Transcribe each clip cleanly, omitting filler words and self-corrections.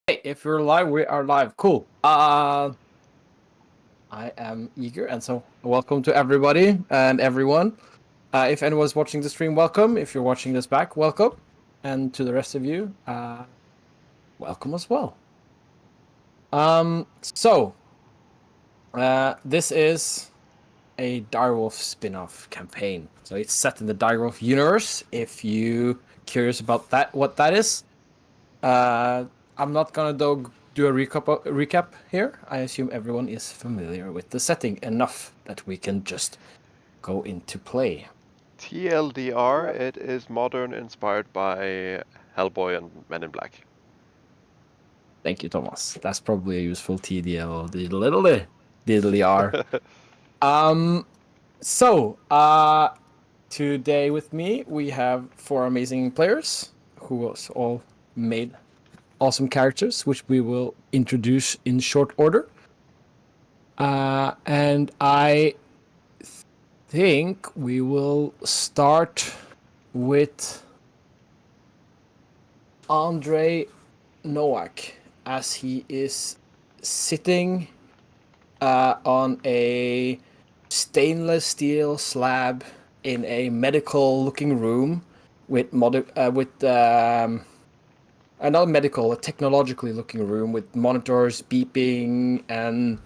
Hey, if we're live, we are live. Cool. I am eager, and so welcome to everybody and everyone. If anyone's watching the stream, welcome. If you're watching this back, welcome. And to the rest of you, welcome as well. This is a Direwolf spin-off campaign. So it's set in the Direwolf universe. If you curious about that, what that is, I'm not gonna do a recap here. I assume everyone is familiar with the setting enough that we can just go into play. TLDR, it is modern, inspired by Hellboy and Men in Black. Thank you, Thomas. That's probably a useful TDL diddly R. So today with me we have 4 amazing players who has all made awesome characters, which we will introduce in short order. And I think we will start with Andre Nowak, as he is sitting on a stainless steel slab in a medical-looking room with not medical, a technologically-looking room with monitors beeping and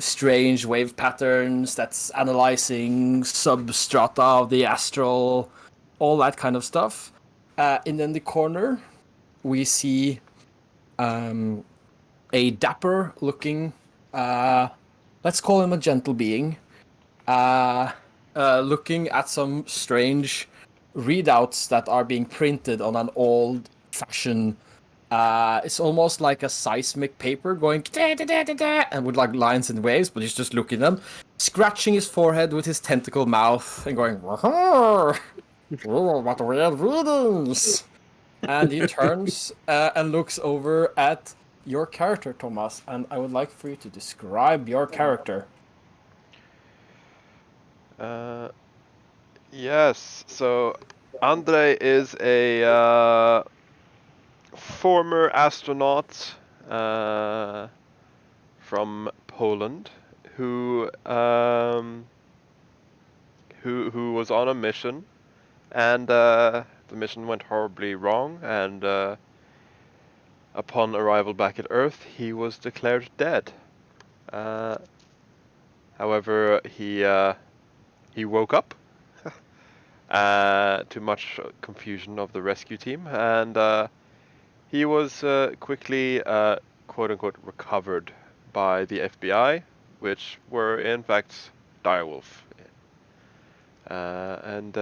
strange wave patterns that's analyzing substrata of the astral, all that kind of stuff. And in the corner, we see a dapper looking, let's call him a gentle being, looking at some strange readouts that are being printed on an old-fashioned it's almost like a seismic paper going da, da, da, da, da, and with like lines and waves, but he's just looking at them, scratching his forehead with his tentacle mouth and going, oh, what weird readings. And he turns and looks over at your character, Thomas, and I would like for you to describe your character. Yes, so Andre is a former astronaut from Poland who was on a mission, and the mission went horribly wrong, and upon arrival back at Earth, he was declared dead. However, he woke up to much confusion of the rescue team, and he was quickly quote-unquote recovered by the FBI, which were in fact Direwolf. And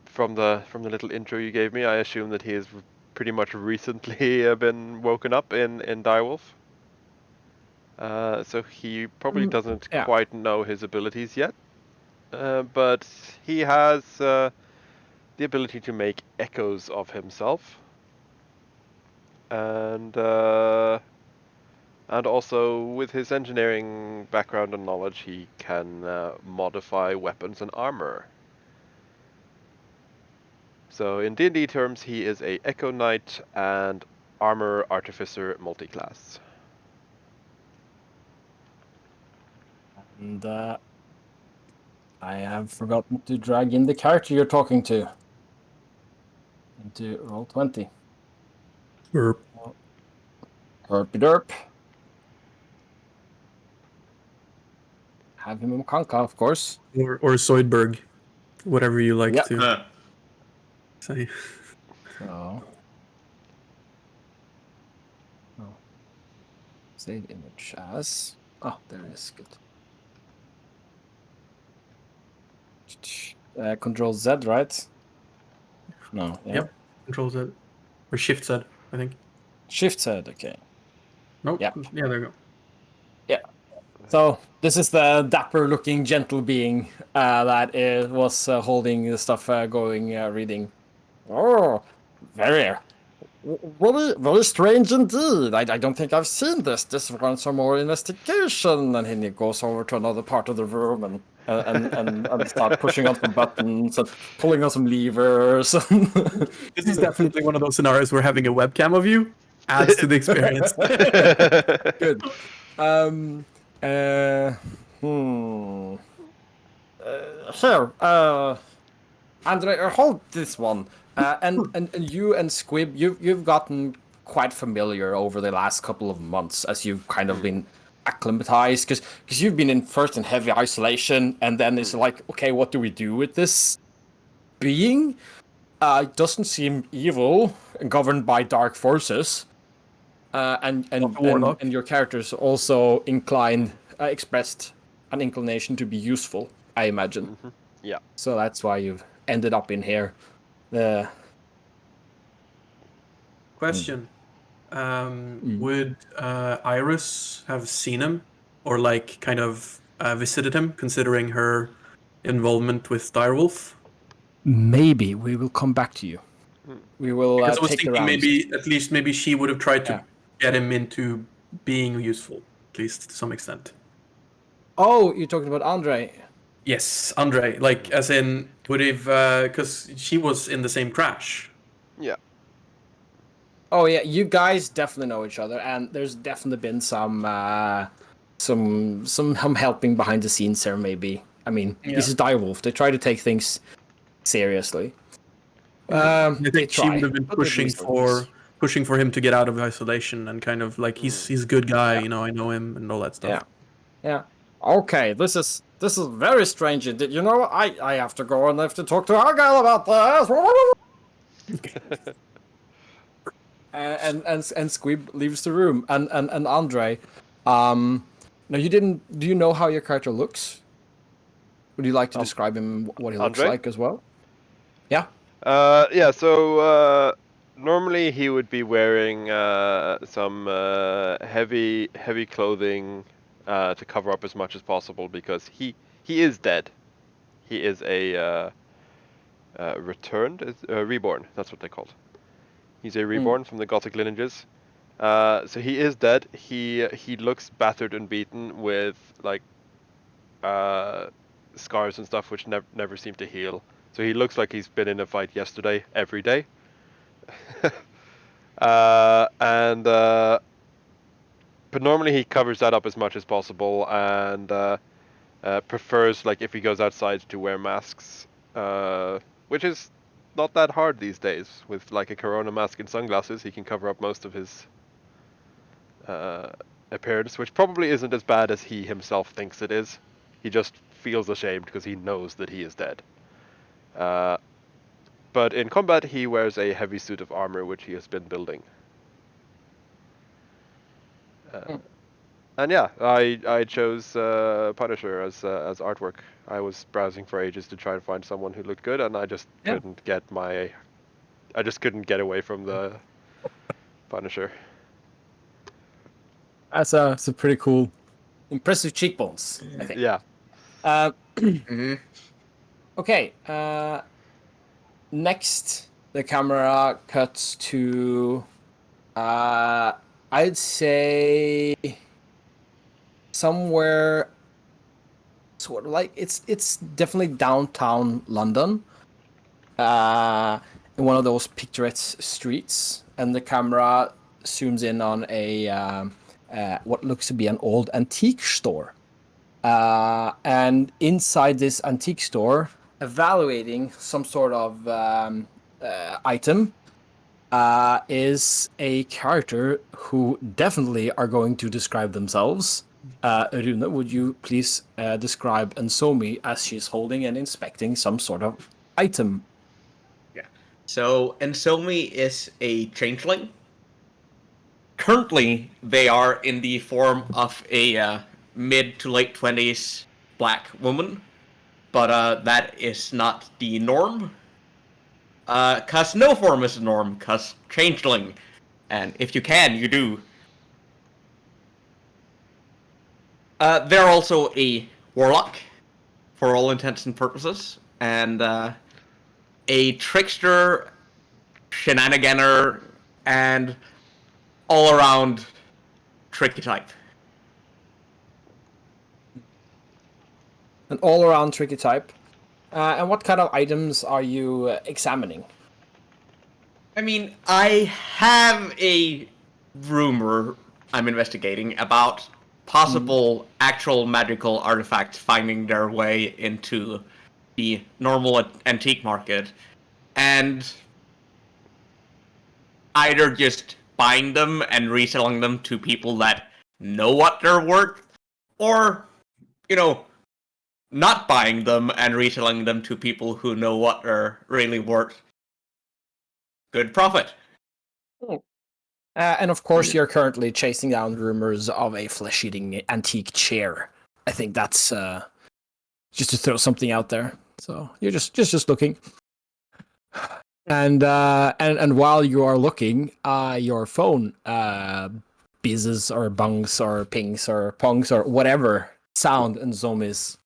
from the little intro you gave me, I assume that he has pretty much recently been woken up in Direwolf. So he probably doesn't quite know his abilities yet, but he has the ability to make echoes of himself, and also with his engineering background and knowledge, he can modify weapons and armor. So in D&D terms, he is a Echo Knight and Armor Artificer multiclass. And I have forgotten to drag in the character you're talking to into Roll20. Derp. Herpy derp. Have him in Kanka, of course. Or Zoidberg, whatever you like to say. So, save image as. Oh, there it is. Good. Control Z, right? No. Yeah. Yep. Control Z. Or Shift Z, I think. Shift Z, okay. Nope. Yeah. Yeah, there you go. Yeah. So this is the dapper-looking gentle being that was holding the stuff, reading. Oh, very Very, very strange indeed. I don't think I've seen this. This wants some more investigation. And then he goes over to another part of the room and start pushing on some buttons and pulling on some levers. This is definitely one of those scenarios where having a webcam of you adds to the experience. Good. Hmm. Here, Andre, hold this one. And you and Squib, you've gotten quite familiar over the last couple of months as you've kind of been acclimatized, because you've been first in heavy isolation, and then it's like, okay, what do we do with this being? It doesn't seem evil, governed by dark forces. And your characters also expressed an inclination to be useful, I imagine. Yeah. So that's why you've ended up in here. Question. Would Iris have seen him or like kind of visited him, considering her involvement with Direwolf? Maybe we will come back to you. We will Because I was take the thinking rounds. maybe she would have tried to get him into being useful, at least to some extent. Oh, you're talking about Andre. Yes, Andre. Like, as in, would have, because she was in the same crash. Yeah. Oh yeah, you guys definitely know each other, and there's definitely been some helping behind the scenes there. Maybe. I mean, this is Direwolf. They try to take things seriously. I think she would have been but with pushing for him to get out of isolation and kind of like he's a good guy, you know, I know him and all that stuff. Yeah. Okay, this is very strange. You know, I have to go and I have to talk to Argyle about this. and Squib leaves the room, and Andre, now you didn't. Do you know how your character looks? Would you like to describe him, what he looks Andre? like as well? Yeah. Yeah. So normally he would be wearing some heavy clothing to cover up as much as possible because he is dead. He is a reborn. That's what they're called. He's a reborn from the Gothic lineages. So he is dead. He looks battered and beaten with like scars and stuff which never seem to heal. So he looks like he's been in a fight yesterday, every day. But normally he covers that up as much as possible and prefers, like, if he goes outside, to wear masks, which is not that hard these days. With like a corona mask and sunglasses, he can cover up most of his appearance, which probably isn't as bad as he himself thinks it is. He just feels ashamed because he knows that he is dead. But in combat, he wears a heavy suit of armor, which he has been building. And yeah, I chose Punisher as artwork. I was browsing for ages to try and find someone who looked good, and I just couldn't get away from the Punisher. That's a pretty cool, impressive cheekbones, I think. Yeah. Okay. Next, the camera cuts to, I'd say, somewhere sort of like it's definitely downtown London, in one of those picturesque streets, and the camera zooms in on a what looks to be an old antique store. And inside this antique store, evaluating some sort of item, is a character who definitely are going to describe themselves. Rune, would you please describe Ensomi as she's holding and inspecting some sort of item? Yeah. So Ensomi is a changeling. Currently, they are in the form of a mid to late 20s black woman, but that is not the norm. Cause no form is the norm, cause changeling, and if you can, you do. They're also a warlock, for all intents and purposes, and a trickster, shenaniganer, and all around tricky type. An all-around tricky type. And what kind of items are you examining? I mean, I have a rumor I'm investigating about possible actual magical artifacts finding their way into the normal antique market, and either just buying them and reselling them to people that know what they're worth, or, not buying them and reselling them to people who know what they're really worth. Good profit. And of course, you're currently chasing down rumors of a flesh-eating antique chair. I think that's just to throw something out there. So you're just looking, and while you are looking, your phone buzzes or bungs or pings or pongs or whatever sound and Zomi's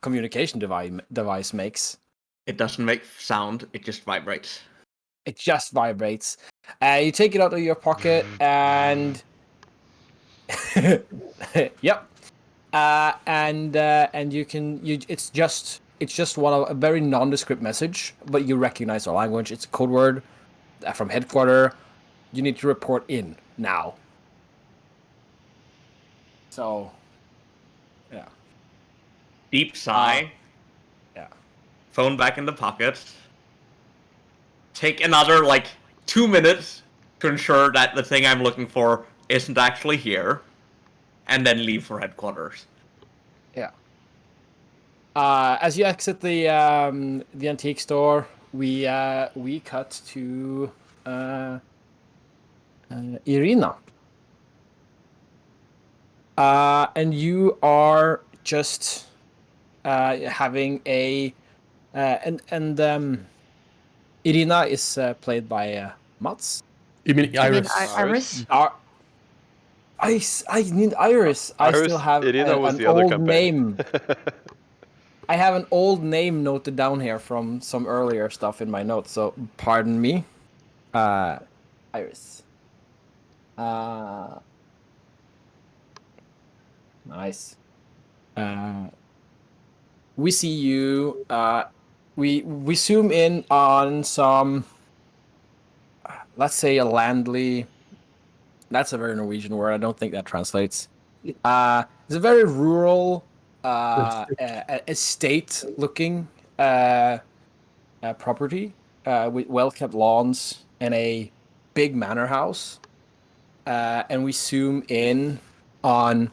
communication device makes. It doesn't make sound, it just vibrates. It just vibrates. You take it out of your pocket and yep. And you can it's just a very nondescript message, but you recognize the language. It's a code word from headquarters. You need to report in now. So, yeah. Deep sigh. Yeah. Phone back in the pocket. Take another 2 minutes to ensure that the thing I'm looking for isn't actually here, and then leave for headquarters. Yeah. As you exit the antique store, we cut to Irina. And you are just having a Irina is played by Mats. You mean Iris? Iris? I need Iris. I still have Irina was an the other old campaign. name. I have an old name noted down here from some earlier stuff in my notes, so pardon me. Iris. Nice. We see you. We zoom in on some. Let's say a landly. That's a very Norwegian word. I don't think that translates. It's a very rural, estate-looking property with well-kept lawns and a big manor house. And we zoom in on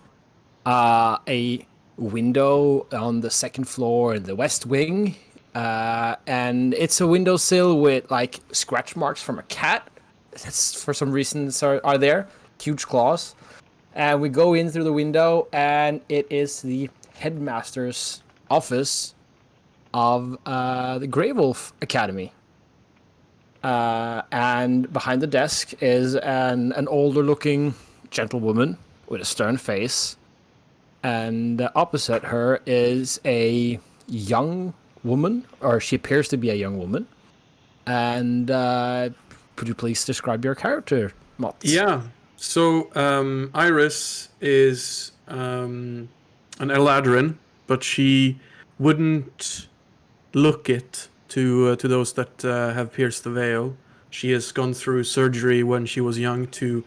a window on the second floor in the west wing. And it's a windowsill with scratch marks from a cat. That's for some reason are there. Huge claws. And we go in through the window, and it is the headmaster's office of the DIREWOLF Academy. And behind the desk is an older-looking gentlewoman with a stern face. And opposite her is a young woman, or she appears to be a young woman. And could you please describe your character, Mats? Yeah. So Iris is an Eladrin, but she wouldn't look it to those that have pierced the veil. She has gone through surgery when she was young to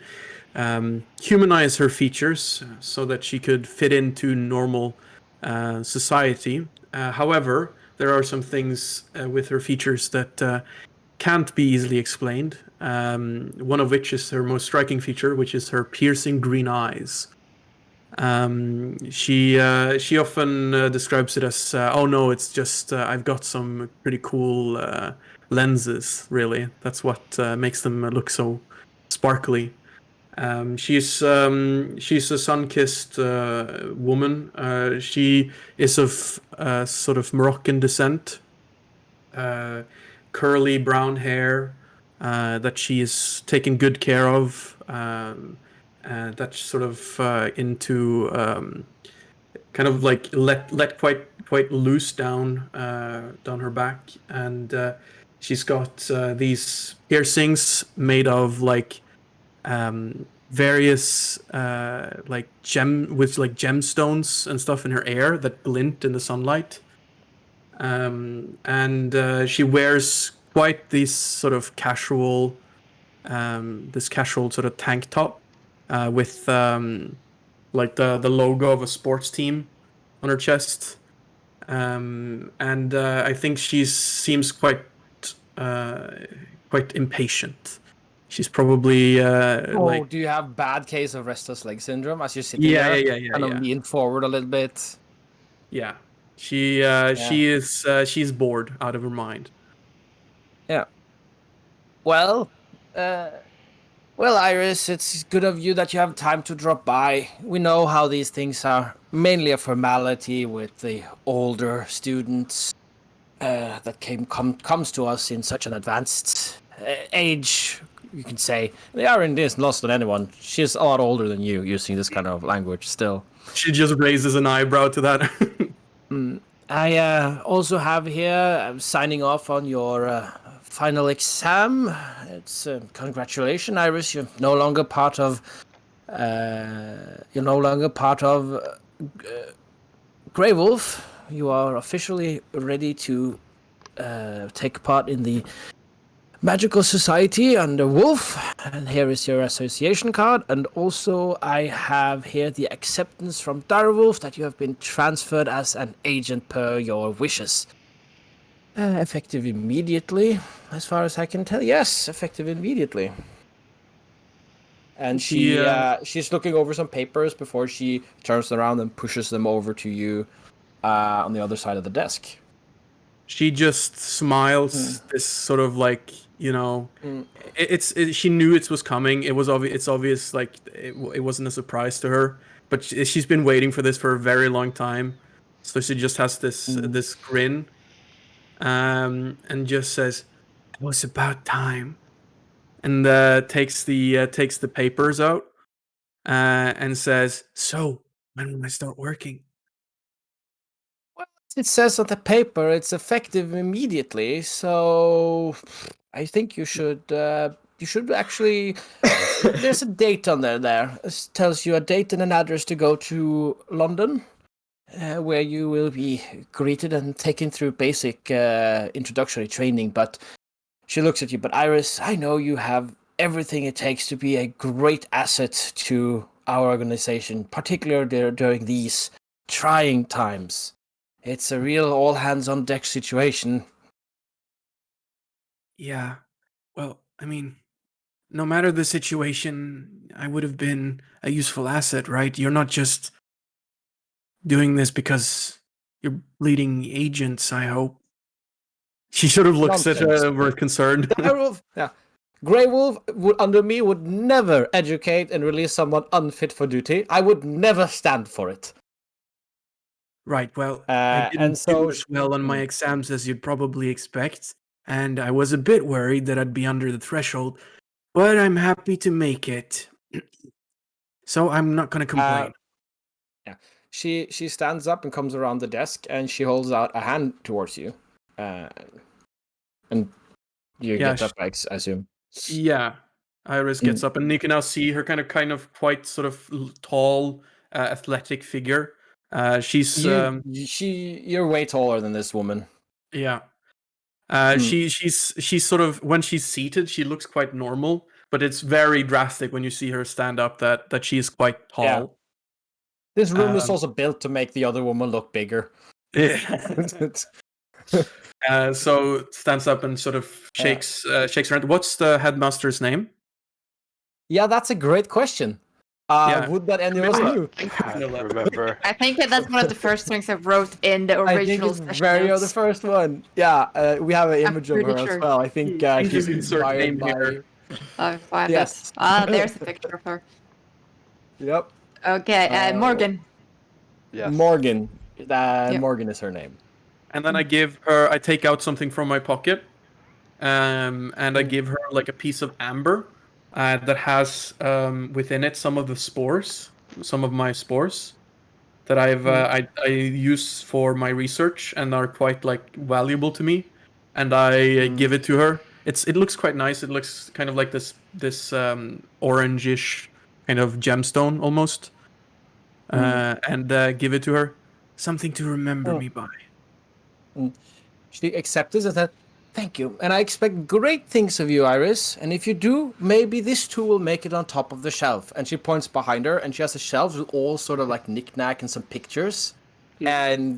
humanize her features so that she could fit into normal society. However, there are some things with her features that can't be easily explained. One of which is her most striking feature, which is her piercing green eyes. She often describes it as, oh no, it's just I've got some pretty cool lenses. Really, that's what makes them look so sparkly. She's a sun-kissed woman. She is of sort of Moroccan descent. Curly brown hair that she is taking good care of. That's sort of into kind of let quite loose down her back, and she's got these piercings made of various like gemstones and stuff in her hair that glint in the sunlight. And she wears quite this sort of casual sort of tank top with like the logo of a sports team on her chest. And I think she seems quite impatient. She's probably like, do you have bad case of restless leg syndrome as you're sitting there? Kind of lean forward a little bit. Yeah. She's bored out of her mind. Yeah. Well, Iris, it's good of you that you have time to drop by. We know how these things are mainly a formality with the older students that comes to us in such an advanced age, you can say. They aren't this lost on anyone. She's a lot older than you, using this kind of language still. She just raises an eyebrow to that. I also have here, I'm signing off on your final exam. It's congratulations, Iris. You're no longer part of Grey Wolf. You are officially ready to take part in the Magical Society under Wolf. And here is your association card. And also I have here the acceptance from DIREWOLF that you have been transferred as an agent per your wishes. Effective immediately, as far as I can tell. Yes, effective immediately. And she's looking over some papers before she turns around and pushes them over to you on the other side of the desk. She just smiles. This sort of like, she knew it was coming. It's obvious. Like it wasn't a surprise to her. But she's been waiting for this for a very long time. So she just has this grin, and just says, "It was about time," and takes the papers out, and says, "So when will I start working?" It says on the paper it's effective immediately, so I think you should actually. There's a date on there. It tells you a date and an address to go to London, where you will be greeted and taken through basic introductory training. But she looks at you. But Iris, I know you have everything it takes to be a great asset to our organization, particularly during these trying times. It's a real all-hands-on-deck situation. Yeah. Well, I mean, no matter the situation, I would have been a useful asset, right? You're not just doing this because you're leading agents, I hope. She sort of looks at her, we're concerned. Grey Wolf, under me, would never educate and release someone unfit for duty. I would never stand for it. Right, well, I didn't do as well on my exams as you'd probably expect, and I was a bit worried that I'd be under the threshold, but I'm happy to make it. So I'm not going to complain. She stands up and comes around the desk, and she holds out a hand towards you. And you get up, I assume. Yeah. Iris gets up, and you can now see her kind of quite sort of tall, athletic figure. You're way taller than this woman. Yeah. She's sort of, when she's seated, she looks quite normal, but it's very drastic when you see her stand up that she is quite tall. Yeah. This room is also built to make the other woman look bigger. So stands up and sort of shakes around. What's the headmaster's name? Yeah, that's a great question. Would that any of us knew? I remember. I think that's one of the first things I wrote in the original session. The first one. Yeah, we have an image of her as well. I think she's inspired by... I'll find it. There's a picture of her. Yep. Okay, Morgan. Yes. Morgan. Morgan is her name. And then I take out something from my pocket, and I give her like a piece of amber that has within it some of my spores that I use for my research and are quite like valuable to me, and I give it to her. it looks quite nice. It looks kind of like this orangish kind of gemstone almost. And give it to her. Something to remember me by. She accepts it and said, "Thank you, and I expect great things of you, Iris. And if you do, maybe this too will make it on top of the shelf." And she points behind her, and she has a shelf with all sort of like knick-knack and some pictures. And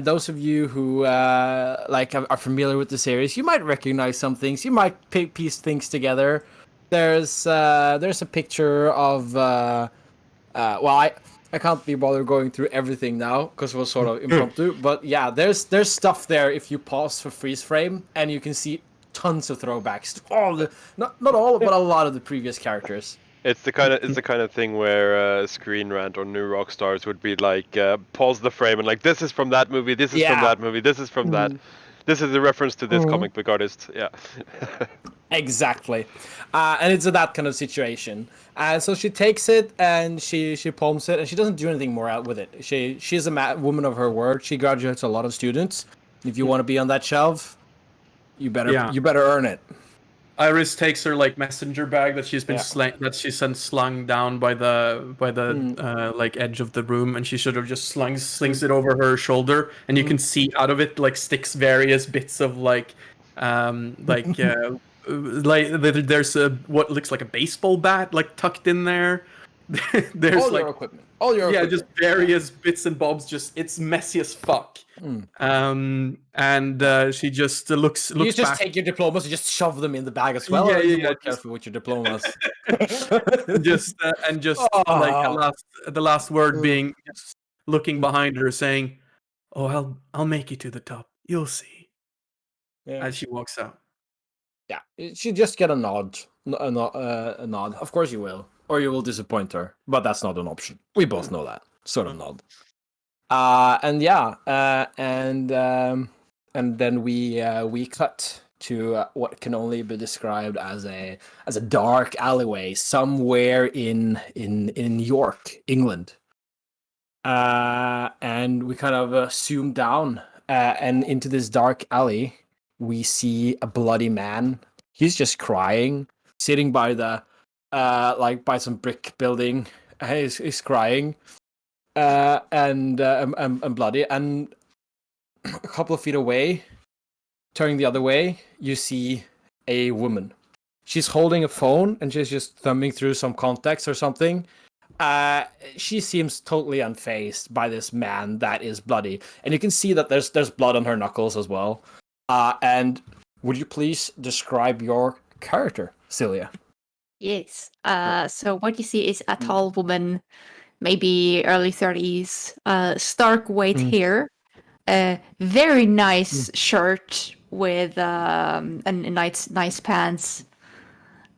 those of you who like are familiar with the series, you might recognize some things. You might piece things together. There's a picture of I can't be bothered going through everything now because it was sort of impromptu. But yeah, there's stuff there if you pause for freeze frame, and you can see tons of throwbacks to all the not all, but a lot of the previous characters. It's the kind of thing where Screen Rant or New Rockstars would be like pause the frame and like, this is from that movie, this is from that movie, this is from that. This is a reference to this comic book artist. Yeah. Exactly. And it's that kind of situation. And so she takes it and she palms it, and she doesn't do anything more out with it. She's a woman of her word. She graduates a lot of students. If you want to be on that shelf, you better earn it. Iris takes her like messenger bag that she's been slung down by the like edge of the room, and she sort of just slings it over her shoulder, and you can see out of it like sticks various bits of like there's a what looks like a baseball bat like tucked in there. There's all your equipment. All your equipment. Just various bits and bobs. Just it's messy as fuck. She just looks you just back. Take your diplomas and just shove them in the bag as well. Yeah. Careful with your diplomas. just like the last word being just looking behind her, saying, "Oh, I'll make you to the top. You'll see." Yeah. As she walks out. Yeah, she just get a nod. A nod. Of course you will, or you will disappoint her. But that's not an option. We both know that sort of nod. And then we cut to what can only be described as a dark alleyway somewhere in York, England. And we kind of zoom down and into this dark alley. We see a bloody man. He's just crying, sitting by the by some brick building. He's crying, and bloody. And a couple of feet away, turning the other way, you see a woman. She's holding a phone and she's just thumbing through some contacts or something. She seems totally unfazed by this man that is bloody, and you can see that there's blood on her knuckles as well. And would you please describe your character, Celia? Yes. So what you see is a tall woman, maybe early 30s, stark white hair, very nice shirt with and nice pants.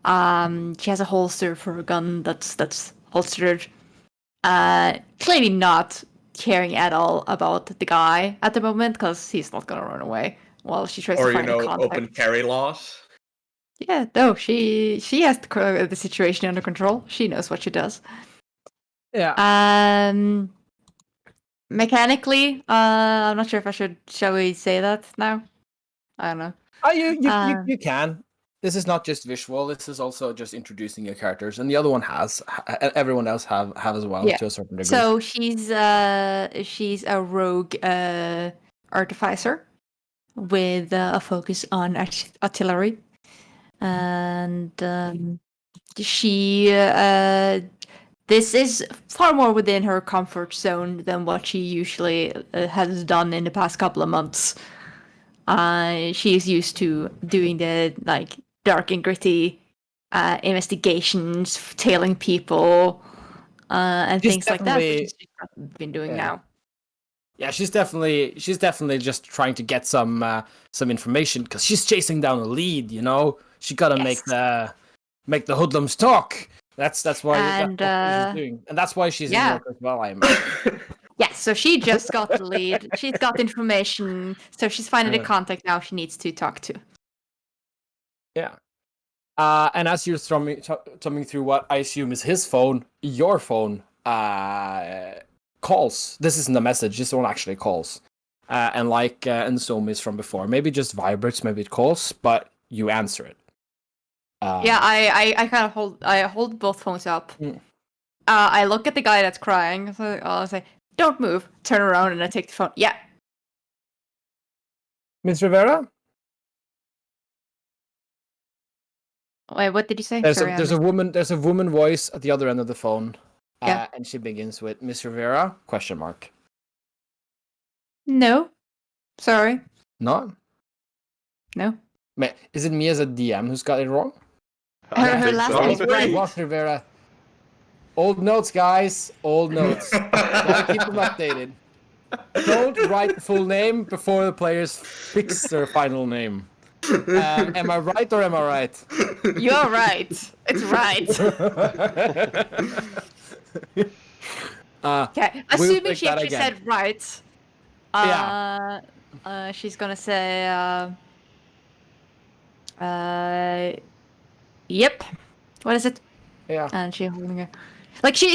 She has a holster for a gun that's holstered. Clearly not caring at all about the guy at the moment because he's not gonna run away while she tries to find a contact. Open carry laws. Yeah, no, she has the situation under control. She knows what she does. Yeah. Mechanically, I'm not sure if shall we say that now? I don't know. You can. This is not just visual. This is also just introducing your characters, and the other one has. Everyone else have as well to a certain degree. So she's a rogue artificer with a focus on artillery, and she this is far more within her comfort zone than what she usually has done in the past couple of months. She's used to doing the like dark and gritty investigations, tailing people, and things like that. Which she's been doing now. Yeah, she's definitely just trying to get some information because she's chasing down a lead. You know, she gotta make the hoodlums talk. That's why that's what she's doing, and that's why she's in York as well. I imagine. Yeah, so she just got the lead. She's got information, so she's finding a contact now she needs to talk to. Yeah. And as you're thumbing through what I assume is his phone, your phone calls. This isn't a message. This one actually calls. And like Ensomi's from before, maybe just vibrates, maybe it calls, but you answer it. Yeah, I kind of hold both phones up. Mm. I look at the guy that's crying. So I'll say, "Don't move." Turn around and I take the phone. Yeah. Miss Rivera, Wait, what did you say? there's Sorry, a there's a woman there's a woman voice at the other end of the phone. Yeah. And she begins with Miss Rivera ? No. Sorry. No. No. Is it me as a DM who's got it wrong? Her think last so. name is right. It was Rivera. Old notes, guys. Old notes. Gotta keep them updated. Don't write the full name before the players fix their final name. Am I right or am I right? You're right. It's right. Okay. We'll Assuming take she that actually again. said right. She's gonna say. Yep. What is it? Yeah. And she holding her. Like she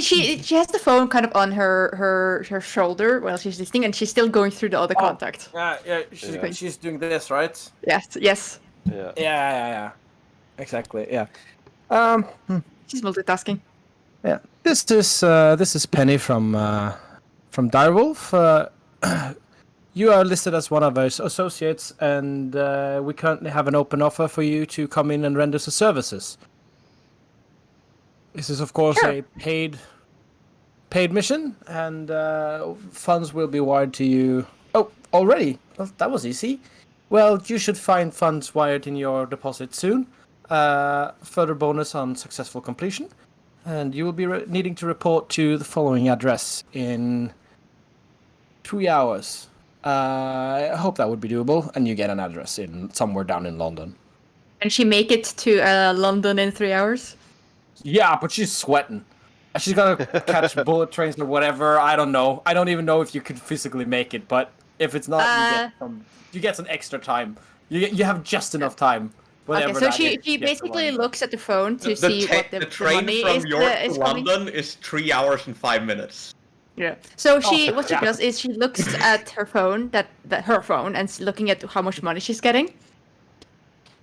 has the phone kind of on her shoulder while she's listening, and she's still going through the other contact. Yeah. She's doing this, right? Yes. Yeah. Yeah. Exactly. Yeah. She's multitasking. Yeah. This is Penny from DIREWOLF. You are listed as one of our associates, and we currently have an open offer for you to come in and render some services. This is, of course, Sure. a paid mission, and funds will be wired to you. Oh, already? Well, that was easy. Well, you should find funds wired in your deposit soon. Further bonus on successful completion, and you will be needing to report to the following address in 3 hours. I hope that would be doable, and you get an address in somewhere down in London. And she make it to London in 3 hours? Yeah, but she's sweating. She's gotta catch bullet trains or whatever. I don't know. I don't even know if you could physically make it, but if it's not, you get some extra time. You have just enough time. Okay, so she basically looks at the phone to see what the train money from is. York is to coming. London is 3 hours and 5 minutes. Yeah. So what she yeah. does is she looks at her phone, that her phone, and looking at how much money she's getting.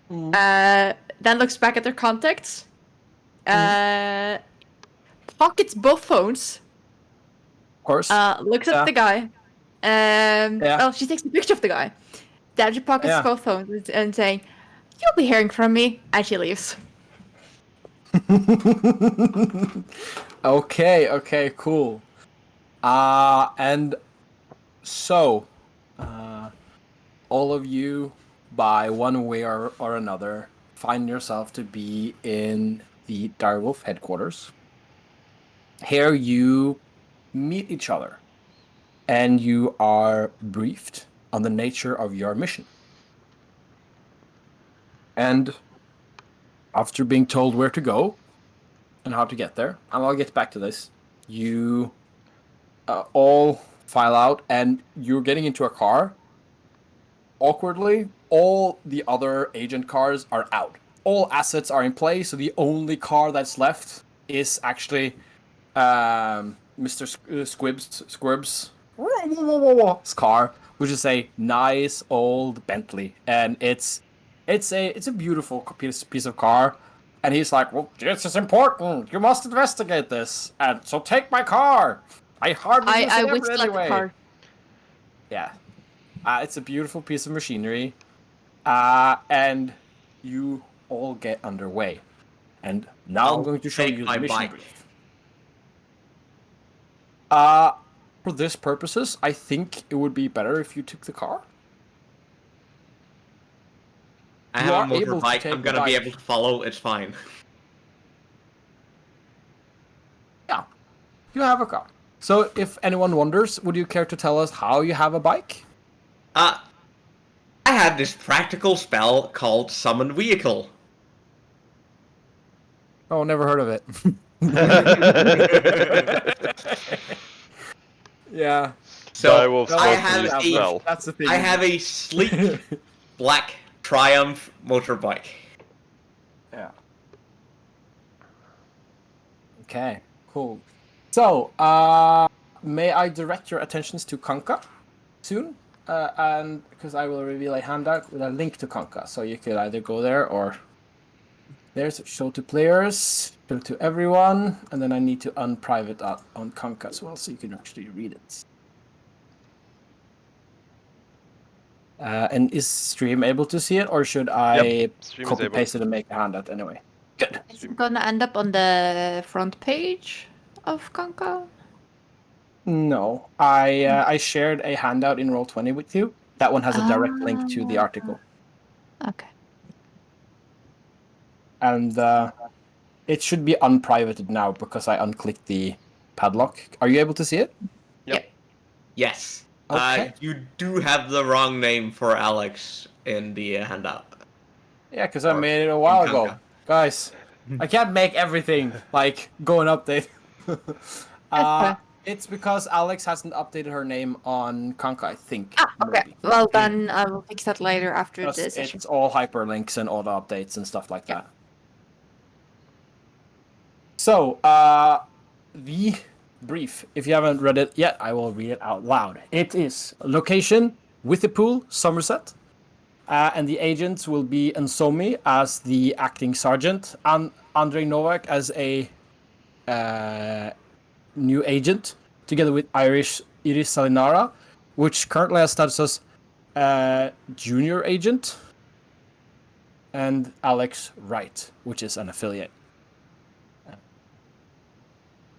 Then looks back at her contacts. Pockets both phones. Of course. Looks at the guy. Well, she takes a picture of the guy. Then she pockets both phones and saying, "You'll be hearing from me," and she leaves. Okay, cool. And so, all of you, by one way or another, find yourself to be in the DIREWOLF headquarters. Here you meet each other, and you are briefed on the nature of your mission. And after being told where to go and how to get there, and I'll get back to this, you all file out, and you're getting into a car. Awkwardly, all the other agent cars are out. All assets are in play, so the only car that's left is actually Mr. Squib's car, which is a nice old Bentley, and it's a beautiful piece of car. And he's like, "Well, this is important. You must investigate this, and so take my car. I hardly use it ever anyway." Car. Yeah, it's a beautiful piece of machinery, and you all get underway. And now I'm going to show you the mission brief. For this purposes, I think it would be better if you took the car. I have a motorbike. I'm gonna be able to follow. It's fine. Yeah, you have a car. So, if anyone wonders, would you care to tell us how you have a bike? I had this practical spell called Summon Vehicle. Oh, never heard of it. Yeah. So I have that's the thing. I have a sleek black Triumph motorbike. Yeah. Okay, cool. So, may I direct your attentions to Kanka soon? and because I will reveal a handout with a link to Kanka, so you could either go there or there's show to players, show to everyone, and then I need to unprivate on Kanka as well, so you can actually read it. And is stream able to see it, or should I Stream is copy able. paste it and make a handout anyway? Good. Is it gonna end up on the front page of Kanka? No, I shared a handout in Roll20 with you. That one has a direct link to the article, Okay. and it should be unprivated now because I unclicked the padlock. Are you able to see it? Yep. Yes. Okay. You do have the wrong name for Alex in the handout. Yeah, because I Or made it a while in ago, Kanka. guys. I can't make everything like go and update. Okay. It's because Alex hasn't updated her name on Kanka, I think. Okay. Maybe. Well, then I will fix that later after Because the session. it's all hyperlinks and auto updates and stuff like that. So, the brief, if you haven't read it yet, I will read it out loud. It is location, Withypool, Somerset. And the agents will be Nsomi as the acting sergeant, and Andrei Novak as a new agent, together with Iris Salinara, which currently has status as junior agent, and Alex Wright, which is an affiliate.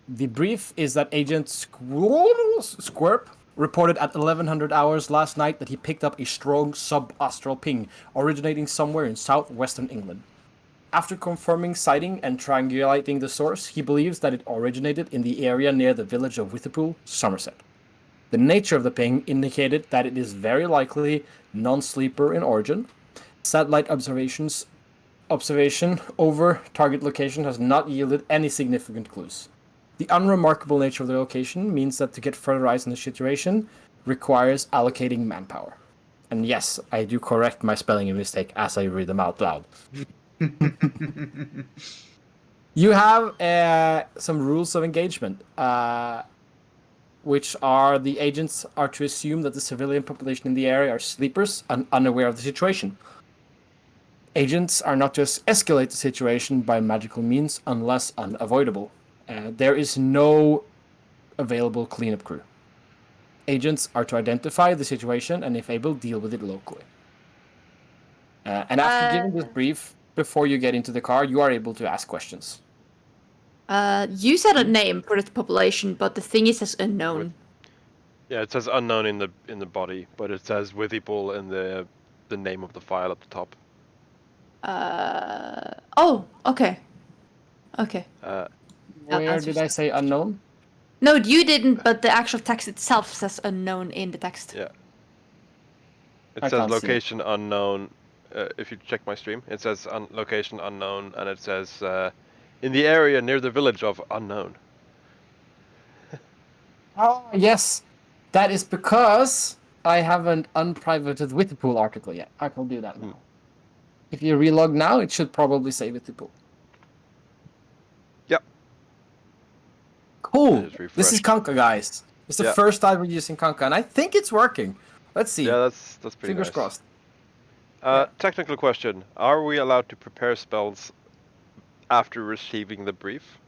The brief is that Agent Squirp reported at 1100 hours last night that he picked up a strong sub-astral ping originating somewhere in southwestern England. After confirming sighting and triangulating the source, he believes that it originated in the area near the village of Withypool, Somerset. The nature of the ping indicated that it is very likely non-sleeper in origin. Satellite observation over target location has not yielded any significant clues. The unremarkable nature of the location means that to get further eyes on the situation requires allocating manpower. And yes, I do correct my spelling mistake as I read them out loud. You have some rules of engagement, which are the agents are to assume that the civilian population in the area are sleepers and unaware of the situation. Agents are not to escalate the situation by magical means unless unavoidable. There is no available cleanup crew. Agents are to identify the situation and, if able, deal with it locally. And after giving this brief, before you get into the car, you are able to ask questions. You said a name for the population, but the thing is as unknown. Yeah, it says unknown in the body, but it says Withypool in the name of the file at the top. Oh, okay. Okay. Where did I say unknown? No, you didn't, but the actual text itself says unknown in the text. Yeah. It I says can't see it. location unknown. If you check my stream, it says location unknown, and it says in the area near the village of unknown. Oh, yes. That is because I haven't unprivated Withypool article yet. I can do that now. If you relog now, it should probably say Withypool. Yep. Cool. Just This is refresh. Kanka, guys. It's the Yeah. first time we're using Kanka, and I think it's working. Let's see. Yeah, that's pretty Fingers nice. crossed. Technical question: are we allowed to prepare spells after receiving the brief?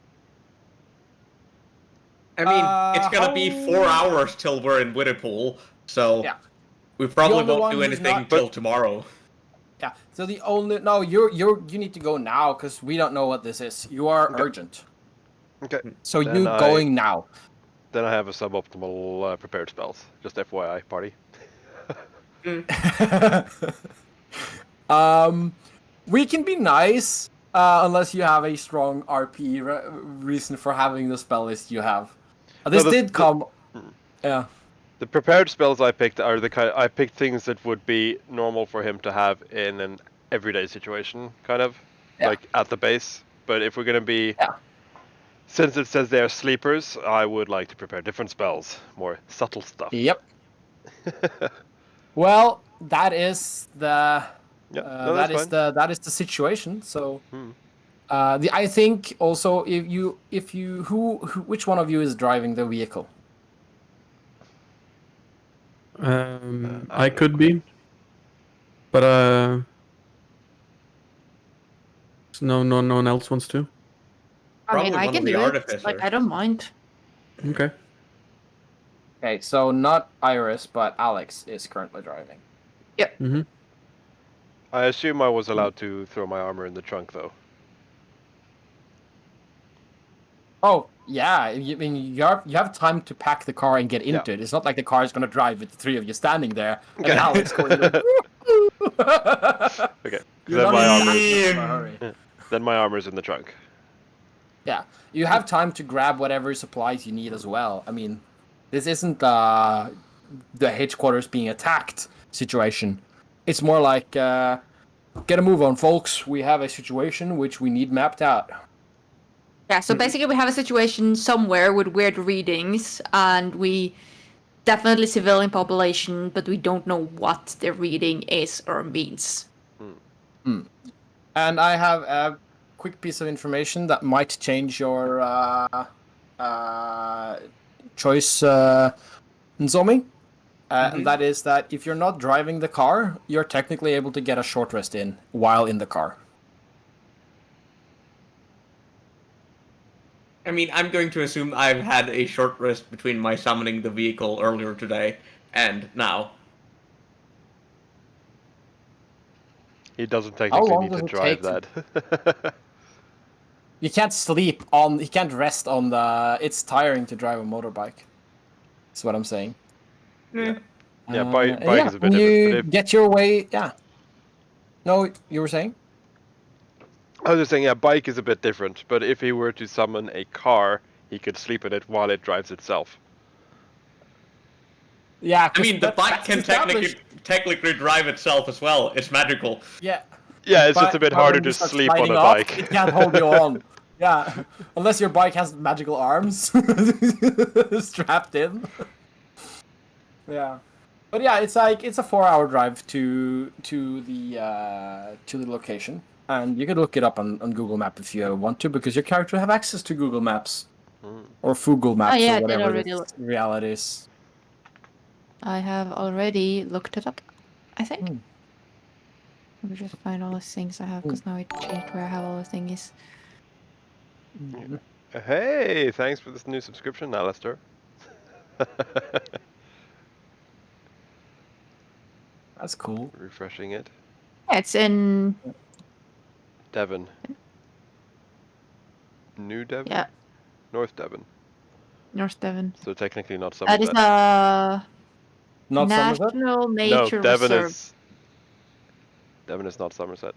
I mean, it's gonna be 4 how- hours till we're in Withypool, so Yeah. we probably only won't one do who's anything not- till tomorrow. Yeah. So the only you need to go now because we don't know what this is. You are Okay. urgent. Okay. So Then you going now. Then I have a suboptimal prepared spells. Just FYI, party. We can be nice unless you have a strong RP reason for having the spell list you have. This did come. Yeah. The prepared spells I picked are the kind. I picked things that would be normal for him to have in an everyday situation, kind of, like at the base. But if we're gonna be, since it says they're sleepers, I would like to prepare different spells, more subtle stuff. Yep. Well, that is the. No, that's fine. that is the situation. So, I think also if you which one of you is driving the vehicle? I could be, but no one else wants to. I mean, Probably I one can of the do it. artificers. Like, I don't mind. Okay. Okay, so not Iris, but Alex is currently driving. Mm-hmm. I assume I was allowed to throw my armor in the trunk, though. Oh, yeah. I mean, you have time to pack the car and get Yeah. into it. It's not like the car is going to drive with the three of you standing there and Okay. Alex going like, Okay. You're Then not my in armor. that much of a hurry. Then my armor's in the trunk. Yeah, you have time to grab whatever supplies you need as well. I mean, this isn't the headquarters being attacked situation. It's more like, get a move on, folks. We have a situation which we need mapped out. Yeah, so basically we have a situation somewhere with weird readings, and we definitely civilian population, but we don't know what the reading is or means. And I have a quick piece of information that might change your choice, Nzomi. And that is that if you're not driving the car, you're technically able to get a short rest in while in the car. I mean, I'm going to assume I've had a short rest between my summoning the vehicle earlier today and now. He doesn't How technically long need does to it drive take that. You can't sleep on. You can't rest on the. It's tiring to drive a motorbike. That's what I'm saying. Yeah, bike Yeah, is a bit when different. you But if get your way, yeah. No, you were saying? I was just saying, yeah, bike is a bit different. But if he were to summon a car, he could sleep in it while it drives itself. Yeah, I mean, the bike that's can established. technically drive itself as well. It's magical. Yeah, Yeah, it's just a bit but harder when you to start sleep on sliding a off, bike. it can't hold you on. Yeah, unless your bike has magical arms strapped in. Yeah, but yeah, it's like it's a 4-hour drive to the location, and you can look it up on Google Map if you want to, because your character have access to Google Maps or Google Maps yeah, or I did whatever already this reality is. I have already looked it up, I think. Hmm. Let me just find all the things I have, because now I changed where I have all the things. Hey, thanks for this new subscription, Alistair. That's cool. Refreshing it. Yeah, it's in... Devon. New Devon? Yeah, North Devon. North Devon. So technically not That is Somerset. a Not Somerset? National No, Nature Devon Reserve. is... Devon is not Somerset.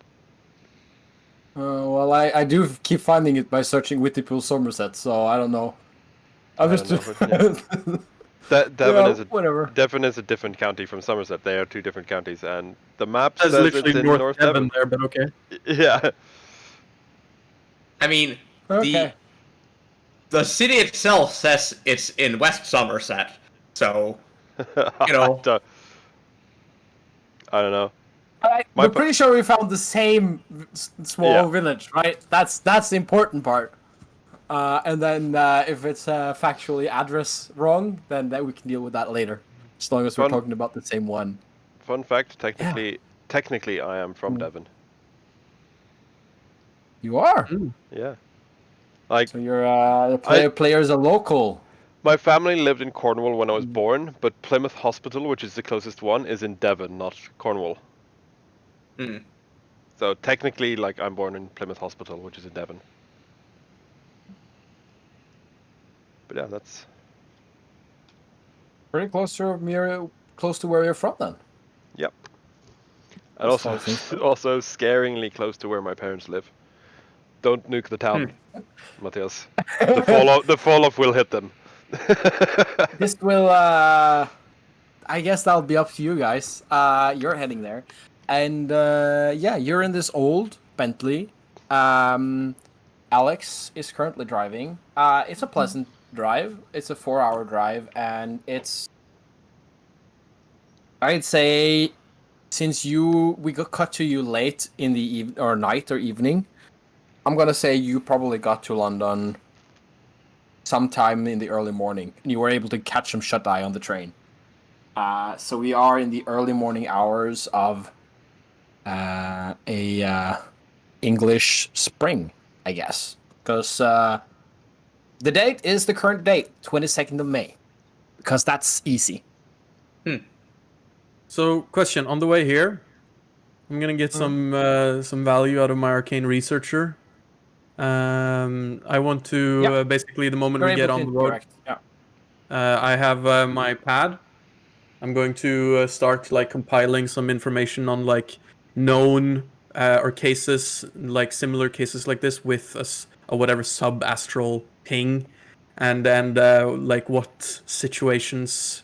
Well, I do keep finding it by searching Whittypool Somerset, so I don't know. I'm I just don't know, whatever. Devon is a different county from Somerset. They are two different counties, and the map There's says it's literally in North North Devon Devon. there, but okay. Yeah. I mean, Okay. the city itself says it's in West Somerset, so you know. I don't know. We're pretty sure we found the same small Yeah. village, right? That's the important part. And then if it's factually address wrong, then we can deal with that later, as long as we're Fun- talking about the same one. Fun fact: technically, I am from Mm. Devon. You are. Yeah. Like So you're the player's a local. my family lived in Cornwall when I was born, but Plymouth Hospital, which is the closest one, is in Devon, not Cornwall. Mm. So technically, like I'm born in Plymouth Hospital, which is in Devon. But yeah, that's Pretty close to where you're from, then. yep. And That's also, how things go. also scaringly close to where my parents live. Don't nuke the town, Matthias. The fall off will hit them. This will, I guess that'll be up to you guys. You're heading there. And, yeah, you're in this old Bentley. Alex is currently driving. It's a pleasant drive. It's a 4-hour drive, and it's... I'd say, since we got cut to you late in the night or evening, I'm gonna say you probably got to London sometime in the early morning, and you were able to catch some shut-eye on the train. So we are in the early morning hours of a English spring, I guess, because the date is the current date, 22nd of May, because that's easy. So, question on the way here, I'm gonna get some value out of my arcane researcher. I want to Yep. basically the moment You're we get able on to the road, interact. Yeah. I have my pad. I'm going to start like compiling some information on like known or cases, like similar cases like this with a whatever sub-astral ping, and like what situations,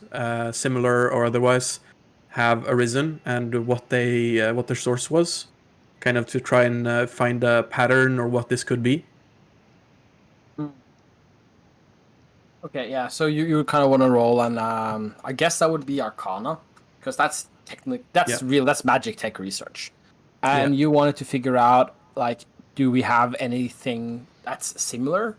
similar or otherwise, have arisen and what their source was, kind of to try and find a pattern or what this could be. Okay, yeah. So you kind of want to roll, and I guess that would be Arcana, because that's real. That's magic tech research, and you wanted to figure out like, do we have anything that's similar?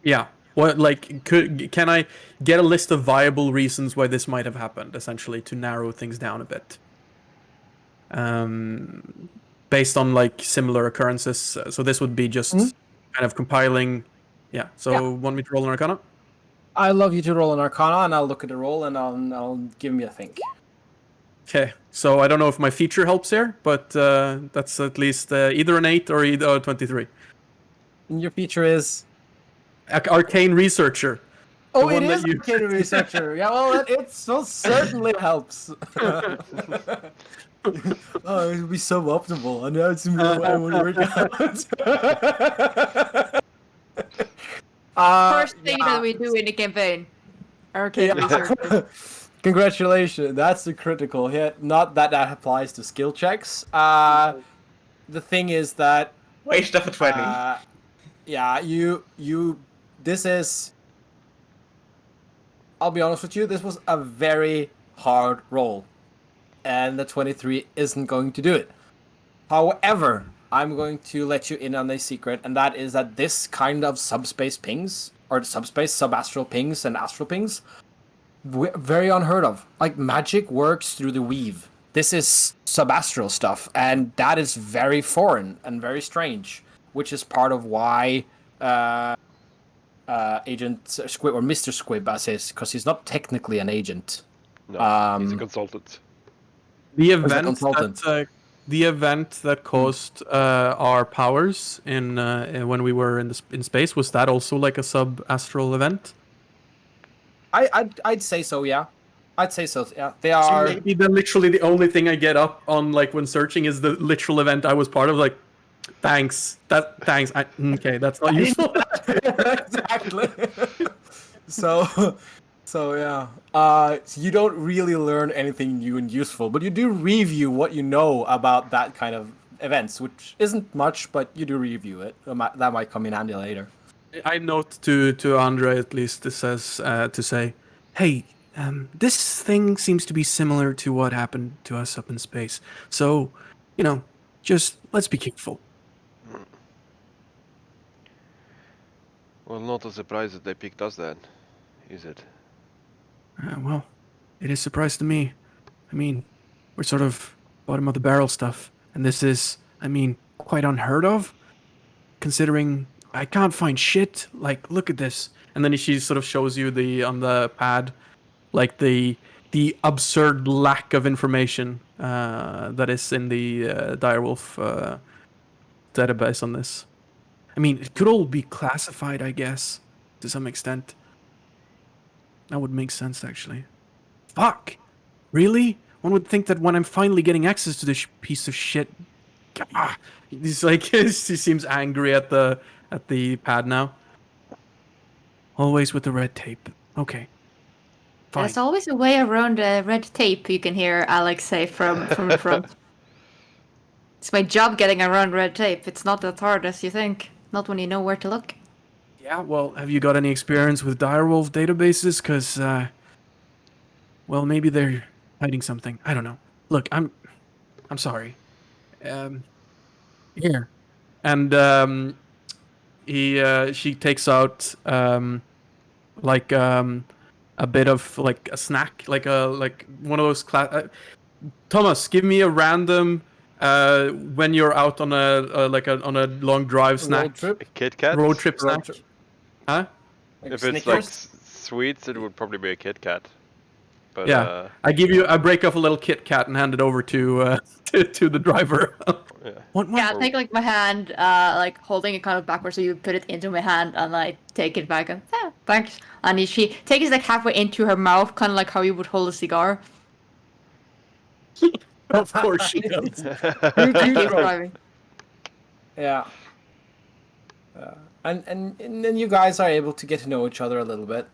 Yeah. What like can I get a list of viable reasons why this might have happened, essentially, to narrow things down a bit? Based on like similar occurrences. So this would be just kind of compiling. Yeah. So Yeah. want me to roll an Arcana? I love you to roll an Arcana, and I'll look at the roll, and I'll give me a think. Okay. So I don't know if my feature helps here, but that's at least either an 8 or either 23. And your feature is. Arcane researcher. Oh, one it that is you- Arcane Researcher. Yeah, well, it so certainly helps. Oh, it would be suboptimal. I know it's I want to work out. First thing that we do in the campaign. Arcane Yeah. research. Congratulations, that's a critical hit. Not that applies to skill checks. The thing is that Waste of a 20. yeah, this is. I'll be honest with you, this was a very hard roll, and the 23 isn't going to do it. However, I'm going to let you in on a secret, and that is that this kind of subspace pings, or subastral pings, and astral pings, very unheard of. Like, magic works through the weave. This is subastral stuff, and that is very foreign and very strange, which is part of why Agent Squib, or Mr. Squib as is, because he's not technically an agent. No, he's a consultant. The As a event consultant. the event that caused our powers in when we were in space, was that also like a sub-astral event? I'd say so, yeah. I'd say so, yeah. They So are. maybe then literally the only thing I get up on, like when searching, is the literal event I was part of. Like, thanks. Thanks. Okay, that's not useful. Exactly. So yeah. So you don't really learn anything new and useful, but you do review what you know about that kind of events, which isn't much, but you do review it. That might come in handy later. I note to Andre, at least, it says to say, hey, this thing seems to be similar to what happened to us up in space. So, just let's be careful. Well, not a surprise that they picked us then, is it? Well, it is a surprise to me. I mean, we're sort of bottom of the barrel stuff, and this is, quite unheard of, considering I can't find shit. Like, look at this. And then she sort of shows you on the pad, like the absurd lack of information that is in the Direwolf database on this. I mean, it could all be classified, I guess, to some extent. That would make sense, actually. Fuck! Really? One would think that when I'm finally getting access to this piece of shit... He's like, he seems angry at the pad now. Always with the red tape. Okay. Fine. There's always a way around red tape, you can hear Alex say from the front. It's my job getting around red tape. It's not that hard as you think. Not when you know where to look. Yeah, well, have you got any experience with direwolf databases? Because, well, maybe they're hiding something. I don't know. Look, I'm sorry. Here. And, she takes out, like, a a bit of like a snack, like one of those Thomas, give me a random when you're out on on a long drive snack. Road trip. A Kit Kat? Road trip Road snack. trip. Huh? Like If it's like Snickers. sweets, it would probably be a Kit Kat. But Yeah. I break off a little Kit Kat and hand it over to to the driver. yeah. What? Yeah, I Or- take like my hand, like holding it kind of backwards, so you put it into my hand and like take it back and thanks. And she takes it like halfway into her mouth, kind of like how you would hold a cigar. Of course she does. You Keep drove. driving. Yeah. And then you guys are able to get to know each other a little bit.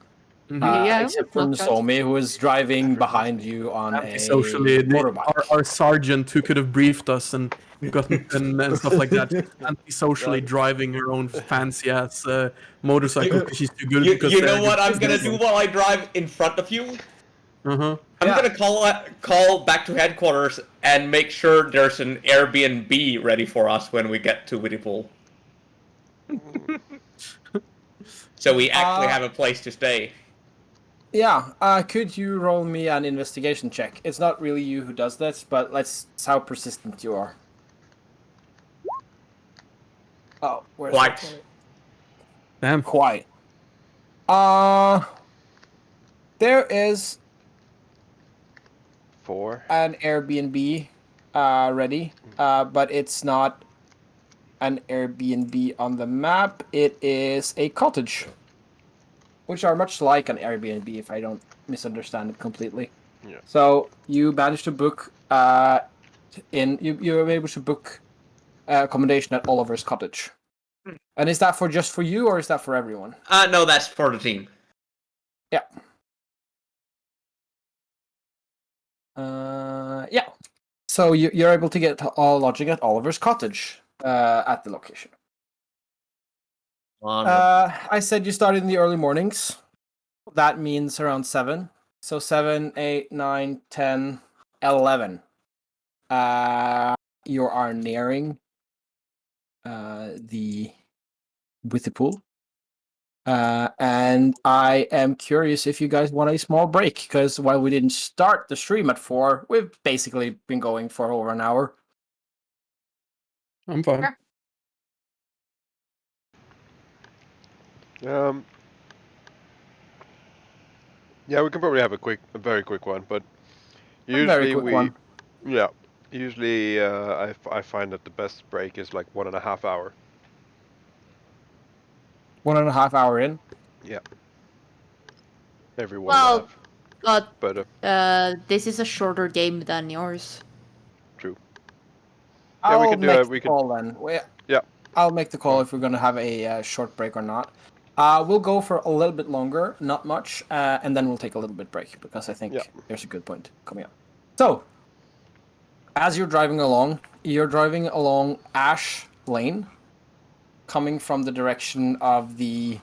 Yeah, Except for not bad. Nozomi, who is driving behind you on a Socially, motorbike. our sergeant who could have briefed us and gotten and stuff like that, anti-socially driving her own fancy ass motorcycle because she's too good. because You know what I'm gonna do business. while I drive in front of you? Uh-huh. I'm Yeah. gonna call back to headquarters and make sure there's an Airbnb ready for us when we get to Whittypool. So we actually have a place to stay. Yeah, could you roll me an investigation check? It's not really you who does this, but it's how persistent you are. Oh, where's Quite. that? Damn. Quite. There is 4. an Airbnb ready, but it's not an Airbnb on the map. It is a cottage, which are much like an Airbnb if I don't misunderstand it completely. Yeah. So you managed to book you were able to book accommodation at Oliver's cottage. And is that just for you or is that for everyone? No, that's for the team. Yeah. Yeah. So you're able to get all lodging at Oliver's cottage at the location. I said you started in the early mornings. That means around 7. So 7, 8, 9, 10, 11. You are nearing the Whittypool. And I am curious if you guys want a small break, because while we didn't start the stream at 4, we've basically been going for over an hour. I'm fine. Yeah, we can probably have a very quick one, but A very usually quick one. yeah, usually I find that the best break is like 1.5 hour. 1.5 hour in. Yeah. Every one Well, and a half. But this is a shorter game than yours. true. Yeah, we I'll can do make it. the We can. call then. Yeah. I'll make the call if we're going to have a short break or not. We'll go for a little bit longer, not much, and then we'll take a little bit break because I think there's a good point coming up. So, as you're driving along Ash Lane, coming from the direction of the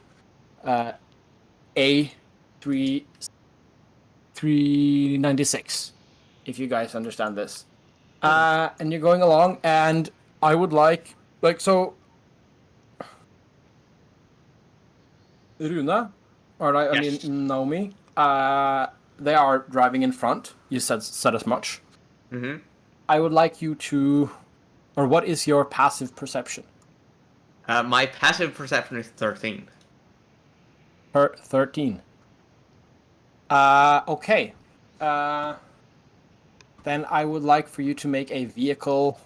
A396, if you guys understand this. And you're going along, and I would like so. Rune, I Yes. mean Naomi, they are driving in front. You said as much. Mm-hmm. I would like you to, or what is your passive perception? My passive perception is 13. 13. Okay. Then I would like for you to make a vehicle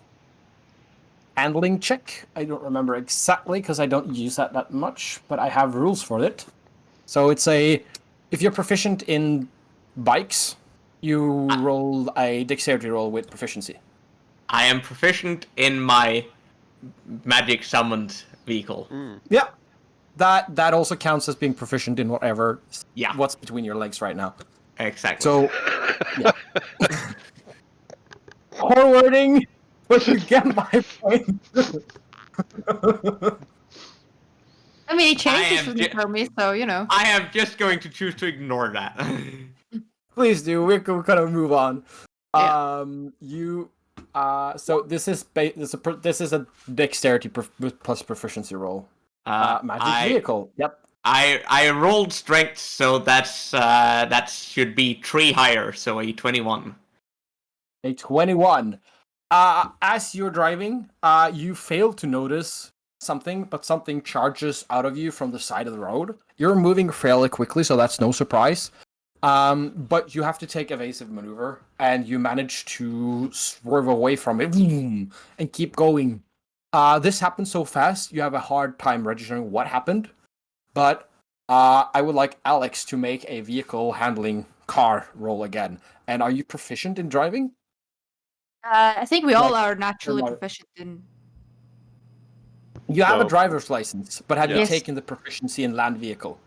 handling check. I don't remember exactly because I don't use that much, but I have rules for it. So it's if you're proficient in bikes, you roll a dexterity roll with proficiency. I am proficient in my magic summoned vehicle. Yeah. That also counts as being proficient in whatever Yeah. what's between your legs right now. Exactly. So yeah. Forwarding, but you get my point. I mean, it changes am for me, so you know. I am just going to choose to ignore that. Please do. We're gonna move on. Yeah. So this is a dexterity plus proficiency roll. Magic vehicle. Yep. I rolled strength, so that should be 3 higher, so a 21. A 21. As you're driving, you fail to notice something, but something charges out of you from the side of the road. You're moving fairly quickly, so that's no surprise. But you have to take evasive maneuver, and you manage to swerve away from it and keep going. This happened so fast, you have a hard time registering what happened. But I would like Alex to make a vehicle handling car roll again. And are you proficient in driving? I think we all Like, are naturally not- proficient in. You have a So- driver's license, but have you Yes. taken the proficiency in land vehicle?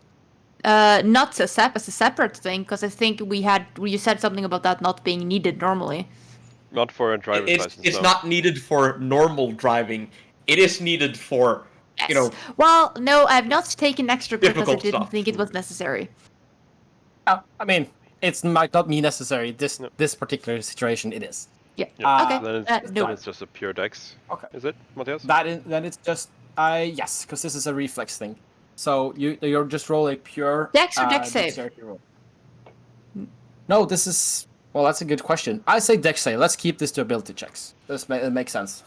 Not as a separate thing, because I think you said something about that not being needed normally. Not for a driver's license. It's no. not needed for normal driving. It is needed for, you know, Well, no, I've not taken extra because I Difficult didn't stuff. think it was necessary. I mean, it might not be necessary. No. This particular situation, it is. Yeah. Yeah. Okay. Then No. it's just a pure dex. Okay. Is it, Matthias? Then it's just yes, because this is a reflex thing. So you're just roll a pure Dex or dex save? dexterity roll. No, this is that's a good question. I say dex save. Let's keep this to ability checks. It makes sense.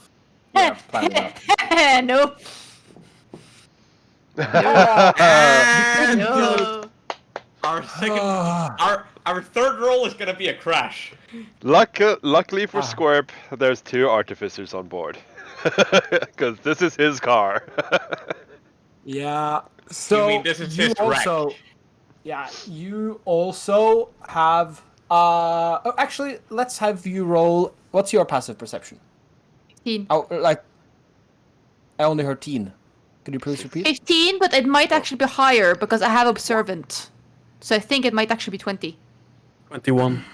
Yeah, plan it out. No. no. Our second, our third roll is gonna be a crash. Luckily for Squirp, there's 2 artificers on board. Because this is his car. Yeah. So mean this is you just wreck? also, yeah, you also have. Actually, let's have you roll. What's your passive perception? 15. Oh, like, I only heard teen. Could you please repeat? 15, but it might actually be higher because I have observant. So I think it might actually be 20. 21.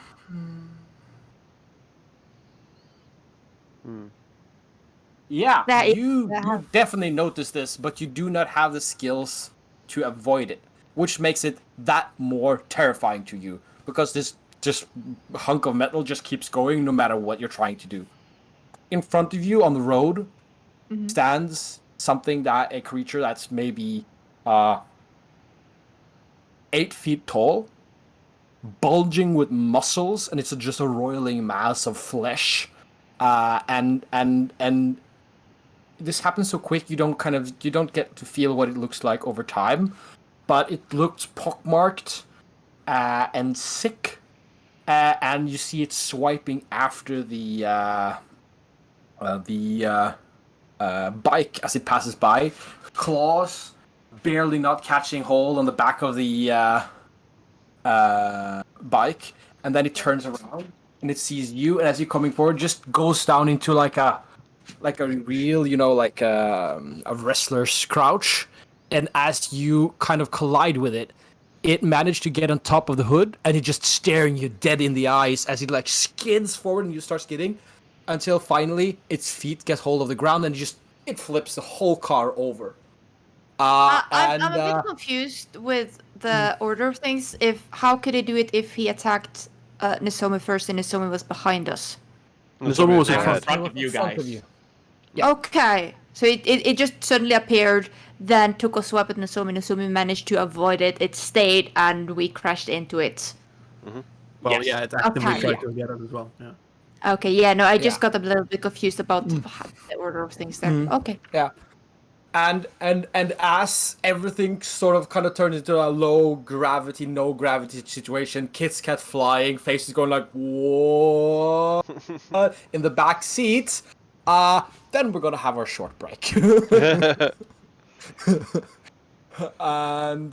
Yeah, That is- you yeah. definitely notice this, but you do not have the skills to avoid it, which makes it that more terrifying to you because this just hunk of metal just keeps going no matter what you're trying to do. In front of you on the road stands a creature that's maybe 8 feet tall, bulging with muscles, and it's just a roiling mass of flesh. And this happens so quick you don't get to feel what it looks like over time, but it looks pockmarked and sick, and you see it swiping after the bike as it passes by, claws barely not catching hold on the back of the bike, and then it turns around and it sees you, and as you're coming forward, just goes down into like a real, like a wrestler's crouch, and as you kind of collide with it, it managed to get on top of the hood, and it just staring you dead in the eyes as it like skids forward, and you start skidding, until finally its feet get hold of the ground, and it flips the whole car over. I'm a bit confused with the order of things. How could he do it if he attacked Nozomi first and Nozomi was behind us? Nozomi was in I'm in front. front of you guys. Yeah. Okay, so it just suddenly appeared, then took a swipe at Nozomi. Nozomi managed to avoid it. It stayed, and we crashed into it. Well, Yes. yeah, it actively Okay, tried yeah. to get it as well. Yeah. Okay, yeah, no, I just Yeah. got a little bit confused about the order of things there. Okay. Yeah. And as everything sort of kind of turns into a low gravity, no gravity situation, Kit's cat flying, faces going like whoa in the back seat. Then we're gonna have our short break. and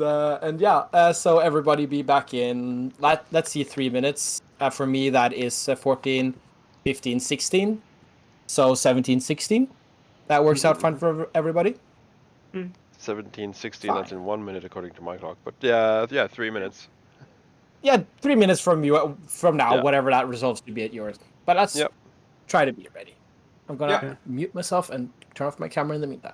yeah, so everybody be back in let's see 3 minutes. For me that is 14, 15, 16. So 17, 16. That works out fine for everybody. 17, 16, Fine. that's in 1 minute according to my clock. But yeah, 3 minutes. Yeah, 3 minutes from now, Yeah. whatever that resolves to be at yours. But let's Yep. try to be ready. I'm gonna Yeah. mute myself and turn off my camera in the meantime.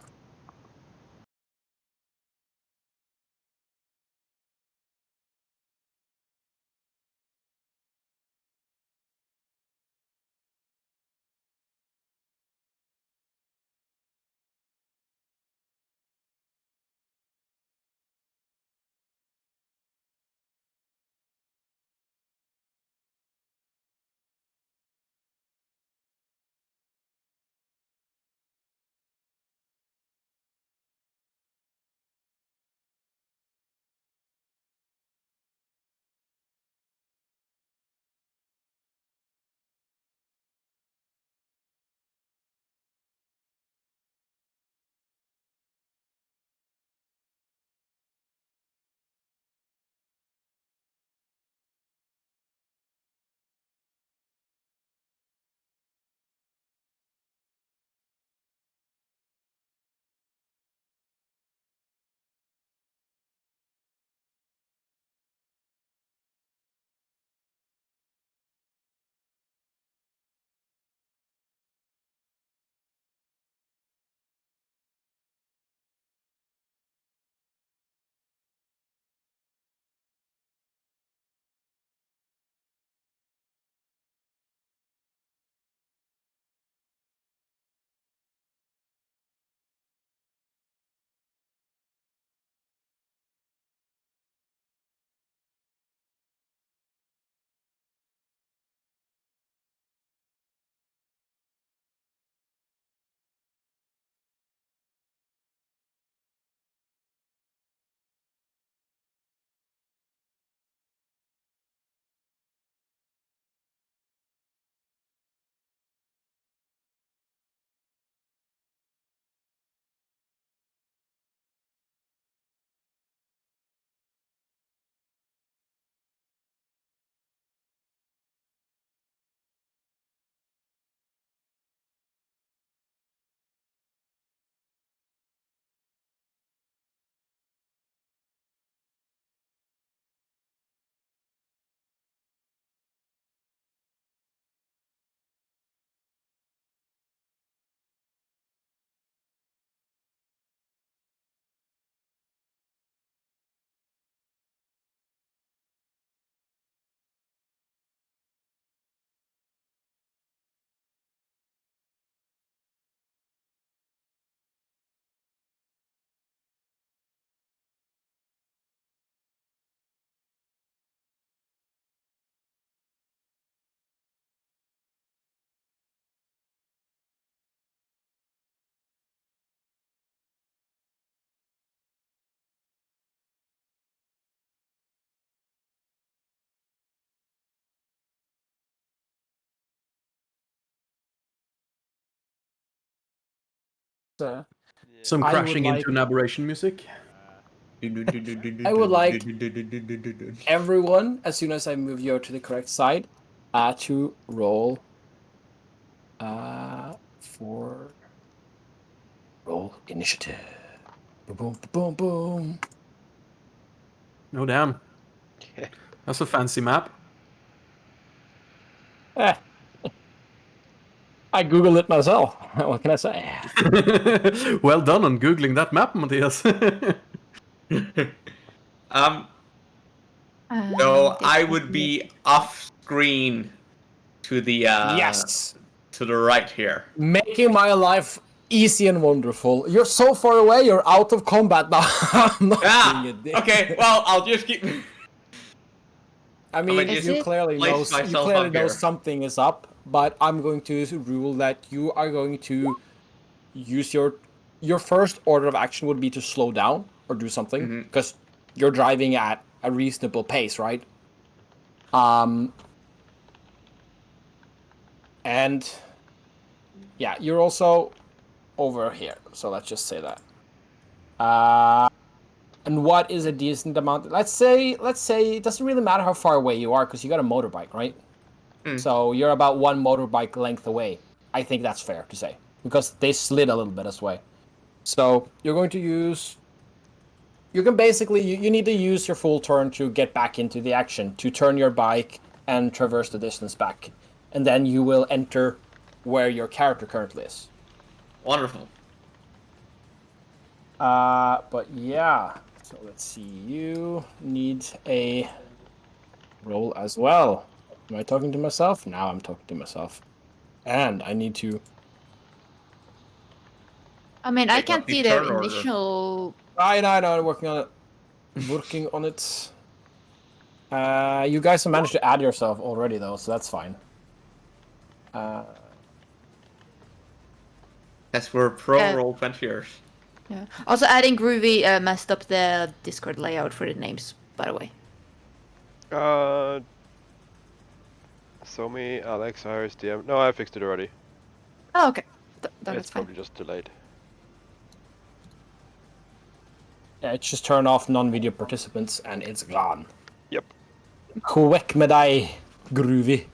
Some I would crashing into like- an aberration music. I would like everyone, as soon as I move you to the correct side, to roll for roll initiative. Boom, boom, boom, boom. Oh damn. That's a fancy map. Eh. I googled it myself. What can I say? Well done on googling that map, Matthias. So I would be off screen to the Yes, to the right here. making my life easy and wonderful. You're so far away. You're out of combat now. I'm not being a dick. Okay, well I'll just keep. I mean, just you clearly place know myself up know here. something is up, but I'm going to rule that you are going to use your first order of action would be to slow down or do something because you're driving at a reasonable pace, right? And yeah, you're also over here, so let's just say that. And what is a decent amount? Let's say it doesn't really matter how far away you are because you got a motorbike, right? So you're about one motorbike length away. I think that's fair to say because they slid a little bit this way. So you're going to use. You can basically you need to use your full turn to get back into the action to turn your bike and traverse the distance back, and then you will enter where your character currently is. Wonderful. But yeah. So let's see. You need a roll as well. Am I talking to myself? Now I'm talking to myself. And I need to. I mean, I Take can't up the see the turn order. initial. I know. I'm working on it. Working on it. You guys have managed to add yourself already, though, so that's fine. As we're pro Yeah. roll 20ers. Yeah. Also, adding Groovy messed up the Discord layout for the names, by the way. Somi, Alex, Iris, DM. No, I fixed it already. Oh, okay. That's It's fine. probably just delayed. Yeah, it's just turn off non-video participants, and it's gone. Yep. Quick med deg, Groovy.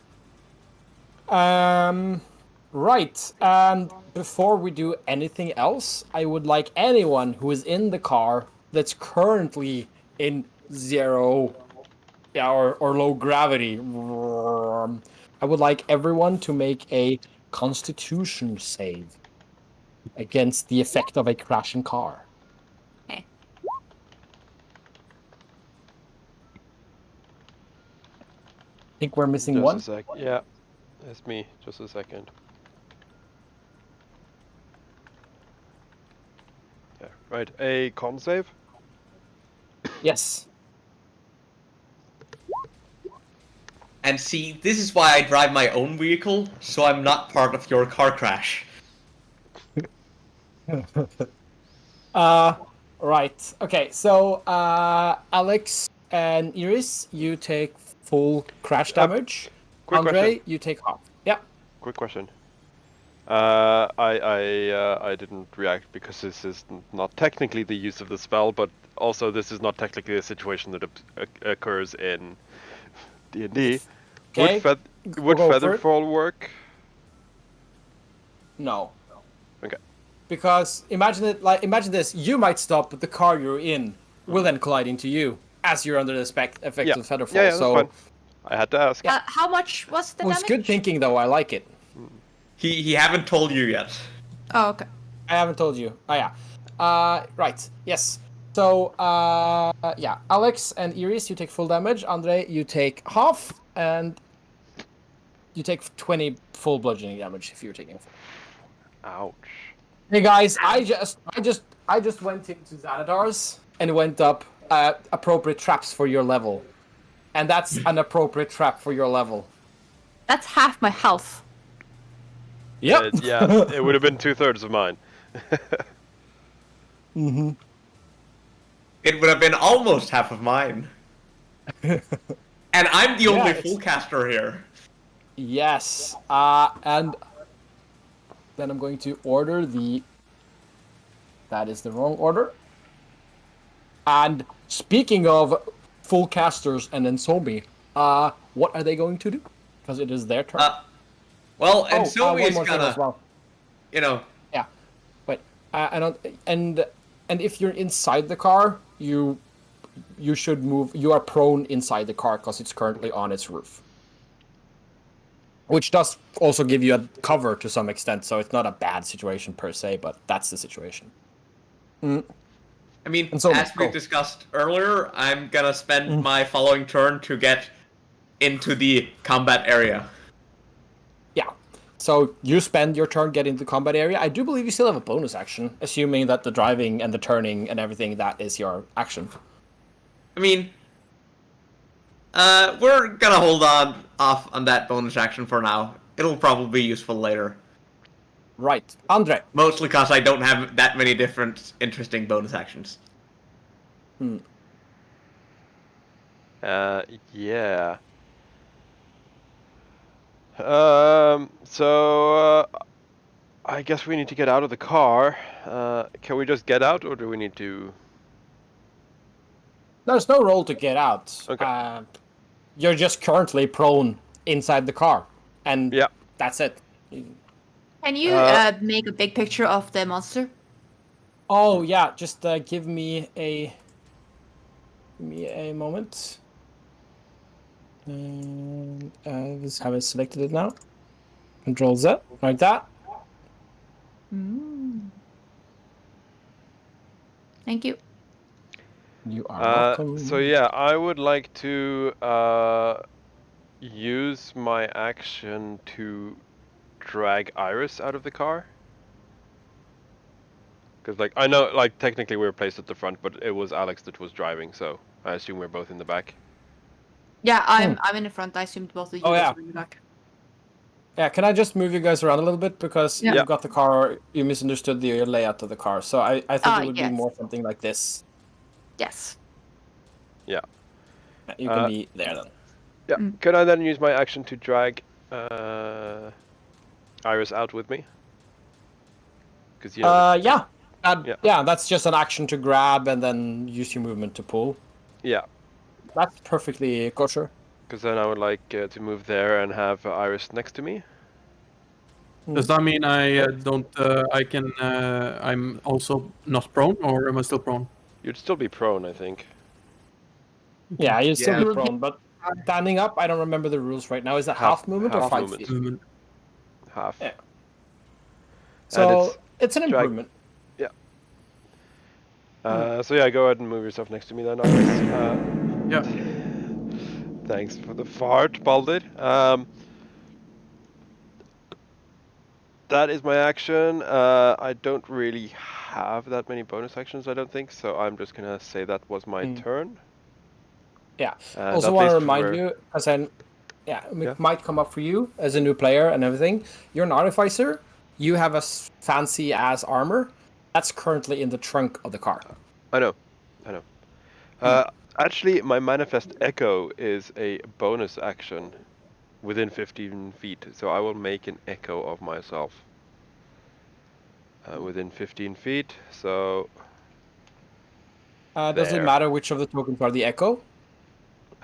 Right, and before we do anything else, I would like anyone who is in the car that's currently in zero or low gravity, I would like everyone to make a Constitution save against the effect of a crashing car. Okay. I think we're missing Just one. a sec. Yeah, it's me. Just a second. Yeah, right. A con save. Yes. And see, this is why I drive my own vehicle, so I'm not part of your car crash. Right. Okay, so Alex and Iris, you take full crash damage. Quick Andre, question. you take half. Yeah. Quick question. I didn't react because this is not technically the use of the spell, but also this is not technically a situation that occurs in D&D. Okay. Would go for it. Featherfall work? No. Okay. Because imagine this, you might stop, but the car you're in will then collide into you as you're under the effect of Featherfall. Yeah, that's so fine. I had to ask. How much was the it was damage? good thinking though, I like it. He haven't told you yet. Oh, okay. I haven't told you. Oh yeah. Right. Yes. So yeah, Alex and Iris, you take full damage. Andre, you take half, and you take 20 full bludgeoning damage if you're taking full. Ouch. Hey guys, I just went into Xanadar's and went up appropriate traps for your level, and that's an appropriate trap for your level. That's half my health. Yep. Yeah, it would have been 2/3 of mine. Mm-hmm. It would have been almost half of mine. And I'm the only it's- full caster here. Yes. And then I'm going to order the that is the wrong order. And speaking of full casters and then Sobi, what are they going to do? Because it is their turn. Well, and Sylvie one is more thing gonna, as well. Yeah. Wait, I don't. And if you're inside the car, you should move. You are prone inside the car because it's currently on its roof, which does also give you a cover to some extent. So it's not a bad situation per se, but that's the situation. I mean, And so, as we go. discussed earlier, I'm gonna spend my following turn to get into the combat area. Yeah. So you spend your turn getting to the combat area. I do believe you still have a bonus action, assuming that the driving and the turning and everything, that is your action. I mean, we're gonna hold off on that bonus action for now. It'll probably be useful later. Right. Andre. Mostly because I don't have that many different interesting bonus actions. Yeah. So I guess we need to get out of the car. Can we just get out, or do we need to? There's no roll to get out. Okay. You're just currently prone inside the car. And Yeah. that's it. Can you make a big picture of the monster? Oh, yeah. Just give me a moment. Let's have it selected now. Control Z, like that. Thank you. You are welcome. So yeah, I would like to use my action to drag Iris out of the car. Because like I know, like technically we were placed at the front, but it was Alex that was driving, so I assume we're both in the back. Yeah, I'm in the front. I assumed both of you guys were in the back. Yeah, can I just move you guys around a little bit? Because Yeah. you've got the car, you misunderstood the layout of the car. So I think it would be yes. more something like this. Yes. Yeah. You can be there then. Yeah. Can I then use my action to drag Iris out with me? Because yeah. Yeah. Yeah, that's just an action to grab and then use your movement to pull. Yeah. That's perfectly kosher. Because then I would like to move there and have Iris next to me. Does that mean I don't? I can. I'm also not prone, or am I still prone? You'd still be prone, I think. Yeah, you'd still Yeah. be prone, but standing up, I don't remember the rules right now. Is that half movement or half 5 movement. feet? Movement. Half. Yeah. And So it's an drag- improvement. So yeah, go ahead and move yourself next to me then, Iris. Yeah. Thanks for the fart, Baldur. That is my action. I don't really have that many bonus actions, I don't think, so I'm just gonna say that was my turn. Yeah. And Also at want to least remind we're- you, because it Yeah. might come up for you as a new player and everything. You're an artificer. You have a fancy ass armor. That's currently in the trunk of the car. I know. Actually, my Manifest Echo is a bonus action within 15 feet, so I will make an echo of myself within 15 feet, so... Does it there. matter which of the tokens are the echo?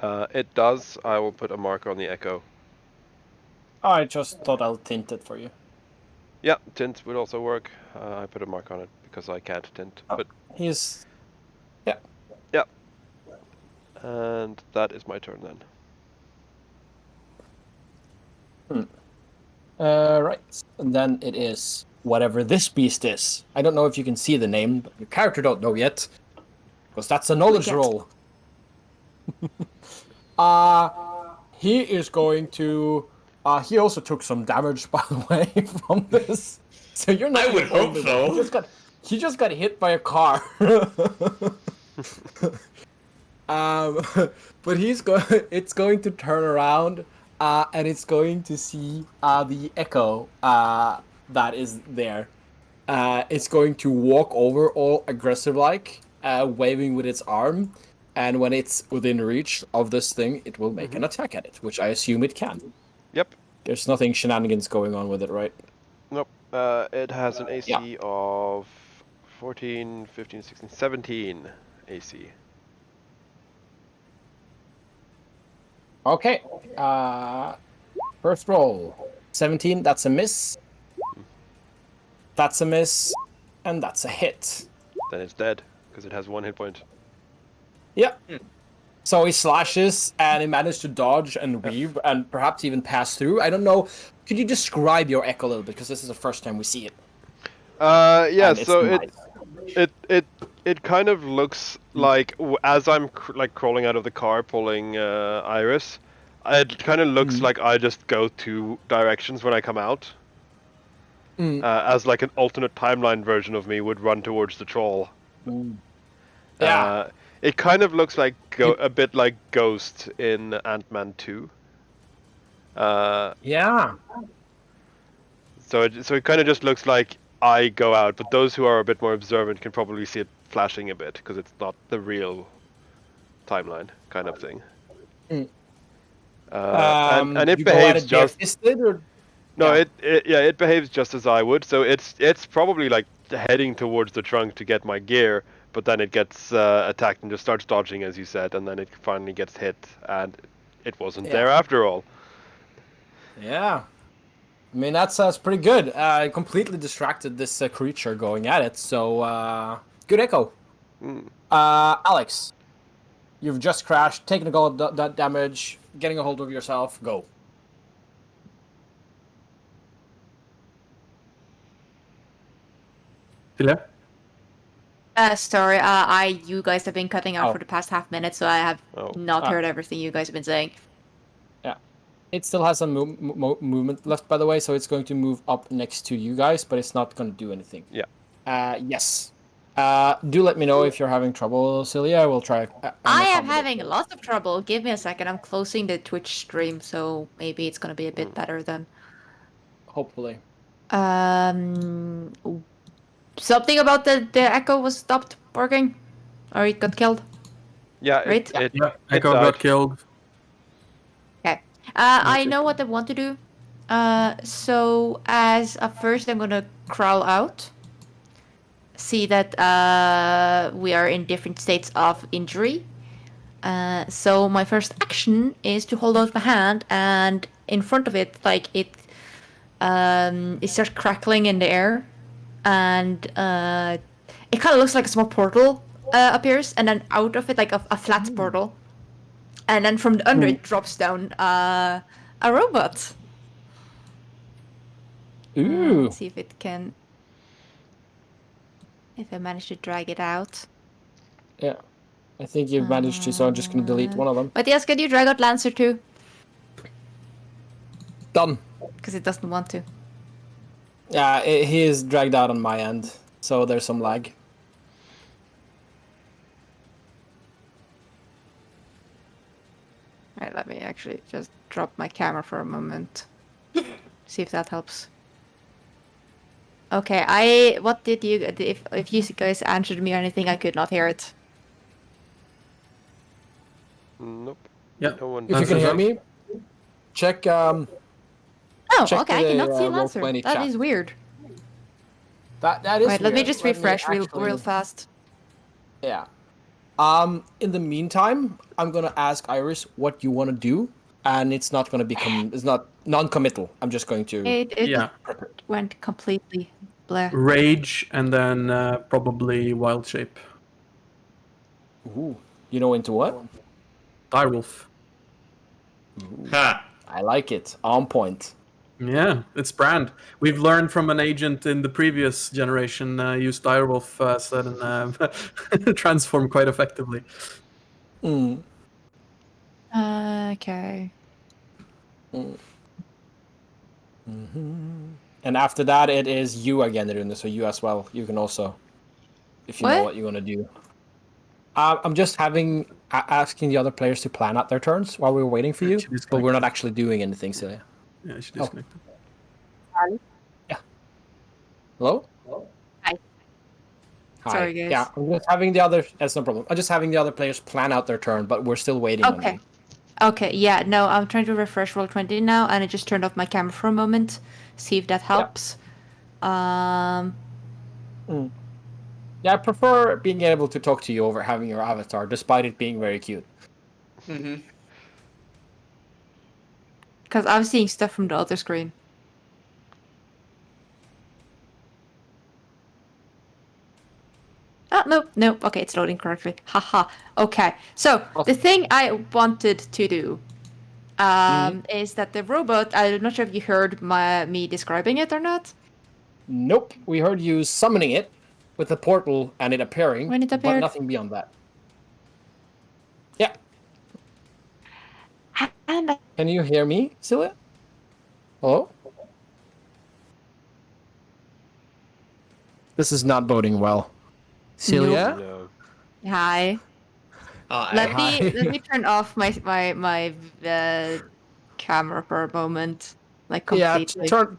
It does. I will put a marker on the echo. I just thought I'll tint it for you. Yeah, tint would also work. I put a mark on it because I can't tint, but... He's... And that is my turn then. Right. And then it is whatever this beast is. I don't know if you can see the name, but your character don't know yet. Because that's a knowledge roll. He is going to... he also took some damage, by the way, from this. So you're not... I would the hope only so. one. He just got hit by a car. But it's going to turn around, and it's going to see the echo that is there. It's going to walk over all aggressive-like, waving with its arm, and when it's within reach of this thing, it will make an attack at it, which I assume it can. Yep. There's nothing shenanigans going on with it, right? Nope. It has an AC of 14, 15, 16, 17 AC. Okay. First roll. 17, that's a miss. That's a miss. And that's a hit. Then it's dead, because it has 1 hit point. Yep. So he slashes and he managed to dodge and weave and perhaps even pass through. I don't know. Could you describe your echo a little bit? Because this is the first time we see it. Yeah, And it's so nice. it kind of looks like, as I'm crawling out of the car pulling Iris, it kind of looks like I just go 2 directions when I come out. As like an alternate timeline version of me would run towards the troll. Yeah. It kind of looks like a bit like Ghost in Ant-Man 2. Yeah. So it kind of just looks like I go out, but those who are a bit more observant can probably see it flashing a bit because it's not the real timeline kind of thing. And it you go at behaves it just bare-fisted, or no, yeah. it behaves just as I would. So it's probably like heading towards the trunk to get my gear, but then it gets attacked and just starts dodging, as you said, and then it finally gets hit, and it wasn't there after all. Yeah. I mean, that's pretty good. I completely distracted this creature going at it, so good echo. Alex, you've just crashed, taking a goal of that damage, getting a hold of yourself, go. Philip? Sorry, you guys have been cutting out for the past half minute, so I have not heard everything you guys have been saying. Yeah. It still has some movement left, by the way, so it's going to move up next to you guys, but it's not going to do anything. Yeah. Yes. Do let me know if you're having trouble, Celia. I will try. I am having lots of trouble. Give me a second. I'm closing the Twitch stream, so maybe it's gonna be a bit better then. Hopefully. Something about the echo was stopped working, or it got killed. Yeah. Right? Echo got killed. Okay. I know what I want to do. So as a first, I'm gonna crawl out. See that we are in different states of injury. So my first action is to hold out my hand, and in front of it, like it starts crackling in the air, and it kind of looks like a small portal appears, and then out of it, like a flat portal, and then from under it drops down a robot. Ooh. Let's see if it can. If I manage to drag it out. Yeah. I think you've managed to, so I'm just going to delete one of them. Matthias, can you drag out Lancer too? Done. Because it doesn't want to. Yeah, he is dragged out on my end, so there's some lag. Alright, let me actually just drop my camera for a moment. See if that helps. Okay, what did you, if you guys answered me or anything, I could not hear it. Nope. Yeah. No one. If you can hear me, check. Oh, check okay, I cannot see the, Lancer. Roll20 That chat. is weird. That is Right, let me weird. just Let me refresh actually- real fast. Yeah. In the meantime, I'm gonna ask Iris what you want to do, and it's not gonna become. It's not non-committal. I'm just going to. It went completely blah. Rage and then probably Wild Shape. Ooh. You know into what? Direwolf. Ha! I like it. On point. Yeah, it's brand. We've learned from an agent in the previous generation used Direwolf and transform quite effectively. Mm. Okay. And after that, it is you again, Rune. So you as well. You can also, if you know what you want to do. I'm just asking the other players to plan out their turns while we're waiting for you, but we're not actually doing anything, Celia. Yeah, she disconnected. Yeah. Hello? Hi. Hi. Sorry, guys. Yeah, I'm just having the other. That's no problem. I'm just having the other players plan out their turn, but we're still waiting on you. Okay, yeah, no, I'm trying to refresh Roll20 now, and I just turned off my camera for a moment. See if that helps. Yeah, Yeah, I prefer being able to talk to you over having your avatar, despite it being very cute. Mm-hmm. Because I'm seeing stuff from the other screen. Oh, no. Okay, it's loading correctly. Haha. Okay. So, the thing I wanted to do is that the robot, I'm not sure if you heard me describing it or not. Nope, we heard you summoning it with the portal and it appearing, When it but appeared. nothing beyond that. Yeah. And Can you hear me, Scylla? Hello? This is not boding well. Celia? No. hi. Hi. Let me turn off my camera for a moment, like completely. Turn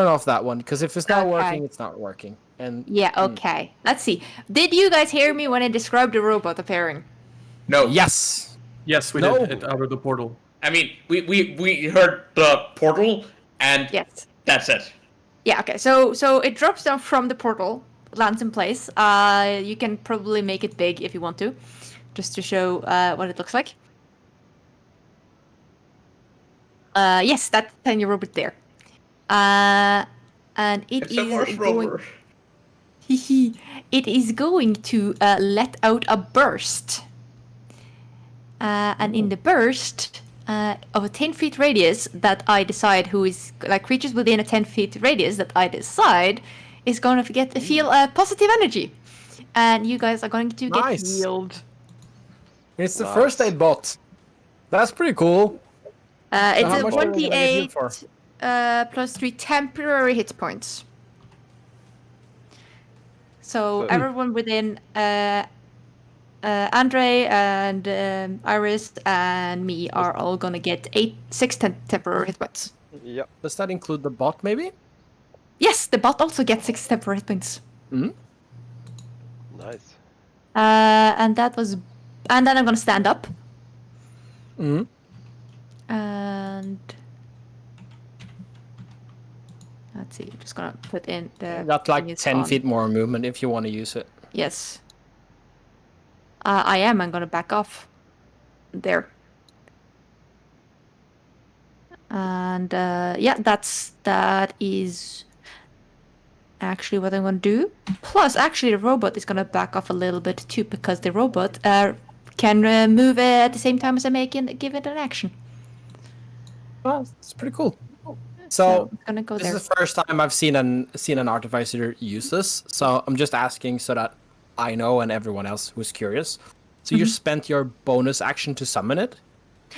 off that one, because if it's not Okay. working, it's not working. And Yeah. Okay. Let's see. Did you guys hear me when I described the robot appearing? No. yes, Yes, we No. did it out of the portal. I mean, we heard the portal, and Yes. that's it. Yeah. Okay. So it drops down from the portal, lands in place. You can probably make it big if you want to, just to show what it looks like. Yes, that tiny robot there. And it It's a is Mars going. rover. It is going to let out a burst. And in the burst of a 10 feet radius that I decide who is, like creatures within a 10 feet radius that I decide is going to feel positive energy. And you guys are going to get Nice. healed. it's the Nice. first aid bot. That's pretty cool. It's how a much are we gonna get healed 1d8 plus 3 temporary hit points. So everyone within Andre and Iris and me are all gonna get 6 temporary hit points. Yep. Does that include the bot, maybe? Yes, the bot also gets 6 temporary hit points. Nice. And that was, and then I'm gonna stand up. Mm-hmm. And let's see, just gonna put in the. Got like thing is 10 on. feet more movement if you want to use it. Yes. I'm gonna back off. There. And yeah, that is actually what I'm gonna do. Plus, actually, the robot is gonna back off a little bit too, because the robot can move at the same time as I give it an action. Well, it's pretty cool. So So I'm gonna go this there. is the first time I've seen an artificer use this, so I'm just asking so that I know and everyone else who's curious. So you spent your bonus action to summon it?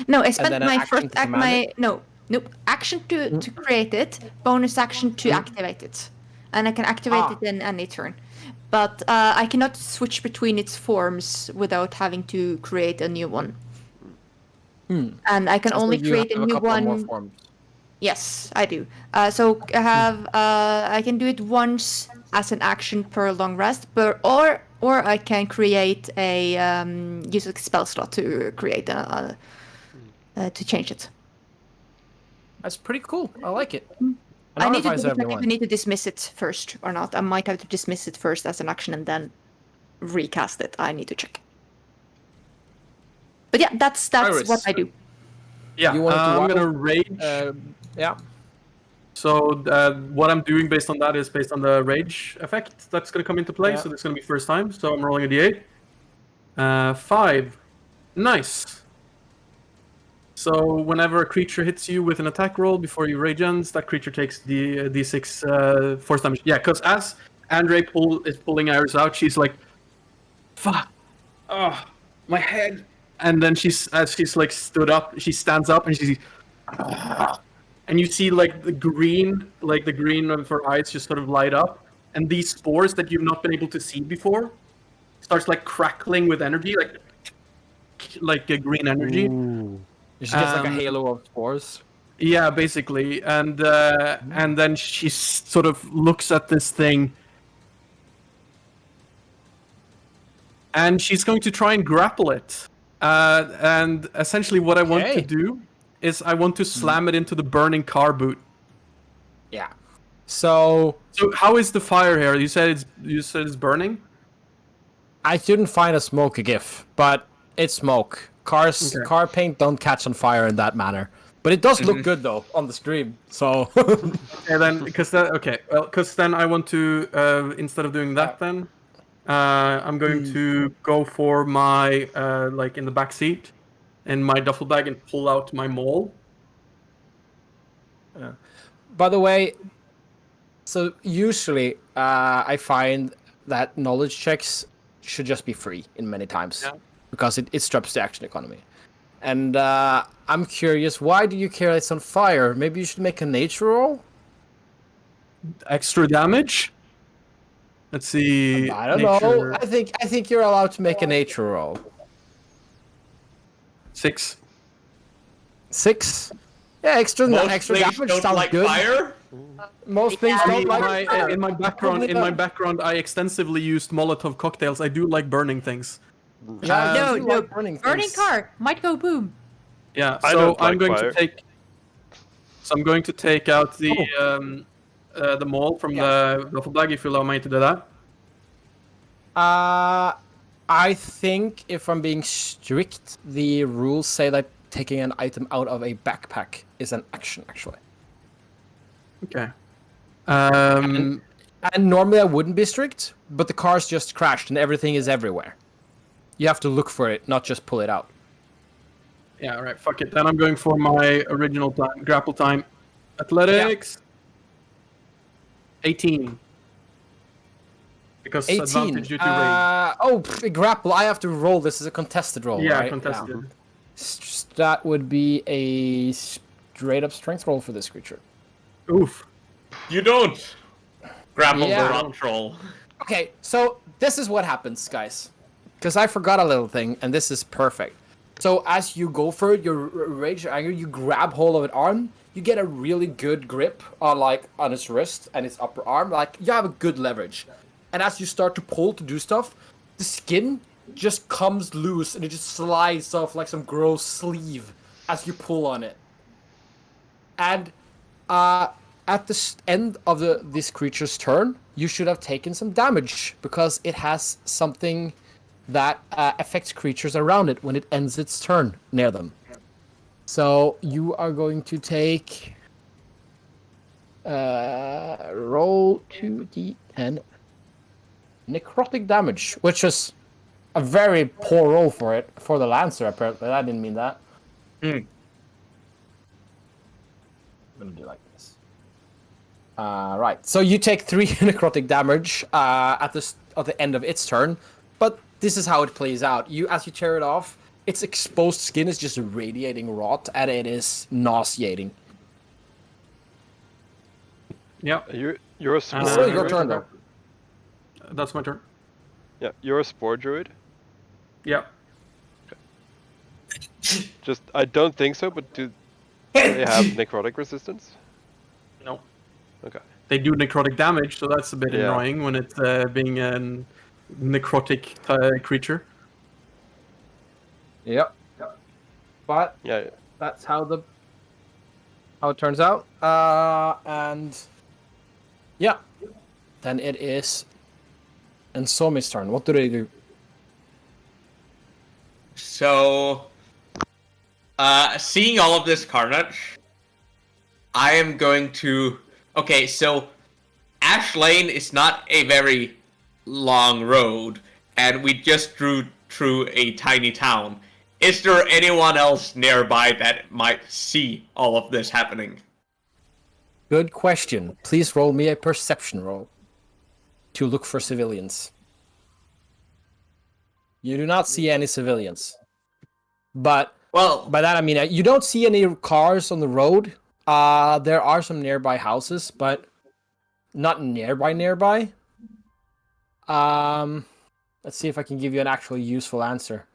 No, I spent then an my action first to command nope action to create it, bonus action to activate it, and I can activate it in any turn. But I cannot switch between its forms without having to create a new one. And I can So only you create a have new couple of more one. forms. Yes, I do. So I have I can do it once as an action per long rest, or I can create a use a spell slot to create to change it. That's pretty cool. I like it. I need to Artificer, check if I everyone. need to dismiss it first or not. I might have to dismiss it first as an action and then recast it. I need to check. But yeah, that's Iris. what I do. Yeah, You wanted to I'm wild- gonna rage. Yeah. So what I'm doing based on that is based on the rage effect that's going to come into play. Yeah. So that's going to be first time. So I'm rolling a d8. 5. Nice. So whenever a creature hits you with an attack roll before you rage ends, that creature takes d6 force damage. Yeah, because as Andre is pulling Iris out, she's like, "Fuck! Oh, my head!" And then she's like stood up, she stands up and she's. And you see like the green of her eyes just sort of light up, and these spores that you've not been able to see before starts like crackling with energy, like a green energy. Ooh. She gets like a halo of spores. Yeah, basically, and then she sort of looks at this thing, and she's going to try and grapple it. And essentially, what I want to Okay. do is I want to slam it into the burning car boot. Yeah. So So how is the fire here? You said it's burning. I couldn't find a smoke GIF, but it's smoke. Okay. Car paint don't catch on fire in that manner. But it does look good though on the stream. So Okay, then because then I want to instead of doing that then I'm going to go for my like in the back seat in my duffel bag and pull out my maul. by the way, so usually I find that knowledge checks should just be free in many times because it disrupts the action economy. And I'm curious, why do you care it's on fire? Maybe you should make a nature roll? Extra damage. Let's see. I don't nature, know. I think you're allowed to make a nature roll. 6. 6? Yeah, extra Most damage things don't sounds like good. fire. Most things don't In like fire. in my background, Probably not. I extensively used Molotov cocktails. I do like burning things. Yeah, No, you no. like burning Burning things. car might go boom. Yeah, I so don't I'm like going fire. to take. So I'm going to take out the maul from the duffel bag. If you allow me to do that. I think if I'm being strict, the rules say that taking an item out of a backpack is an action, actually. Okay. And normally I wouldn't be strict, but the car's just crashed and everything is everywhere. You have to look for it, not just pull it out. Yeah, all right, fuck it. Then I'm going for my original time, grapple time. Athletics. 18. Because 18. advantage due to range. Grapple. I have to roll this as a contested roll, Yeah, right? contested. That would be a straight up strength roll for this creature. Oof. You don't grapple Yeah. the rock troll. Okay, so this is what happens, guys. Because I forgot a little thing, and this is perfect. So as you go for it, your rage, your anger, you grab hold of an arm, you get a really good grip on its wrist and its upper arm. Like, you have a good leverage. And as you start to pull to do stuff, the skin just comes loose and it just slides off like some gross sleeve as you pull on it. And at the end of this creature's turn, you should have taken some damage because it has something that affects creatures around it when it ends its turn near them. So you are going to take roll 2d10 necrotic damage, which is a very poor roll for the Lancer, apparently. I didn't mean that. I'm gonna do like this. Right. So you take 3 necrotic damage at the end of its turn, but this is how it plays out. As you tear it off, its exposed skin is just radiating rot, and it is nauseating. Yeah. You're a spore It's still druid. your turn, though. That's my turn. Yeah, you're a spore druid. Yeah. Just, I don't think so, but do they have necrotic resistance? No. Okay. They do necrotic damage, so that's a bit Yeah. annoying when it's being a necrotic creature. Yep. But Yeah. that's how it turns out. And yeah, then it is Ensomi's turn. What do they do? So, seeing all of this carnage, I am going to... Okay, so Ash Lane is not a very long road, and we just drew through a tiny town. Is there anyone else nearby that might see all of this happening? Good question. Please roll me a perception roll to look for civilians. You do not see any civilians. But Well, by that I mean you don't see any cars on the road. There are some nearby houses, but not nearby. Let's see if I can give you an actually useful answer.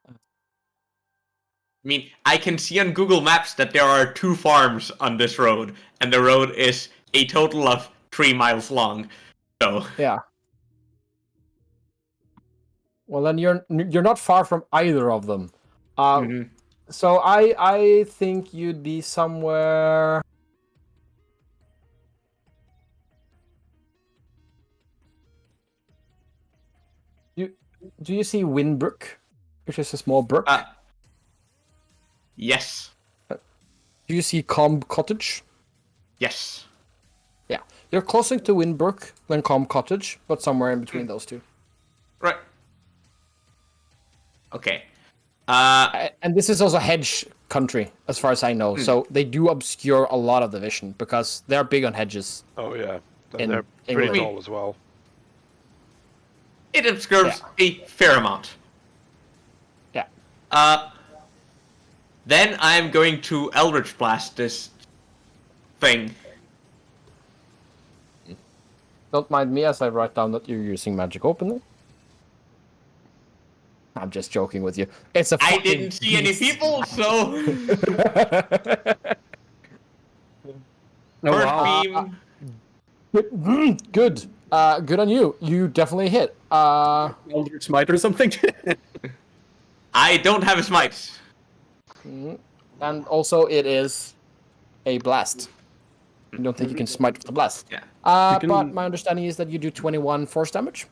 I mean, I can see on Google Maps that there are 2 farms on this road, and the road is a total of 3 miles long. So, Yeah. Well, then you're not far from either of them. So I think you'd be somewhere. Do you see Winbrook, which is a small brook? Yes. Do you see Calm Cottage? Yes. Yeah, you're closer to Winbrook than Calm Cottage, but somewhere in between those two. Right. Okay. And this is also hedge country, as far as I know. So they do obscure a lot of the vision because they're big on hedges. Oh yeah, and In they're pretty England. tall as well. It obscures a fair amount. Yeah. Then I'm going to Eldritch Blast this thing. Don't mind me as I write down that you're using magic openly. I'm just joking with you. It's a I fucking didn't see any beast. people, so Oh, first wow. beam. Good. Good on you. You definitely hit. Eldritch Smite or something. I don't have a smite. And also it is a blast. I don't think you can smite with the blast. Yeah. But my understanding is that you do 21 force damage.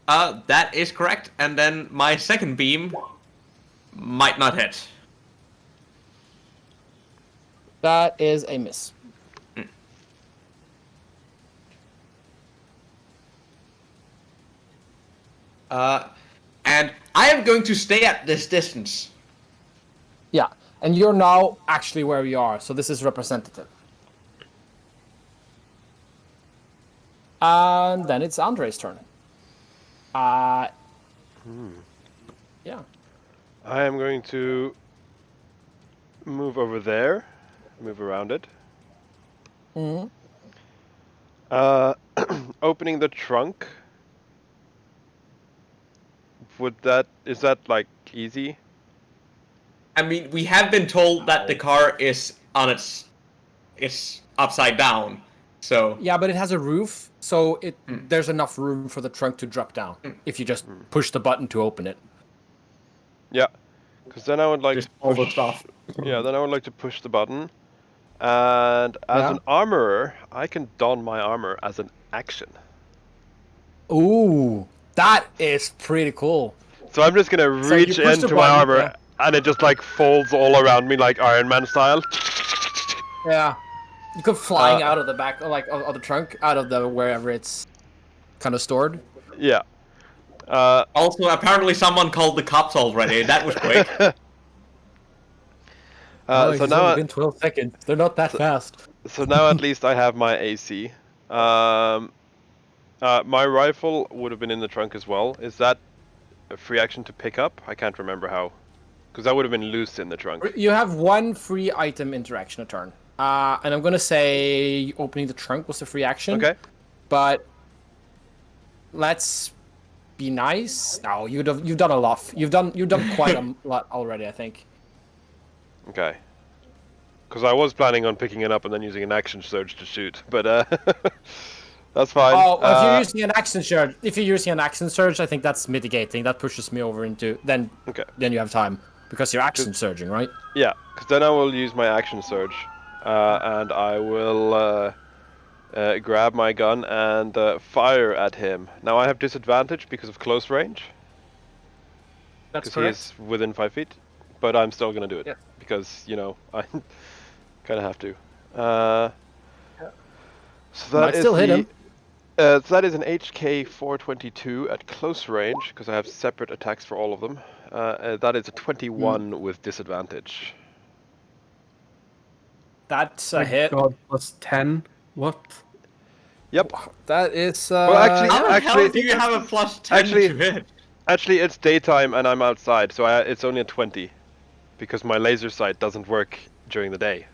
That is correct. And then my second beam might not hit. That is a miss. And I am going to stay at this distance. Yeah, and you're now actually where you are, so this is representative. And then it's Andre's turn. Yeah. I am going to move over there, move around it. Opening the trunk. Is that like easy? I mean, we have been told that the car is it's upside down. So Yeah, but it has a roof, so there's enough room for the trunk to drop down if you just push the button to open it. Yeah, because then I would like just to all push. the stuff. Yeah, then I would like to push the button, and as an armorer, I can don my armor as an action. Ooh, that is pretty cool. So I'm just gonna So you reach push the into my button, armor, yeah. and it just like folds all around me like Iron Man style. Yeah. You come flying out of the back, like of the trunk, out of the wherever it's kind of stored. Yeah. Also, apparently someone called the cops already. That was quick. So it's now, only been 12 seconds. They're not that fast. so now at least I have my AC. My rifle would have been in the trunk as well. Is that a free action to pick up? I can't remember how, because that would have been loose in the trunk. You have one free item interaction a turn. And I'm gonna say opening the trunk was a free action. Okay. But let's be nice. No, you've done a lot. You've done quite a lot already, I think. Okay. Because I was planning on picking it up and then using an action surge to shoot, but that's fine. Oh, if you're using an action surge, I think that's mitigating. That pushes me over into then. Okay. Then you have time because you're action surging, right? Yeah, because then I will use my action surge, and I will grab my gun and fire at him. Now I have disadvantage because of close range. That's Because he is within 5 feet, but I'm still gonna do it Yeah. because I kind of have to. So that Might is still hit him. So that is an HK 422 at close range because I have separate attacks for all of them. That is a 21 with disadvantage. That's a hit. God, plus 10. What? Yep. That is. Well, How the hell do you have a plus 10 actually- to hit? Actually, it's daytime and I'm outside, so it's only a 20 because my laser sight doesn't work during the day.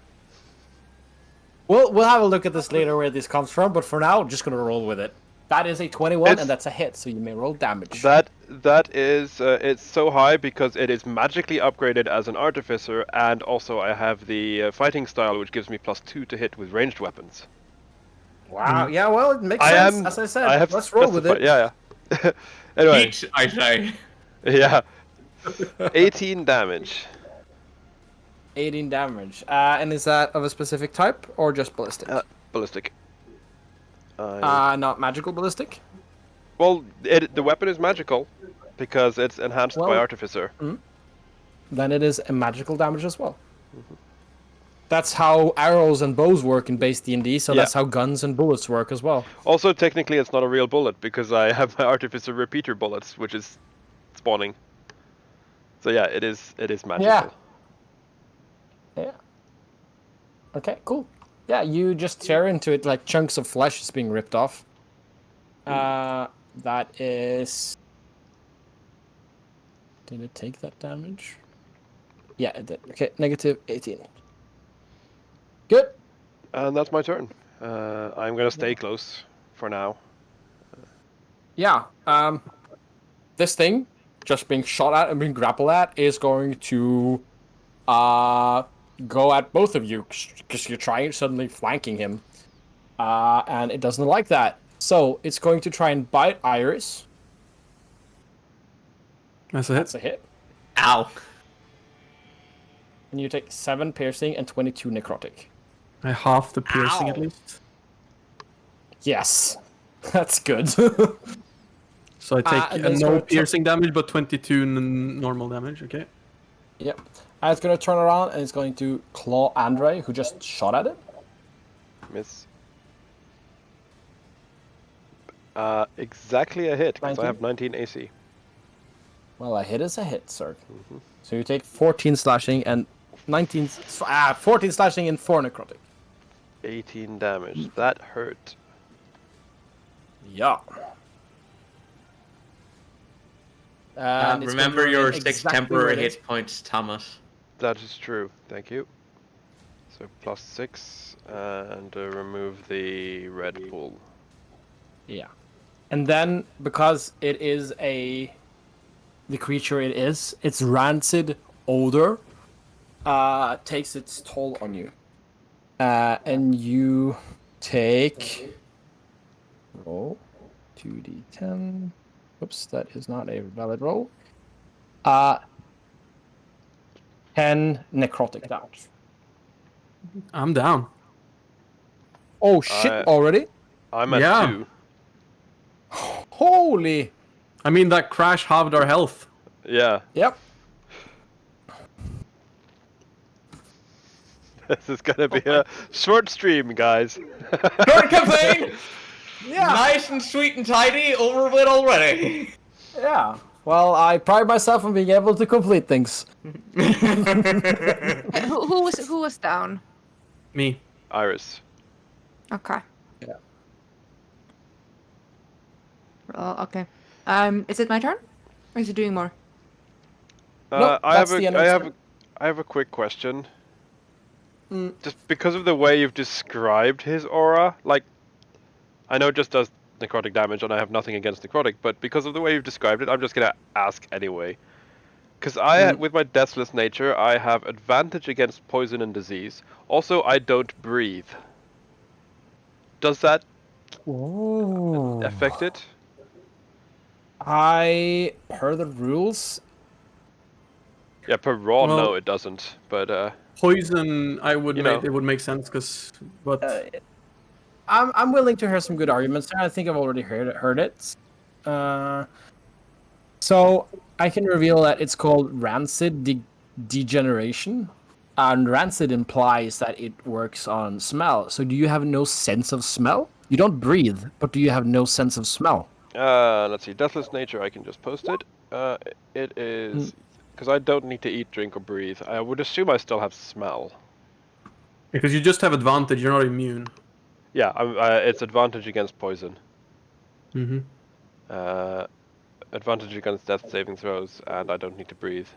We'll have a look at this later where this comes from, but for now, I'm just gonna roll with it. That is a 21, and that's a hit, so you may roll damage. That is it's so high because it is magically upgraded as an artificer, and also I have the fighting style, which gives me +2 to hit with ranged weapons. Wow. Yeah. Well, it makes sense. As I said, let's roll with it. Yeah. Anyway, Each, I say. yeah. 18 damage. 18 damage. And is that of a specific type or just ballistic? Ballistic. Not magical ballistic. Well, the weapon is magical, Because it's enhanced by Well- Artificer. Then it is a magical damage as well. That's how arrows and bows work in base D&D, so Yeah. that's how guns and bullets work as well. Also, technically, it's not a real bullet because I have my Artificer repeater bullets, which is spawning. So yeah, it is magical. Yeah. Okay, cool. Yeah, you just tear into it like chunks of flesh is being ripped off. That is... Did it take that damage? Yeah, it did. Okay, negative 18. Good. And that's my turn. I'm gonna stay close for now. Yeah, this thing just being shot at and being grappled at is going to go at both of you because you're trying suddenly flanking him, and it doesn't like that. So it's going to try and bite Iris. That's a hit. That's a hit, Ow. and you take 7 piercing and 22 necrotic. I half the piercing at Ow. least. Yes, that's good. So I take and then it's no gonna piercing damage, but 22 normal damage. Okay. Yep. And it's going to turn around and it's going to claw Andre, who just shot at it. Miss. Exactly a hit, because I 19? have 19 AC. Well, a hit is a hit, sir. So you take 14 slashing and 14 slashing and 4 necrotic. 18 damage. That hurt. Yeah. And it's Remember going to your remain 6 exactly temporary where it is. hit points, Thomas. That is true. Thank you. So +6 and remove the red pool. Yeah. And then, because it is the creature it is, its rancid odor takes its toll on you. And you take... Roll 2d10. Oops, that is not a valid roll. 10 necrotic damage. I'm down. Oh shit, already? I'm at Yeah. 2. Holy! I mean, that crash halved our health. Yeah. Yep. This is gonna be a short stream, guys. Short campaign! Yeah. Nice and sweet and tidy, over with already. Yeah. Well, I pride myself on being able to complete things. Who was down? Me. Iris. Okay. Yeah. Okay. Is it my turn? Or is it doing more? Nope, I have that's the end of its turn. I have a quick question. Just because of the way you've described his aura, like, I know it just does necrotic damage, and I have nothing against necrotic, but because of the way you've described it, I'm just gonna ask anyway. Because with my deathless nature, I have advantage against poison and disease. Also, I don't breathe. Does that affect it? Per the rules, Yeah, per raw, no, Well- it doesn't. But Poison, I would You make know. it would make sense but I'm willing to hear some good arguments there. I think I've already heard it. So I can reveal that it's called rancid degeneration, and rancid implies that it works on smell. So do you have no sense of smell? You don't breathe, but do you have no sense of smell? let's see, deathless nature. I can just post it. It is because I don't need to eat, drink, or breathe. I would assume I still have smell. because you just have advantage, you're not immune. Yeah, it's advantage against poison. Mm-hmm. Advantage against death saving throws, and I don't need to breathe.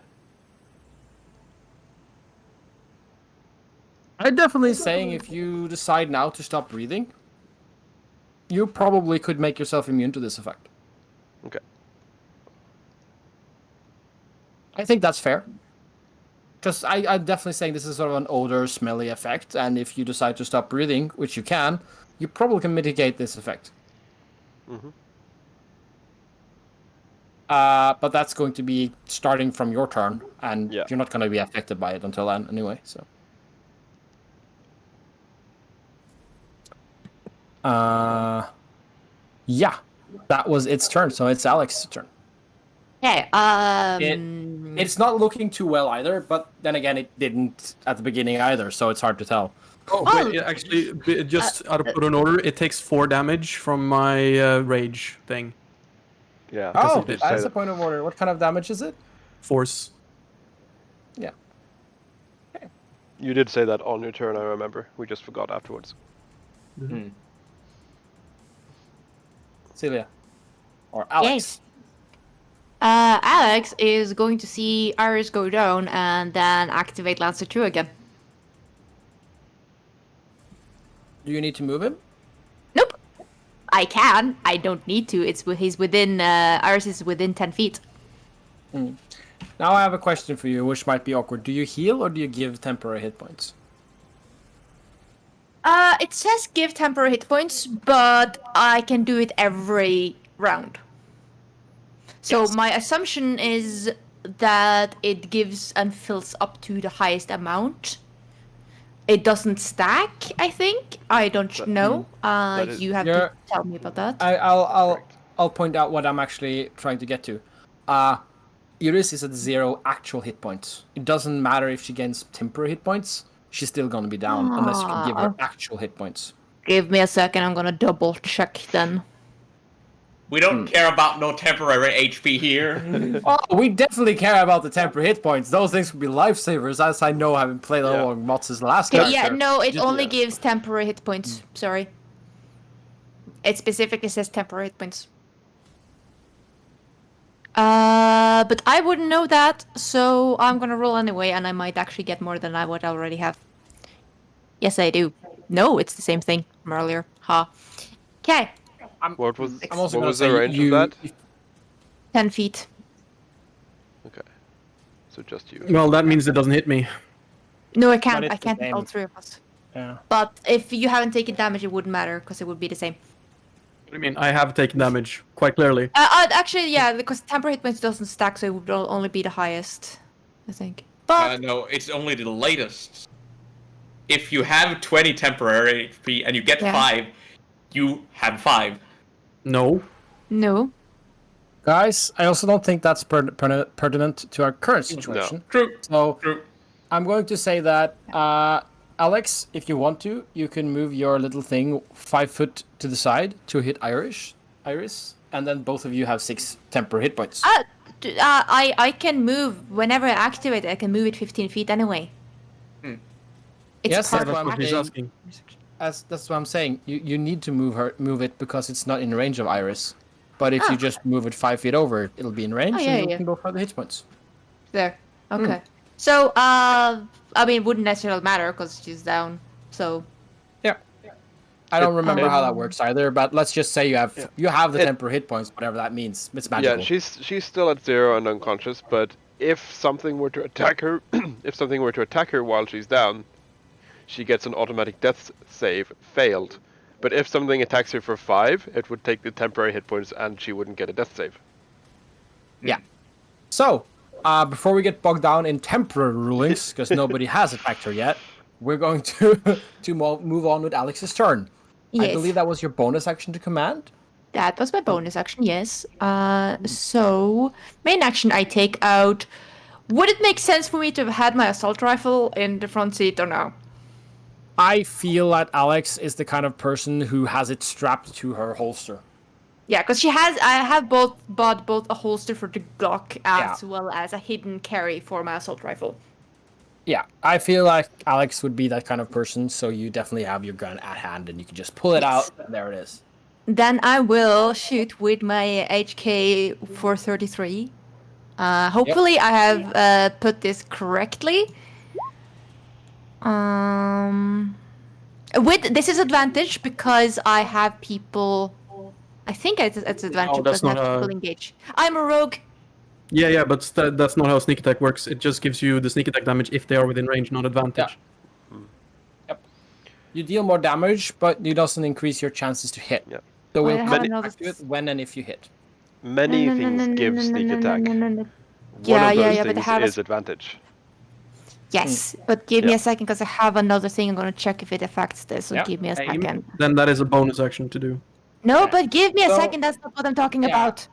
I'm definitely saying if you decide now to stop breathing, you probably could make yourself immune to this effect. Okay. I think that's fair. Because I'm definitely saying this is sort of an odor, smelly effect, and if you decide to stop breathing, which you can, you probably can mitigate this effect. Mm-hmm. But that's going to be starting from your turn, and Yeah. you're not going to be affected by it until then anyway, so. Yeah, that was its turn, so it's Alex's turn. Okay. It's not looking too well either, but then again, it didn't at the beginning either, so it's hard to tell. Oh, Oh, wait, actually, just out of put on order, it takes 4 damage from my rage thing. Yeah. Oh, you did that's say a point of order. What kind of damage is it? Force. Yeah. You did say that on your turn, I remember. We just forgot afterwards. Celia. Or Alex. Yes. Alex is going to see Iris go down and then activate Lancer 2 again. Do you need to move him? Nope. I can. I don't need to. He's within. Iris is within 10 feet. Now I have a question for you, which might be awkward. Do you heal or do you give temporary hit points? It says give temporary hit points, but I can do it every round. So my assumption is that it gives and fills up to the highest amount. It doesn't stack, I think. I don't know. You have to tell me about that. I'll point out what I'm actually trying to get to. Iris is at 0 actual hit points. It doesn't matter if she gains temporary hit points. She's still gonna be down unless you can give her actual hit points. Give me a second. I'm gonna double check then. We don't care about no temporary HP here. Oh, we definitely care about the temporary hit points. Those things would be lifesavers, as I know having played along Motz's last Okay, character. yeah, no, it Just- only gives temporary hit points. Sorry. It specifically says temporary hit points. But I wouldn't know that, so I'm gonna roll anyway, and I might actually get more than I would already have. Yes, I do. No, it's the same thing from earlier. Ha. Okay, What was I'm also what gonna was the say range of that? 10 feet. Okay. So just you. Well, that means it doesn't hit me. No, I can't. it's I the can't hit same. all 3 of us. Yeah. But if you haven't taken damage, it wouldn't matter, because it would be the same. What do you mean? I have taken damage, quite clearly. Actually, yeah, because temporary hit points doesn't stack, so it would only be the highest, I think. But No, it's only the latest. If you have 20 temporary HP and you get Yeah. 5, you have 5. No. no. Guys, I also don't think that's pertinent to our current situation. True. So True. I'm going to say that, Alex, if you want to, you can move your little thing 5 foot to the side to hit Iris, and then both of you have 6 temporary hit points. I can move whenever I activate it. I can move it 15 feet anyway. It's Yes, part that's of what I'm What he's action. asking. That's what I'm saying. You need to move it because it's not in range of Iris. But if you just move it 5 feet over, it'll be in range, Oh, yeah, and you yeah. can go for the hit points. There. Okay. So, I mean, it wouldn't necessarily matter because she's down. So, I don't remember how that Um, works either, but let's just say you have the It- temporary hit points, whatever that means. It's magical. Yeah, she's still at 0 and unconscious, but if something were to attack her, while she's down, she gets an automatic death save failed. But if something attacks her for 5, it would take the temporary hit points and she wouldn't get a death save. So, before we get bogged down in temporary rulings, because nobody has attacked her yet, we're going to move on with Alex's turn. yes. I believe that was your bonus action to command. That was my bonus action, yes. So, main action I take out. Would it make sense for me to have had my assault rifle in the front seat or no? I feel that Alex is the kind of person who has it strapped to her holster. Yeah, because I have bought both a holster for the Glock as well as a hidden carry for my assault rifle. Yeah, I feel like Alex would be that kind of person, so you definitely have your gun at hand and you can just pull it out, and there it is. Then I will shoot with my HK 433. Hopefully I have put this correctly. With this is advantage because I have people. I think it's advantage Oh, that's because I have not people engaged. I'm a rogue. Yeah, but that's not how sneak attack works. It just gives you the sneak attack damage if they are within range, not advantage. You deal more damage, but it doesn't increase your chances to hit. Yeah. So we'll I come have back another- to it when and if you hit. Many No, things give sneak attack. no. One Yeah, of yeah, those yeah, but I things have a is advantage. Yes, but give me Yeah. a second because I have another thing. I'm gonna check if it affects this. So Yeah. give me a Aim. second. Then that is a bonus action to do. No, but give me a So- second. That's not what I'm talking Yeah. about.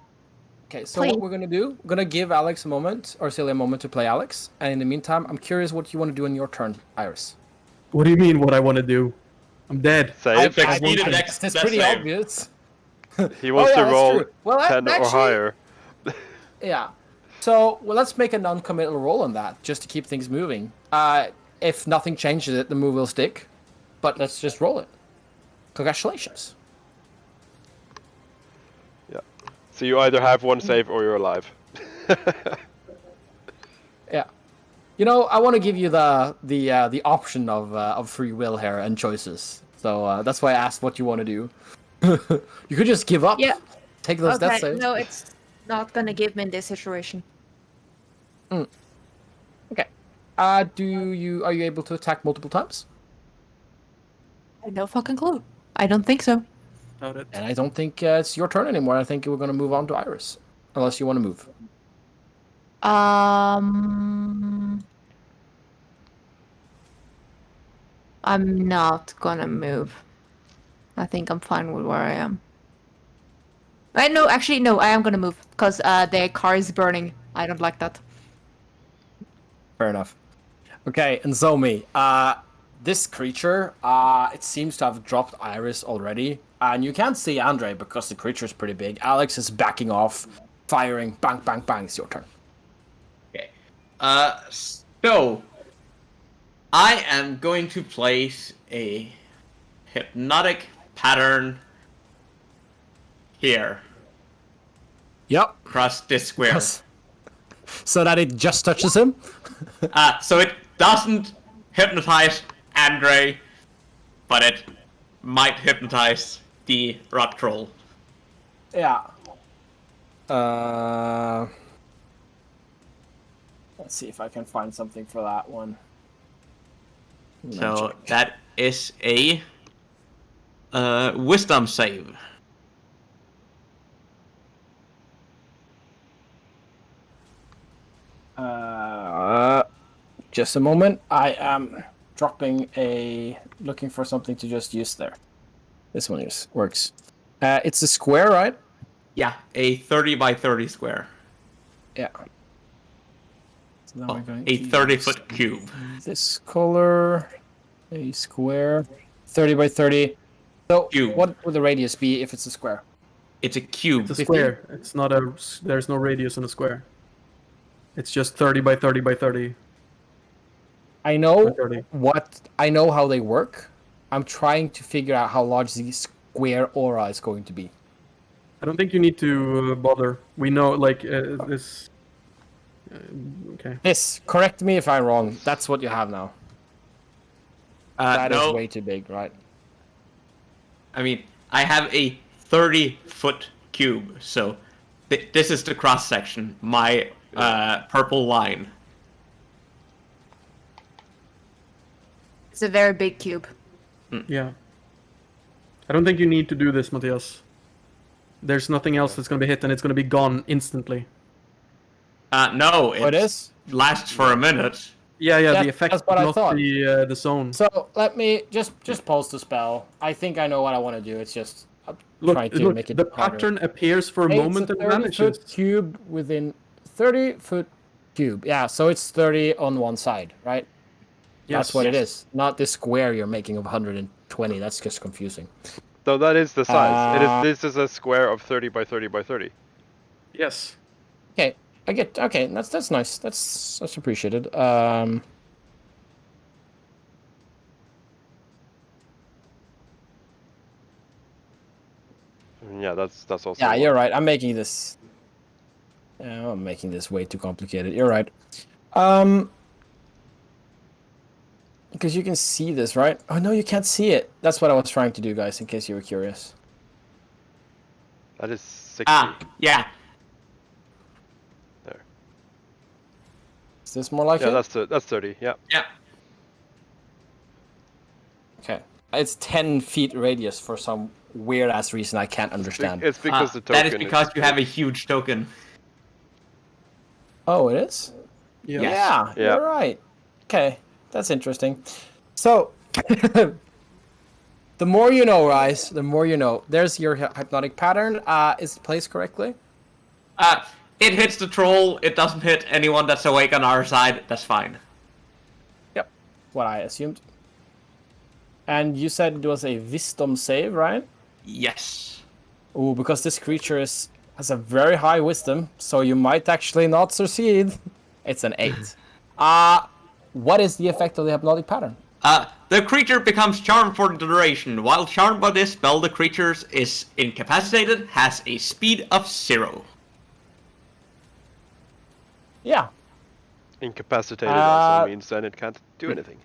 Okay, so Please. what we're gonna do? We're gonna give Alex a moment, or Celia a moment to play Alex, and in the meantime, I'm curious what you want to do in your turn, Iris. What do you mean? What I want to do? I'm dead. Save. Succeed in I next guess it's death pretty save. obvious. He wants to that's roll true. Well, 10 or actually, higher. Yeah. So, well, let's make a non-committal roll on that, just to keep things moving. If nothing changes it, the move will stick. But let's just roll it. Congratulations. Yeah. So you either have one save or you're alive. Yeah. You know, I want to give you the option of free will here and choices. So that's why I asked what you want to do. You could just give up. Yeah. Take those death Okay, saves. no, it's not gonna give me in this situation. Okay. Are you able to attack multiple times? I have no fucking clue. I don't think so. Doubt it. And I don't think it's your turn anymore. I think we're going to move on to Iris. Unless you want to move. I'm not gonna move. I think I'm fine with where I am. No, actually, no, I am gonna move because the car is burning. I don't like that. Fair enough. Okay, and Zomi, this creature, it seems to have dropped Iris already. And you can't see Andre because the creature is pretty big. Alex is backing off, firing, bang, bang, bang. It's your turn. Okay. So I am going to place a hypnotic pattern here Yep. across this square. Yes. So that it just touches him? So it doesn't hypnotize Andre, but it might hypnotize the rot troll. Yeah. Let's see if I can find something for that one. So Magic. that is a wisdom save. Just a moment. I am looking for something to just use there. This one works. It's a square, right? Yeah, a 30 by 30 square. Yeah. So now Oh, we're going a to 30-foot cube. use this color, a square, 30 by 30. So Cube. what would the radius be if it's a square? It's a cube. It's a square. It's not a. There's no radius in a square. It's just 30 by 30 by 30. I know By 30. I know how they work. I'm trying to figure out how large the square aura is going to be. I don't think you need to bother. We know, like, this. Okay. This, correct me if I'm wrong. That's what you have now. That is no, way too big, right? I mean, I have a 30-foot cube, so this is the cross section. My purple line. It's a very big cube. Yeah. I don't think you need to do this, Matthias. There's nothing else that's going to be hit, and it's going to be gone instantly. No, Oh, it is? lasts for a minute. Yeah, That- the effect, that's what I not thought. the zone. So let me just post the spell. I think I know what I want to do. It's just Look, trying to make it the harder. pattern appears for a moment and 30-foot vanishes. cube within 30-foot cube. Yeah, so it's 30 on one side, right? That's Yes. what it is. Not this square you're making of 120. That's just confusing. So that is the size. This is a square of 30 by 30 by 30. Yes. Okay, I get. Okay, that's nice. That's appreciated. Yeah, that's also. Yeah, one. you're right. I'm making this way too complicated. You're right. Because you can see this, right? Oh no, you can't see it. That's what I was trying to do, guys. In case you were curious. That is 60. Yeah. There. Is this more like Yeah, it? that's 30. Yeah. Yeah. Okay. It's 10 feet radius for some weird ass reason I can't understand. It's because the token. That is because you have a huge token. Oh, it is? Yeah. Yeah, Yeah. you're right. Okay, that's interesting. So, the more you know, Rise, the more you know. There's your hypnotic pattern. Is it placed correctly? It hits the troll. It doesn't hit anyone that's awake on our side. That's fine. Yep, what I assumed. And you said it was a wisdom save, right? Yes. Ooh, because this creature has a very high wisdom, so you might actually not succeed. It's an 8. What is the effect of the hypnotic pattern? The creature becomes charmed for the duration. While charmed by this spell, the creature is incapacitated, has a speed of 0. Yeah. Incapacitated also means then it can't do anything.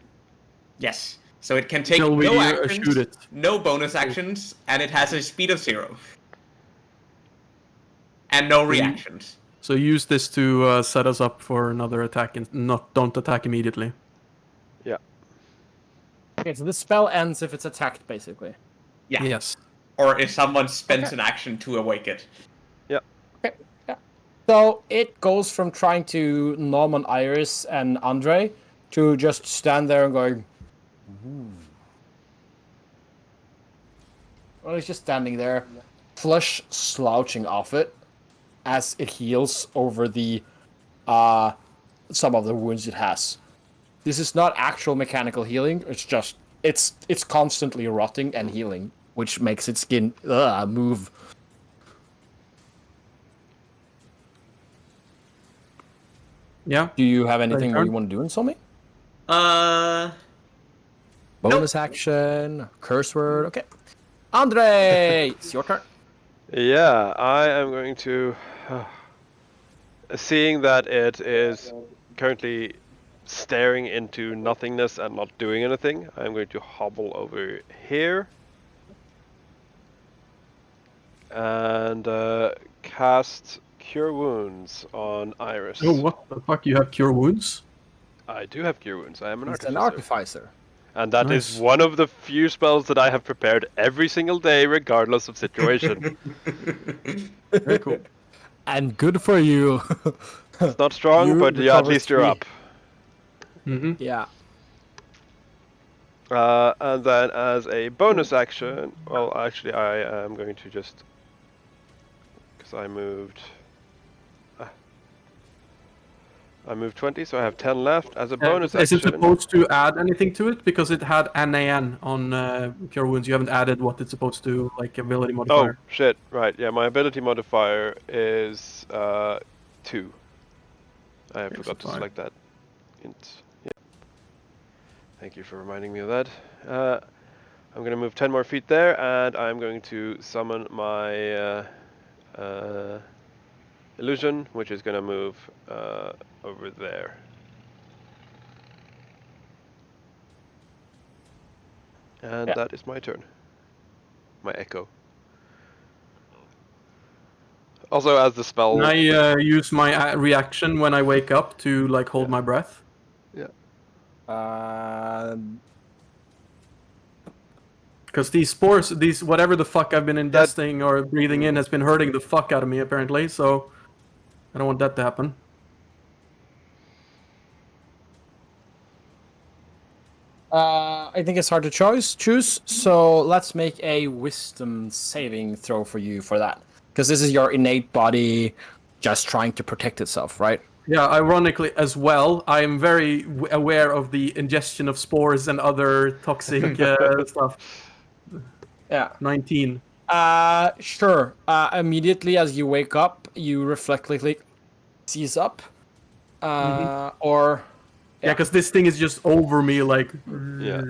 Yes. So it can take Shall we no shoot actions, it? no bonus actions, and it has a speed of 0. And no reactions. So use this to set us up for another attack and don't attack immediately. Yeah. Okay, so this spell ends if it's attacked, basically. Yeah. Yes. Or if someone spends an action to awake it. Yeah. Okay, yeah. So it goes from trying to nom on Iris and Andre to just stand there and going... Ooh. Well, he's just standing there, flesh slouching off it as it heals over the some of the wounds it has. This is not actual mechanical healing. It's just it's constantly rotting and healing, which makes its skin move. Yeah. Do you have anything turn? more you want to do in Somi? Bonus action, curse word. Okay, Andre, it's your turn. Yeah, I am going to... seeing that it is currently staring into nothingness and not doing anything, I'm going to hobble over here. And cast Cure Wounds on Iris. Oh, what the fuck? You have Cure Wounds? I do have Cure Wounds. I am an It's artificer. an artificer. And that is Nice. one of the few spells that I have prepared every single day, regardless of situation. Very cool. And good for you. It's not strong, You but yeah, at recover least you're 3. up. Mm-hmm. Yeah. And then as a bonus action, well, actually, I am going to just... Because I moved 20, so I have 10 left. As a bonus Is action... it supposed to add anything to it? Because it had NAN on Cure Wounds. You haven't added what it's supposed to, like ability Oh, modifier. shit, right. Yeah, my ability modifier is 2. I Okay, forgot to so select that. Yeah. Thank you for reminding me of that. I'm going to move 10 more feet there, and I'm going to summon my illusion, which is going to move over there. And Yeah. that is my turn. My echo. Also, as the spell... Can I use my reaction when I wake up to like hold my breath? Yeah. Because these spores, whatever the fuck I've been ingesting or breathing in has been hurting the fuck out of me apparently, so I don't want that to happen. I think it's hard to choose, so let's make a wisdom saving throw for you for that. Because this is your innate body just trying to protect itself, right? Yeah, ironically as well, I am very aware of the ingestion of spores and other toxic stuff. Yeah. 19. Sure. Immediately as you wake up, you reflectively seize up. Or... Yeah, because this thing is just over me, like... Yeah.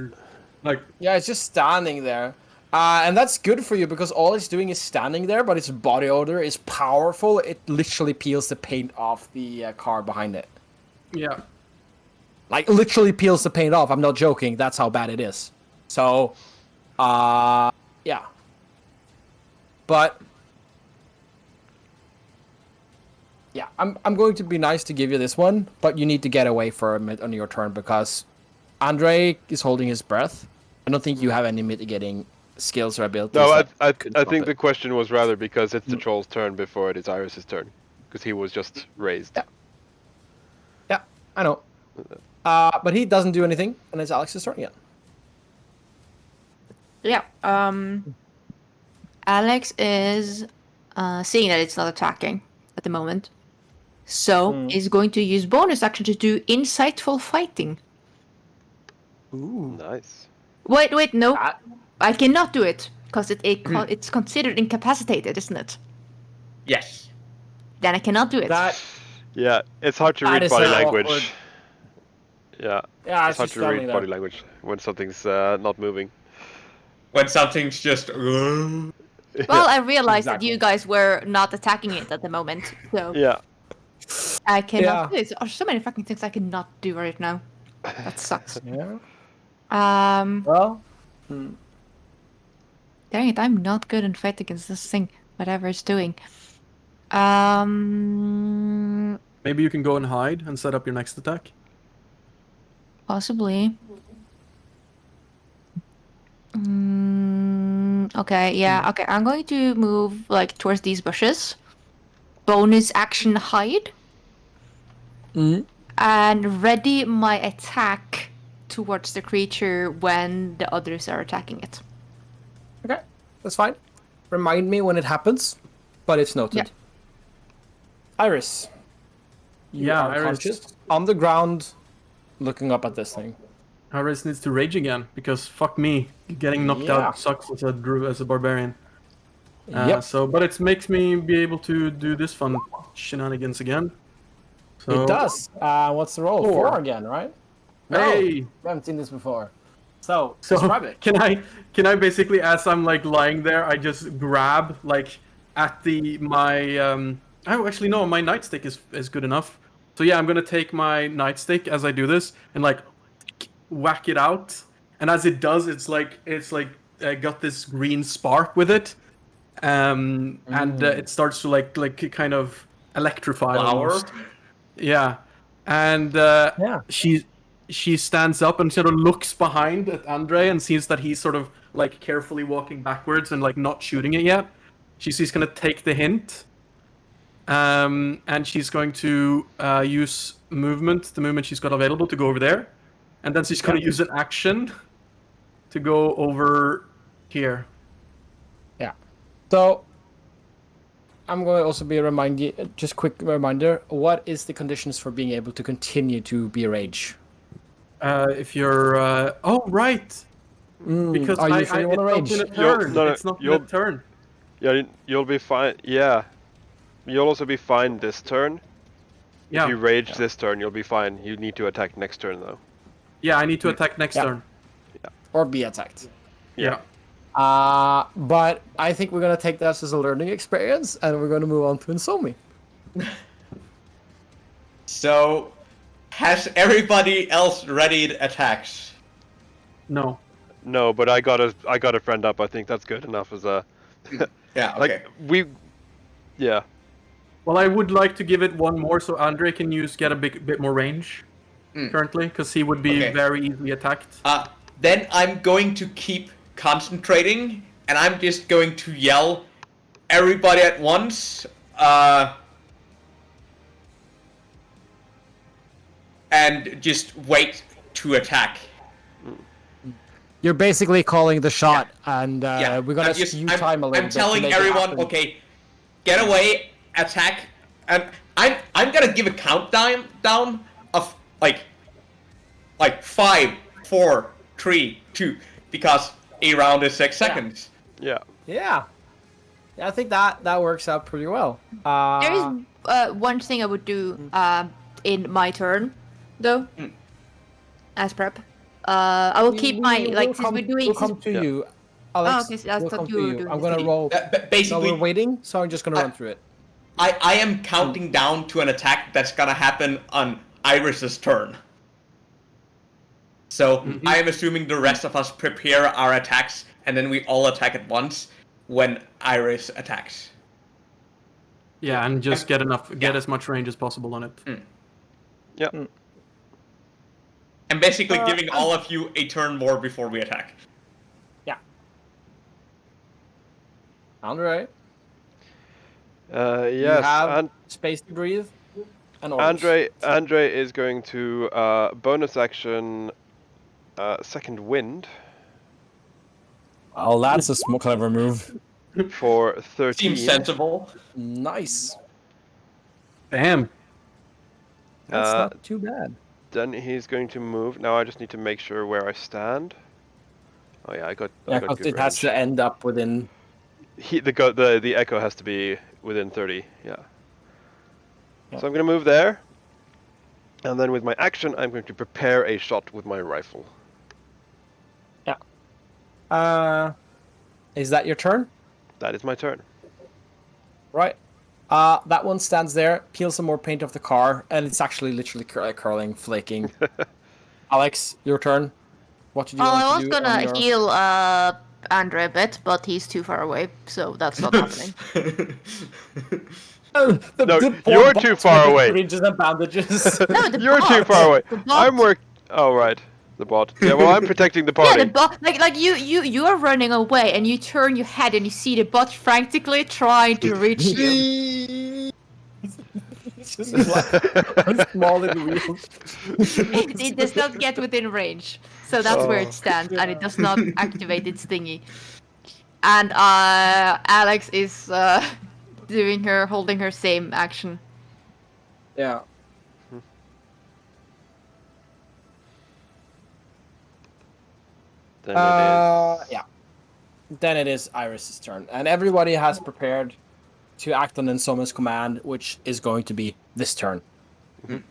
Like... Yeah, it's just standing there. And that's good for you because all it's doing is standing there, but its body odor is powerful. It literally peels the paint off the car behind it. Yeah. Like, literally peels the paint off. I'm not joking. That's how bad it is. So, yeah. But... yeah, I'm going to be nice to give you this one, but you need to get away for a minute on your turn because Andre is holding his breath. I don't think you have any mitigating skills or abilities. No, that I could think stop the it. question was rather because it's the troll's turn before it is Iris's turn. Because he was just raised. Yeah, I know. But he doesn't do anything, and it's Alex's turn again. Yeah. Alex is seeing that it's not attacking. at the moment. So he's going to use bonus action to do insightful fighting. Ooh. Nice. Wait, no. That- I cannot do it because it's considered incapacitated, isn't it? Yes. Then I cannot do it. That Yeah, it's hard to That read is body so language. awkward. Yeah, yeah, it's hard just to tell me read that. body language when something's not moving. When something's just. Well, I realized that Exactly. you guys were not attacking it at the moment, so Yeah. I cannot Yeah. do it. There are so many fucking things I cannot do right now. That sucks. Yeah. Dang Well, it, I'm not good in fight against this thing, whatever it's doing. Maybe you can go and hide and set up your next attack. Possibly. Okay, yeah, okay. I'm going to move like towards these bushes. Bonus action hide. And ready my attack towards the creature when the others are attacking it. okay, that's fine. Remind me when it happens, but it's noted. Yeah. Iris. You Yeah, are Iris. conscious on the ground, looking up at this thing. Iris needs to rage again because fuck me, getting knocked Yeah. out sucks as a barbarian. Yep. But it makes me be able to do this fun shenanigans again. So, It does. What's the roll? 4. 4 again, right? No, Hey. we haven't seen this before. So So describe it. can I basically, as I'm like lying there, I just grab like at my oh, actually no, my nightstick is good enough. So yeah, I'm gonna take my nightstick as I do this and like whack it out, and as it does, it's like got this green spark with it, and it starts to like kind of electrify. Flower? Almost. Yeah, and Yeah. she stands up and sort of looks behind at Andre and sees that he's sort of like carefully walking backwards and like not shooting it yet. She's gonna take the hint, and she's going to use the movement she's got available to go over there, and then she's gonna use an action to go over here. Yeah. So I'm going to also just quick reminder, what is the conditions for being able to continue to be a rage? If you're oh right, because Are you sure you want to rage? it's not in a turn. No, It's not in a turn. Yeah, you'll be fine. Yeah, you'll also be fine this turn. Yeah, If you rage this turn, you'll be fine. You need to attack next turn though. yeah. I need to attack next Yeah. turn. Or be attacked? Yeah. But I think we're going to take this as a learning experience, and we're going to move on to Insomi. So, has everybody else readied attacks? No. No, but I got a friend up. I think that's good enough as a Yeah, okay. like yeah. Well, I would like to give it one more so Andre can get a bit more range currently, because he would be Okay. very easily attacked. Then I'm going to keep concentrating, and I'm just going to yell everybody at once, and just wait to attack. You're basically calling the shot, and Yeah, we're going to skew time a little I'm bit. to telling make it everyone, happen. okay, get away, attack, and I'm gonna give a countdown of like 5, 4, 3, 2, because a round is 6 seconds. Yeah. Yeah. I think that works out pretty well. There is one thing I would do in my turn, though, as prep. I will keep my since we're doing. We'll come to Yeah. you, Alex. Oh, okay, so I we'll thought come you to were you. doing I'm the gonna thing. roll. No, Basically, we're waiting, so I'm just gonna run through it. I am counting down to an attack that's gonna happen on Iris's turn. So I am assuming the rest of us prepare our attacks, and then we all attack at once when Iris attacks. Yeah, and just get as much range as possible on it. Yeah. I'm basically giving all of you a turn more before we attack. Yeah. Andre, Yes. you have And space to breathe. And orders. Andre is going to bonus action second wind Oh, that's a clever move. for 13. Seems sensible. Nice. Damn. That's Uh, not too bad. Then he's going to move. Now I just need to make sure where I stand. Oh yeah, I got Yeah, good because it has range. to end up within. The echo has to be within 30. Yeah. Yeah. So I'm gonna move there, and then with my action, I'm going to prepare a shot with my rifle. Is that your turn? That is my turn. Right. That one stands there, peels some more paint off the car, and it's actually literally curling, flaking. Alex, your turn. What did you Well, want I to was do? gonna on your... heal Andre a bit, but he's too far away, so that's not happening. No, poor you're bot too with far the away. syringes and bandages. No, the You're too bot. far away. The bot. I'm work. Oh right, the bot. Yeah, well I'm protecting the Yeah, party. the bot. Like you are running away, and you turn your head, and you see the bot frantically trying to reach you. It's just like small little wheels. It does not get within range, so that's where Oh. it stands, and it does not activate its thingy. And Alex is holding her same action. Yeah. Then it is. Yeah. Then it is Iris's turn, and everybody has prepared to act on Insoma's command, which is going to be this turn.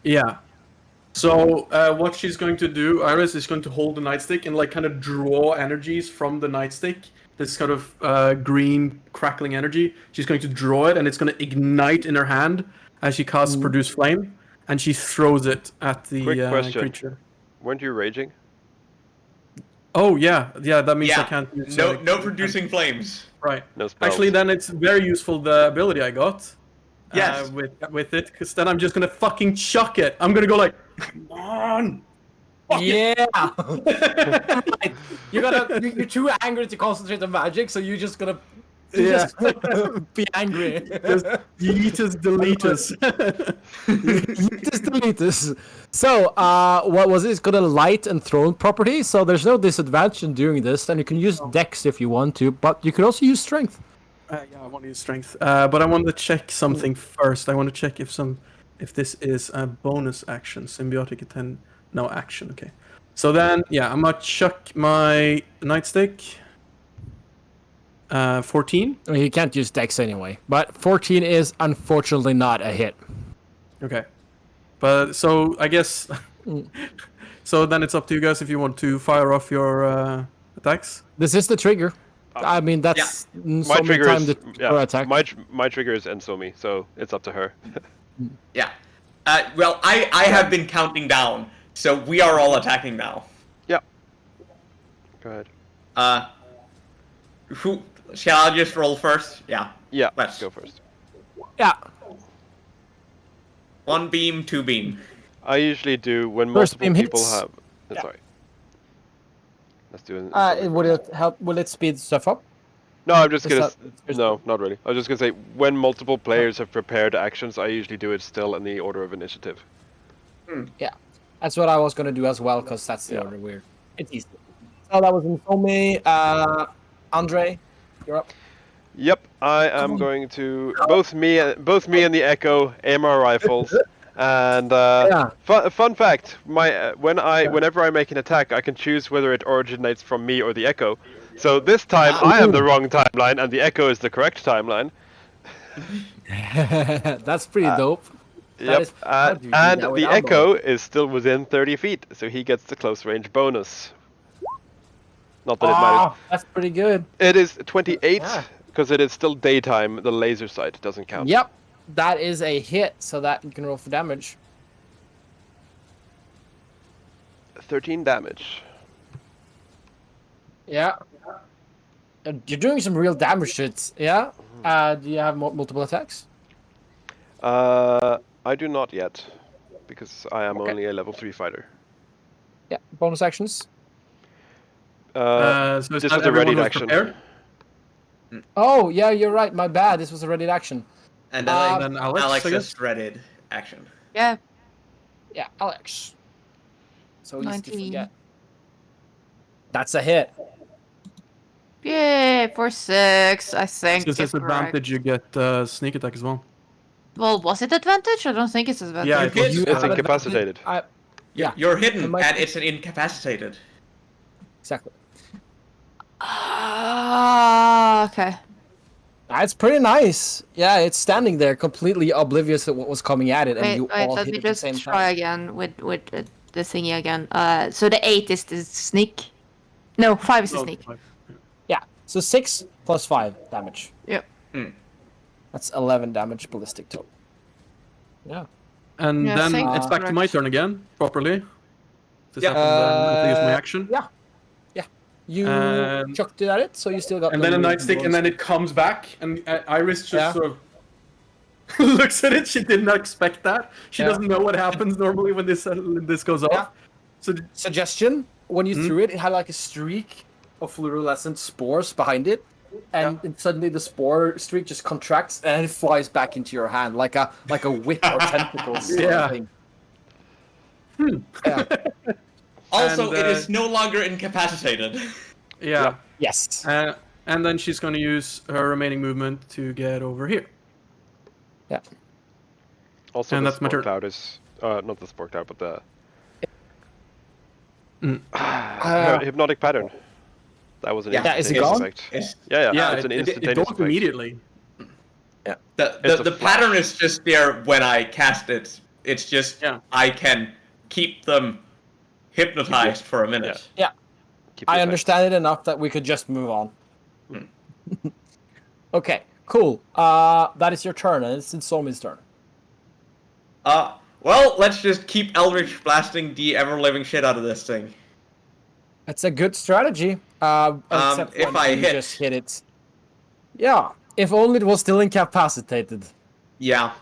Yeah. So what she's going to do, Iris, is going to hold the nightstick and like kind of draw energies from the nightstick. This kind of green crackling energy. She's going to draw it, and it's going to ignite in her hand as she casts Produce Flame, and she throws it at the Quick question. creature. Weren't you raging? Oh yeah. That means I Yeah. can't use No producing flames. Right. No spells. Actually, then it's very useful the ability I got. Yes. With it, because then I'm just gonna fucking chuck it. I'm gonna go like, come on. Yeah. Right. You're too angry to concentrate on magic, so you're just gonna just be angry. Just yeetus deletus. Just delete this. So, what was it? It's got a light and thrown property, so there's no disadvantage in doing this, and you can use Dex if you want to, but you could also use Strength. Yeah, I want to use strength. But I want to check something first. I want to check if this is a bonus action, symbiotic action. No action. Okay. So then, yeah, I'm gonna chuck my nightstick. 14. I mean, you can't use Dex anyway, but 14 is unfortunately not a hit. Okay. But so I guess. So then it's up to you guys if you want to fire off your attacks. This is the trigger. I mean, that's My trigger is attack. my trigger is Ensomi, so it's up to her. Yeah. Well, I have been counting down, so we are all attacking now. Yeah. Go ahead. Who shall I just roll first? Yeah. Yeah, Let's go first. Yeah. 1 beam, 2 beam. I usually do when First multiple beam people hits. have. Yeah. Sorry. Let's do it. Would it help? Will it speed stuff up? No, I'm just Is gonna. that- No, not really. I was just gonna say when multiple players have prepared actions, I usually do it still in the order of initiative. Yeah. That's what I was going to do as well, because that's the Yeah. order weird. It's easy. So that was Insome. Andre, you're up. Yep, I am going to both me and the Echo aim our rifles. And fun fact, whenever I make an attack, I can choose whether it originates from me or the Echo. So this time I have the wrong timeline, and the Echo is the correct timeline. That's pretty dope. Yep, how do you do and that the without Echo is still within 30 feet, so he gets the close range bonus. Not that it matters. That's pretty good. It is 28, Yeah. because it is still daytime. The laser sight doesn't count. Yep. That is a hit, so that you can roll for damage. 13 damage. Yeah. You're doing some real damage shits, yeah? Do you have multiple attacks? I do not yet, because I am only a level 3 fighter. Yeah. Bonus actions? So is this that was a ready everyone was action. prepared? Oh, yeah, you're right. My bad. This was a ready action. And then Alex, I has guess? dreaded action. Yeah. Yeah, Alex. So easy to 19. forget. That's a hit. Yay, for 6, I think. Since is it's correct. advantage, you get sneak attack as well. Well, was it advantage? I don't think it's advantage. Yeah, You it was. hit- It's have advantage. incapacitated. Yeah, You're hidden, It might and be- it's an incapacitated. exactly. Okay. That's pretty nice. Yeah, it's standing there completely oblivious to what was coming at it, and Wait, you all let hit me at the just same try time. again with the thingy again. So the 8 is the sneak. No, 5 is the No, sneak. Yeah, so 6 plus 5 damage. Yep. That's 11 damage ballistic total. Yeah. And Yeah, then thank it's you. back to my turn again, properly. This Yeah. happened after I use my action. Yeah. You And- chucked it at it, so you still got And the then a movement nightstick, and then it comes back, and Iris just Yeah. sort of looks at it. She did not expect that. She Yeah. doesn't know what happens normally when this goes off. Yeah. So Suggestion: when you threw it, it had like a streak of fluorescent spores behind it, and suddenly the spore streak just contracts and it flies back into your hand like a whip or tentacles. sort of Yeah. thing. Yeah. Also, And, it is no longer incapacitated. yeah, Yes. and then she's going to use her remaining movement to get over here. Yeah. Also, And the that's my spore turn. cloud is not the spore cloud, but the hypnotic pattern. That was an Yeah, is it instantaneous gone? effect. It's, Yeah, Yeah, it's an it instantaneous goes effect. immediately. the It's a the flash. pattern is just there when I cast it. It's just Yeah. I can keep them hypnotized for a minute. Yeah. Keep the I effect. understand it enough that we could just move on. Hmm. Okay. Cool. That is your turn, and it's Somi's turn. Well, let's just keep Eldritch blasting the ever-living shit out of this thing. It's a good strategy. Except if when I you hit. just hit it. Yeah. If only it was still incapacitated. Yeah.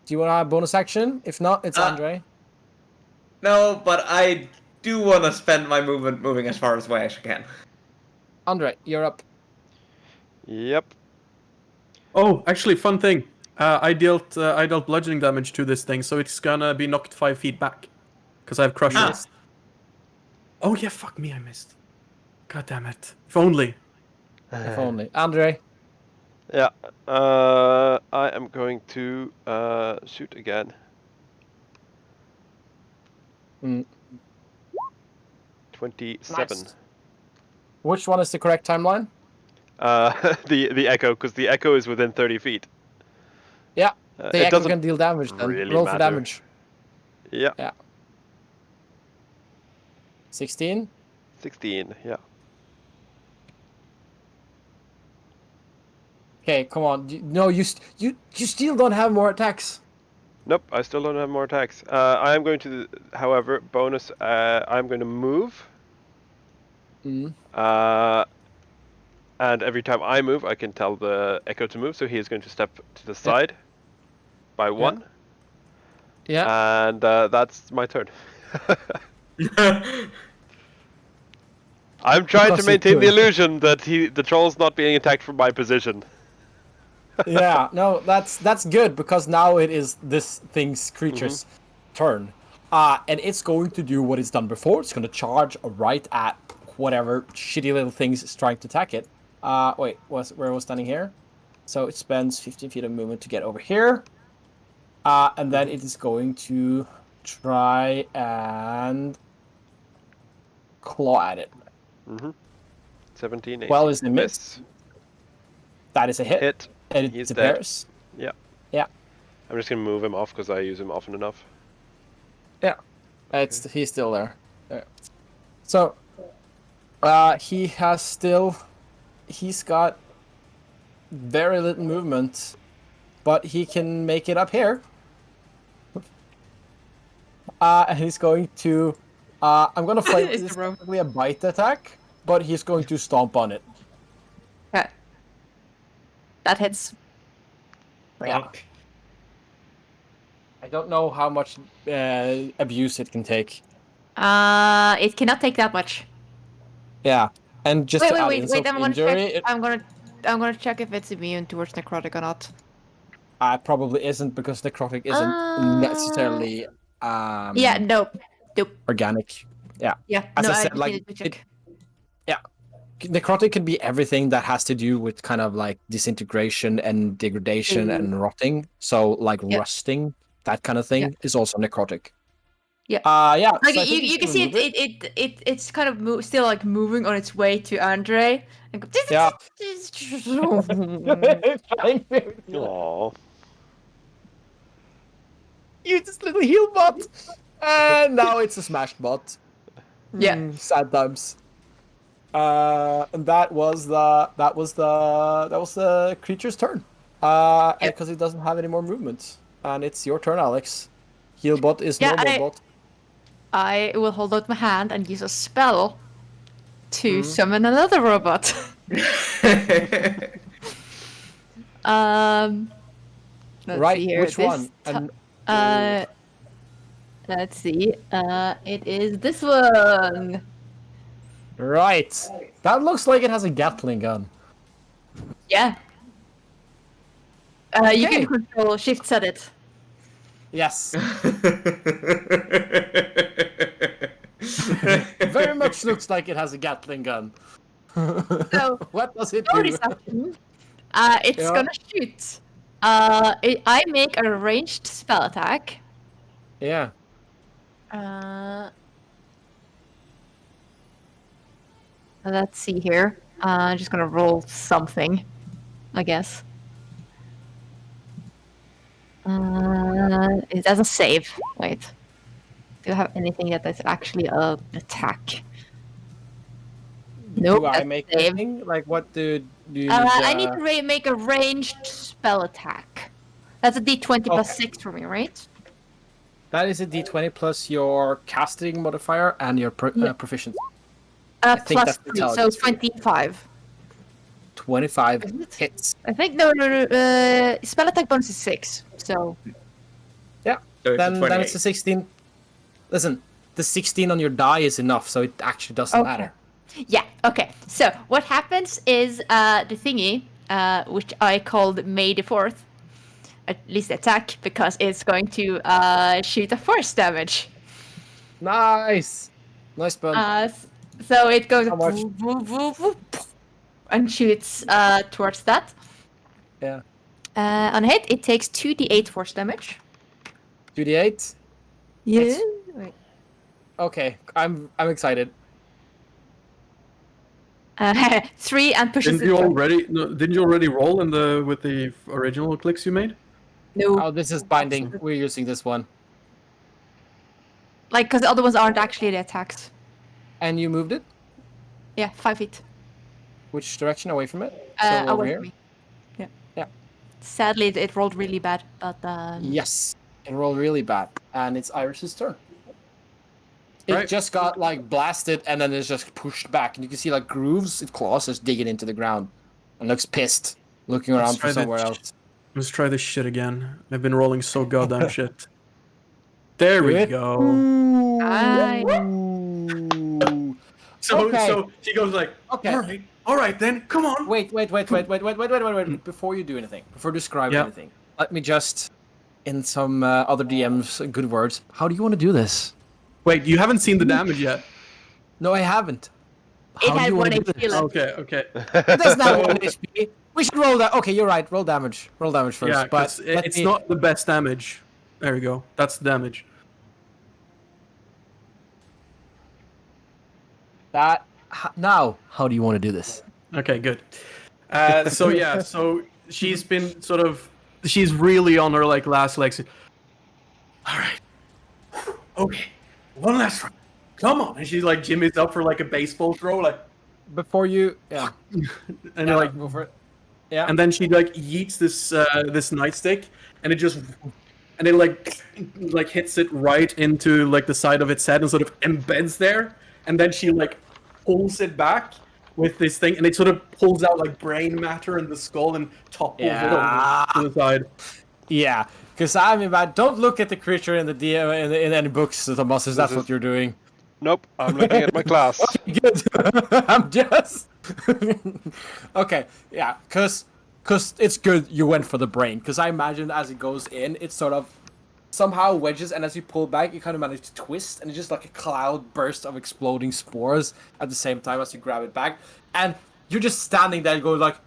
Do you want to have bonus action? If not, it's Andre. No, but I do want to spend my movement moving as far away as I can. Andre, you're up. Yep. Oh, actually, fun thing. I dealt bludgeoning damage to this thing, so it's gonna be knocked 5 feet back, because I have crushed Ah. it. Oh yeah, fuck me, I missed. God damn it! If only. If only. Andre. Yeah. I am going to shoot again. Mm. 27. Nice. Which one is the correct timeline? The echo, because the echo is within 30 feet. Yeah. It The echo doesn't can deal damage then. really Roll for matter. damage. Yeah. Yeah. 16. 16. Yeah. Okay, come on. No, you still don't have more attacks. Nope, I still don't have more attacks. I am going to, however, bonus. I'm going to move. Mm. And every time I move, I can tell the echo to move. So he is going to step to the side by 1. Yeah. And that's my turn. I'm trying Because to you maintain the could. illusion that the troll's not being attacked from my position. Yeah, no, that's good because now it is this creature's turn. And it's going to do what it's done before. It's going to charge right at whatever shitty little things is trying to attack it. Wait, where was standing here? So it spends 15 feet of movement to get over here. And then it is going to try and claw at it. 17, 18. Well, is the miss. Miss. That is a hit. Hit. And it He's disappears. Yeah. Yeah. I'm just going to move him off because I use him often enough. Yeah. He's still there. So he's got very little movement, but he can make it up here. And he's going to I'm gonna play It's this a rogue. probably a bite attack, but he's going to stomp on it. Okay. That hits. Yeah. I don't know how much abuse it can take. It cannot take that much. Yeah. And just to add Wait. insult to I'm gonna injury, check. I'm gonna check if it's immune towards necrotic or not. probably isn't because necrotic isn't necessarily Yeah. Nope. organic. Yeah. Yeah. As no, I said, just like, needed to check. necrotic can be everything that has to do with kind of like disintegration and degradation and rotting. So like Yeah. rusting, that kind of thing is also necrotic. Yeah. Yeah. Like so I think you can see remove it's kind of still like moving on its way to Andre. And go, Yeah. Aww. You just little heal bot, and now it's a smashed bot. Yeah. Sad times. And that was the creature's turn. Yep. Because it doesn't have any more movement, and it's your turn, Alex. Heal bot is Yeah, normal bot. I will hold out my hand and use a spell to summon another robot. Let's Right, see here. which one? Let's see. It is this one. Right. That looks like it has a Gatling gun. Yeah. You Okay. can control shift set it. Yes. Very much looks like it has a Gatling gun. So What does it bonus do? action. It's Yeah. gonna shoot. I make a ranged spell attack. Yeah. Let's see here. I'm just gonna roll something, I guess. It has a save. Wait. Do you have anything that is actually an attack? Nope. Do I that's make save. anything? Like, what do you? I need to make a ranged spell attack. That's a d20 plus Okay. 6 for me, right? That is a d20 plus your casting modifier and your proficiency. think Plus that's the 3, so intelligence. 25. 25 Isn't it? hits. I think no. Spell attack bonus is 6. So Yeah. So it's a Then it's 28. a 16. Listen, the 16 on your die is enough, so it actually doesn't Okay. matter. yeah. Okay. So what happens is the thingy, which I called May the 4th, at least attack, because it's going to shoot a force damage. Nice. Nice bun. So it goes How much? and shoots towards that. Yeah. On a hit, it takes 2d8 force damage. 2d8. Yeah. Wait. Okay, I'm excited. 3 and pushes Didn't it. you back. already? No, didn't you already roll with the original clicks you made? No. Oh, this is binding. We're using this one. Like, because the other ones aren't actually the attacks. And you moved it? Yeah, 5 feet. Which direction? Away from it? So over Away here? from me. Yeah. Yeah. Sadly, it rolled really bad, but Yes. It rolled really bad. And it's Iris's turn. It Right. just got like blasted and then it's just pushed back. And you can see like grooves, its claws just digging into the ground. And looks pissed. Looking Let's around for try that somewhere sh- else. Let's try this shit again. I've been rolling so goddamn shit. There we Good. go. I... So Okay. so she goes like, Okay. all right then, come on. Wait. Before you do anything, before you describe Yeah. anything, let me just, in some other DM's good words, how do you want to do this? Wait, you haven't seen the damage yet. No, I haven't. It How do had you one wanna do HP this? left. Okay. It doesn't have 1 HP. We should roll that. Okay, you're right. Roll damage. Roll damage first. Yeah, but 'cause it's not the best damage. There we go. That's the damage. that. Now, how do you want to do this? Okay, good. So yeah, so she's been sort of, she's really on her like last legs. All right. Okay. One last round. Come on. And she's like jimmies up for like a baseball throw, like, Before you, yeah, and yeah, like, go for it. Yeah, and then she like yeets this this nightstick, and it just, and it like hits it right into like the side of its head and sort of embeds there, and then she like pulls it back with this thing, and it sort of pulls out like brain matter in the skull and topples it over to the side. yeah. Because I mean, man, don't look at the creature in the DM in any books, Thomas. That's This is- what you're doing. Nope, I'm looking at my class. Good. I'm just. Okay, yeah, because it's good you went for the brain. Because I imagine as it goes in, it sort of somehow wedges, and as you pull back, you kind of manage to twist, and it's just like a cloud burst of exploding spores at the same time as you grab it back, and you're just standing there going like,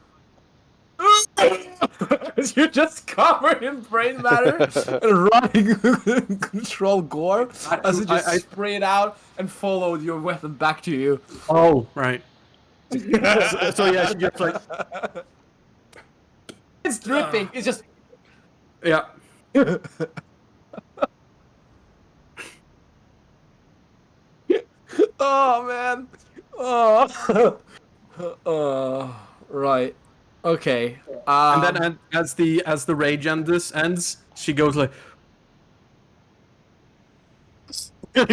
you're just covered in brain matter and running control gore as you just spray it out and follow your weapon back to you. Oh, right. So yeah, she just like, It's dripping. It's just yeah. oh man. Oh. Right. Okay. And then as the rage ends, she goes like,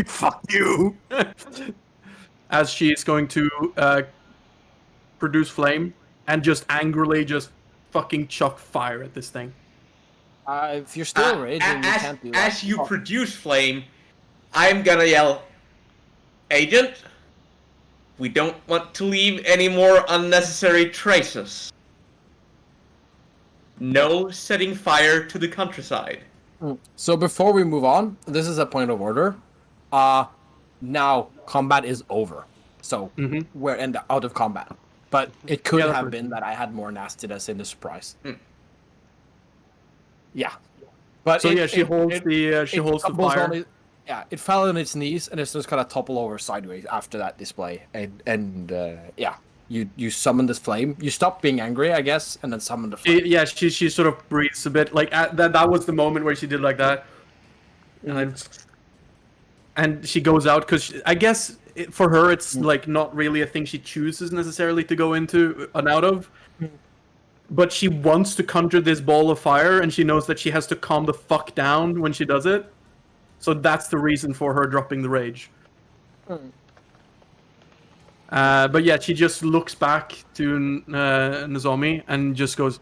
fuck you. as she's going to produce flame and just angrily just fucking chuck fire at this thing. If you're still raging, you as, can't do that. as you produce flame, I'm gonna yell, Agent, we don't want to leave any more unnecessary traces. No setting fire to the countryside. So before we move on, this is a point of order. Now combat is over, so we're out of combat. But it could have been that I had more nastiness in the surprise. Yeah, but So she holds the fire. It fell on its knees and it's just kind of topple over sideways after that display, and you summon this flame. You stop being angry, I guess, and then summon the flame. She sort of breathes a bit like that was the moment where she did like that, and she goes out because I guess for her it's like not really a thing she chooses necessarily to go into and out of, but she wants to conjure this ball of fire and she knows that she has to calm the fuck down when she does it, so that's the reason for her dropping the rage. But yeah, she just looks back to Nozomi and just goes,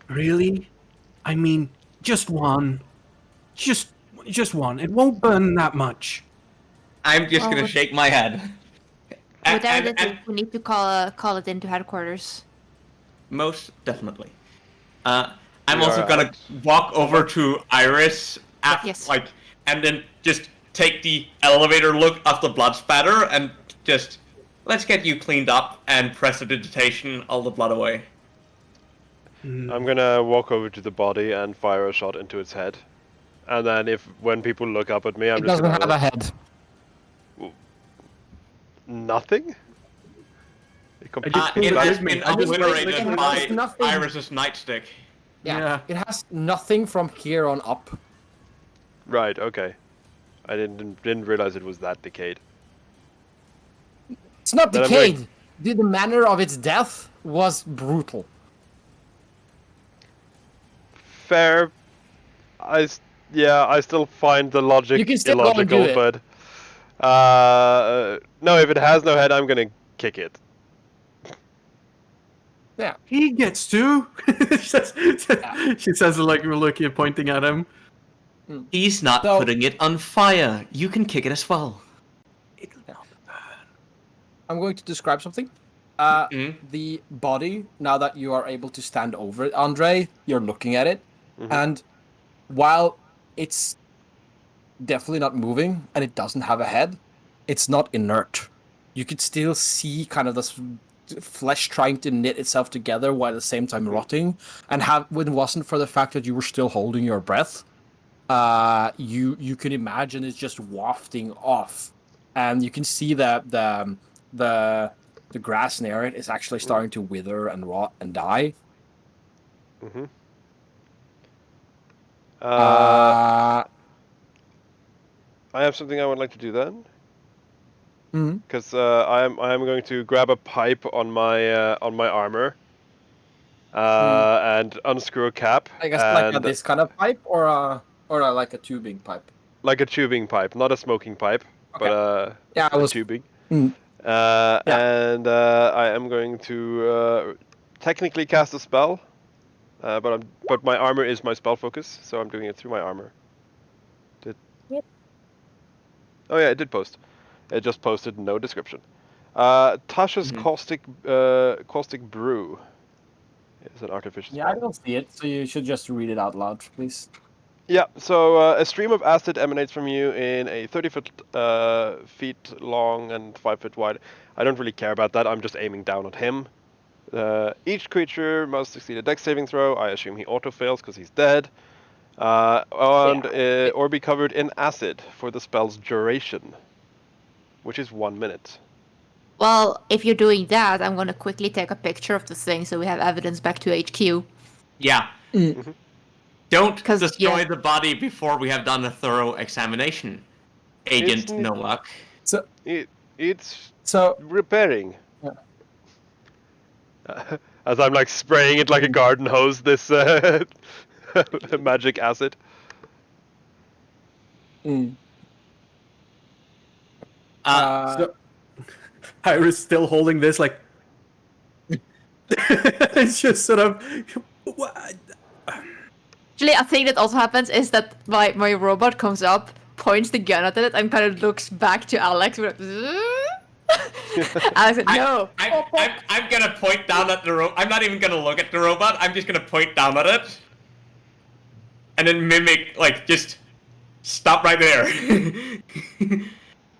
"Really? I mean, just one. Just one. It won't burn that much." I'm just gonna shake my head. Without it, we need to call it into headquarters. Most definitely. I'm also gonna walk over to Iris, and then just take the elevator look of the blood spatter and just let's get you cleaned up and prestidigitation all the blood away. I'm gonna walk over to the body and fire a shot into its head, and then when people look up at me, I'm It just doesn't gonna have a head. Nothing. It has been obliterated by nothing. Iris's nightstick. Yeah, it has nothing from here on up. Right. Okay. I didn't realize it was that decayed. It's not Then I'm decayed. The manner of its death was brutal. Fair. I still find the logic You can still go and illogical, do it. but no, if it has no head, I'm gonna kick it. Yeah. He gets to. She says like looking, pointing at him. He's not putting it on fire. You can kick it as well. I'm going to describe something. The body, now that you are able to stand over it, Andre, you're looking at it, and while it's definitely not moving and it doesn't have a head, it's not inert. You could still see kind of this flesh trying to knit itself together while at the same time rotting, and when it wasn't for the fact that you were still holding your breath, you can imagine it's just wafting off, and you can see that the grass near it is actually starting to wither and rot and die. I have something I would like to do then. Because I'm going to grab a pipe on my armor, and unscrew a cap. I guess like this kind of pipe, or like a tubing pipe. Like a tubing pipe, not a smoking pipe, but tubing. And I am going to technically cast a spell, but my armor is my spell focus, so I'm doing it through my armor. Oh yeah, it did post. It just posted no description. Tasha's caustic brew is an artificial spell. Yeah, I don't see it, so you should just read it out loud, please. Yeah, so a stream of acid emanates from you in a 30 feet long and 5 foot wide. I don't really care about that, I'm just aiming down at him. Each creature must succeed a dex saving throw. I assume he auto-fails because he's dead. Or be covered in acid for the spell's duration, which is 1 minute. Well, if you're doing that, I'm gonna quickly take a picture of the thing so we have evidence back to HQ. Yeah. Mm. Don't 'Cause, destroy yeah. the body before we have done a thorough examination, Agent It's- No Luck. So It's so repairing. Yeah. As I'm like spraying it like a garden hose, this magic acid. mm, So, Iris still holding this, like. It's just sort of. What? Actually, a thing that also happens is that my robot comes up, points the gun at it, and kind of looks back to Alex. With Alex said, no. I'm gonna point down at the robot. I'm not even gonna look at the robot. I'm just gonna point down at it, and then mimic, like, just stop right there.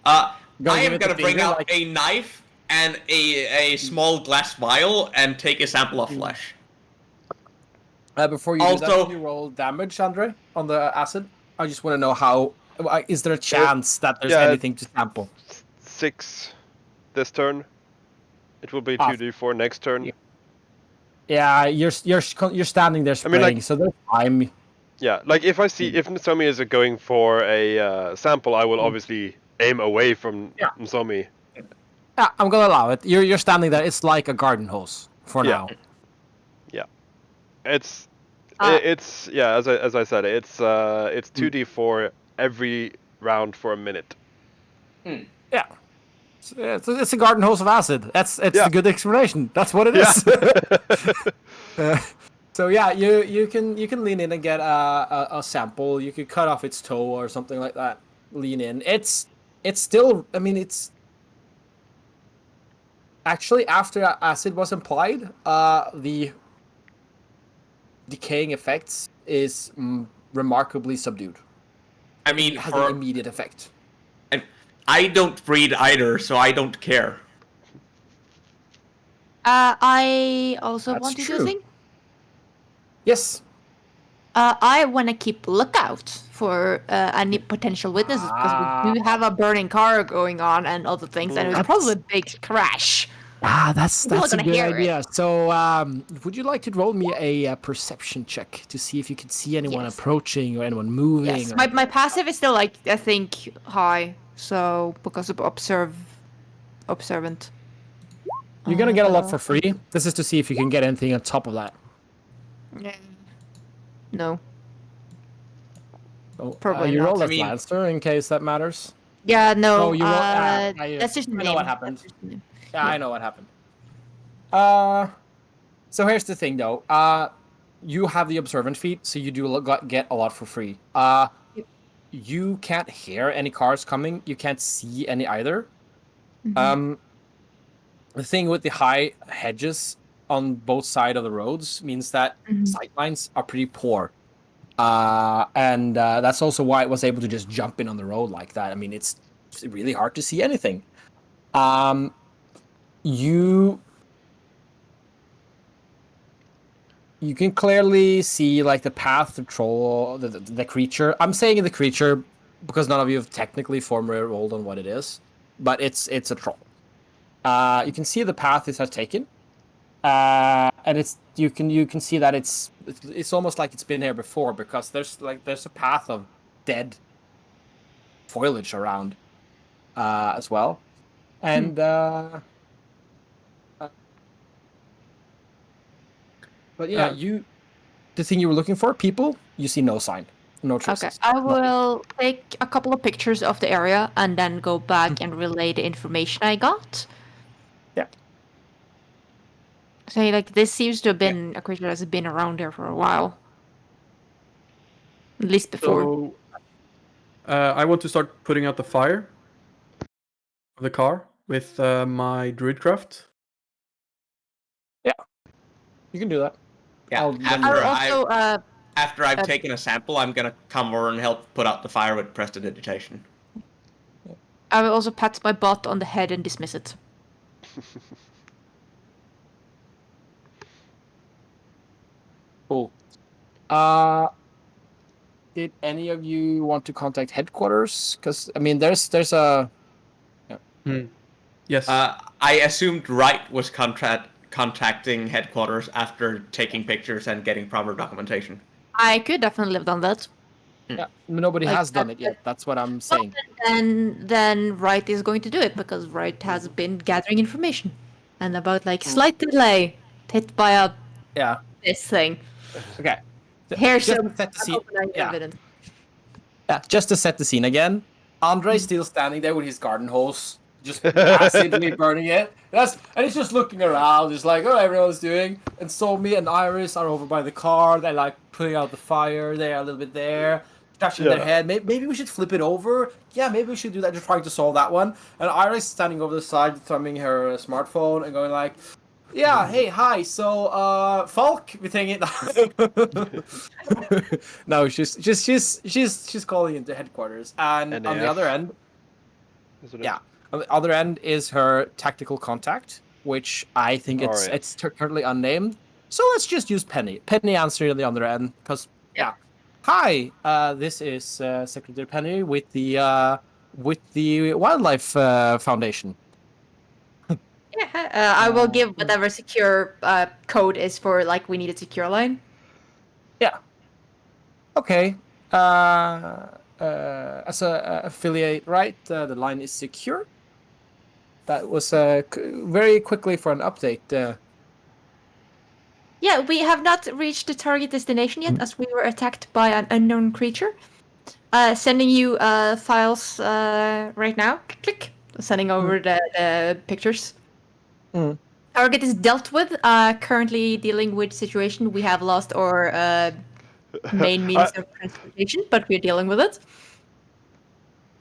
I give am it the gonna bring finger, out like- a knife and a small glass vial and take a sample of flesh. Before you do that, Also- can you roll damage, Andre, on the acid? I just want to know how. Is there a chance that there's yeah. anything to sample? 6 this turn. It will be Ah. 2d4 next turn. Yeah. Yeah, you're standing there I spraying, mean, like- so there's time. Yeah, like if I see if Nsomi is going for a sample, I will obviously aim away from Yeah. Nsomi. Yeah, I'm gonna allow it. You're standing there. It's like a garden hose for Yeah. now. It's Ah. it's yeah, as I said, it's 2d4 every round for a minute. Yeah. It's a garden hose of acid. It's Yeah. a good explanation. That's what it Yeah. is. So yeah, you can lean in and get a sample. You could cut off its toe or something like that. Lean in. It's still. I mean, it's actually after acid was applied, the decaying effects is remarkably subdued. I mean, It has an immediate effect. I don't breed either, so I don't care. I also That's want to do true. a thing. Yes. I want to keep lookout for any potential witnesses because we do have a burning car going on and other things, and it was probably a big crash. That's People are a gonna good hear it. idea. So, would you like to roll me a perception check to see if you can see anyone Yes. approaching or anyone moving? Yes, or- my passive is still like I think high, so because of observant. You're gonna get a lot for free. This is to see if you can get anything on top of that. No. So, Probably you not. roll I as mean- Lancer in case that matters. Yeah, no. Oh, you roll- that's just I know name. what happened. That's just name. Yeah, I know what happened. So here's the thing, though. You have the observant feat, so you do get a lot for free. You can't hear any cars coming. You can't see any either. The thing with the high hedges on both sides of the roads means that sightlines are pretty poor. And that's also why it was able to just jump in on the road like that. I mean, it's really hard to see anything. You can clearly see like the path to troll the creature. I'm saying the creature because none of you have technically formally rolled on what it is, but it's a troll. You can see the path it has taken, and you can see that it's almost like it's been here before because there's a path of dead foliage around as well, and but yeah, the thing you were looking for, people, you see no sign, no traces. Okay, I nothing. will take a couple of pictures of the area and then go back and relay the information I got. Yeah. Say like this seems to have been a creature that's been around there for a while. At least before. So, I want to start putting out the fire of the car with my druidcraft. You can do that. Yeah, I'll- I after will I- also After I've taken a sample, I'm gonna come over and help put out the fire with prestidigitation. I will also pat my bot on the head and dismiss it. Cool. Did any of you want to contact headquarters? Because I mean, there's a Yes. I assumed Wright was contacting headquarters after taking pictures and getting proper documentation. I could definitely have done that. yeah, nobody Like, has done it yet. That's what I'm saying. Then Wright is going to do it because Wright has been gathering information and about like slight delay hit by a Yeah. this thing. Okay. Here's Just some to set the scene. open Yeah. evidence. Yeah. Just to set the scene again. Andre's still standing there with his garden hose, just acidly burning it. And he's just looking around, just like, oh, everyone's doing. And so me and Iris are over by the car. They're like putting out the fire. They're a little bit there, scratching their head. Maybe we should flip it over. Yeah, maybe we should do that. Just trying to solve that one. And Iris standing over the side, thumbing her smartphone and going like, yeah, hey, hi. So, Falk, we take it. No, she's calling into headquarters, and on the NAF. other end, Isn't it? yeah, on the other end is her tactical contact, which I think it's Alright. it's currently unnamed. So let's just use Penny. Penny answering on the other end, because yeah, hi, this is Secretary Penny with the Wildlife Foundation. Yeah, I will give whatever secure code is for like we need a secure line. Yeah. Okay. As a affiliate, right? The line is secure. That was very quickly for an update. Yeah, we have not reached the target destination yet, as we were attacked by an unknown creature. Sending you files right now. Click, click. Sending over the pictures. Mm. Target is dealt with. Currently dealing with situation. We have lost our main means of transportation, but we're dealing with it.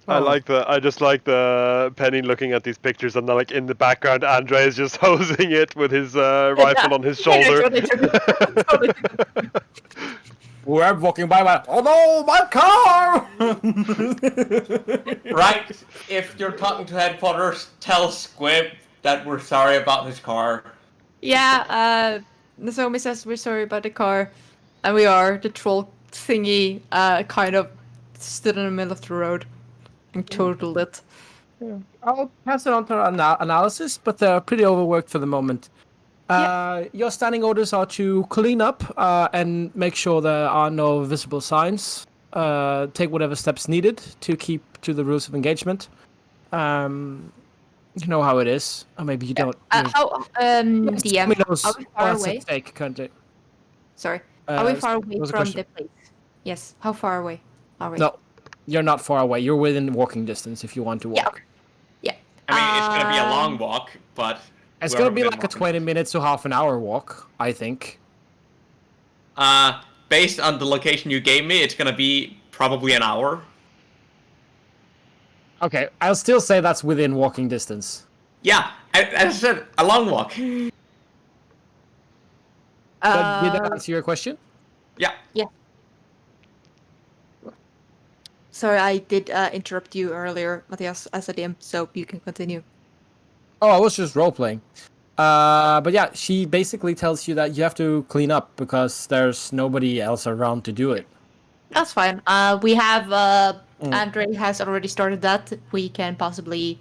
I just like the Penny looking at these pictures and then, like, in the background, Andre is just hosing it with his rifle on his shoulder. We're walking by. Oh no, my car! Right, if you're talking to headquarters, tell Squib that we're sorry about his car. Yeah, Nozomi says we're sorry about the car. And we are. The troll thingy kind of stood in the middle of the road and totaled it. I'll pass it on to our analysis, but they're pretty overworked for the moment. Your standing orders are to clean up and make sure there are no visible signs. Take whatever steps needed to keep to the rules of engagement. You know how it is. Or maybe you don't. DM, Domino's- are we far that's away? a fake country. Sorry. Are we far away what was the from question? the place? Yes. How far away are we? No, you're not far away. You're within walking distance if you want to walk. Yeah. Okay. Yeah. I mean, it's gonna be a long walk, but It's we're gonna be within like a walking 20 distance. minutes to half an hour walk, I think. Based on the location you gave me, it's gonna be probably an hour. Okay, I'll still say that's within walking distance. Yeah, as I said, a long walk. Did that answer your question? Yeah. Sorry, I did interrupt you earlier, Matthias, as a DM, so you can continue. Oh, I was just role playing. But yeah, she basically tells you that you have to clean up because there's nobody else around to do it. That's fine. We have Andre has already started that. We can possibly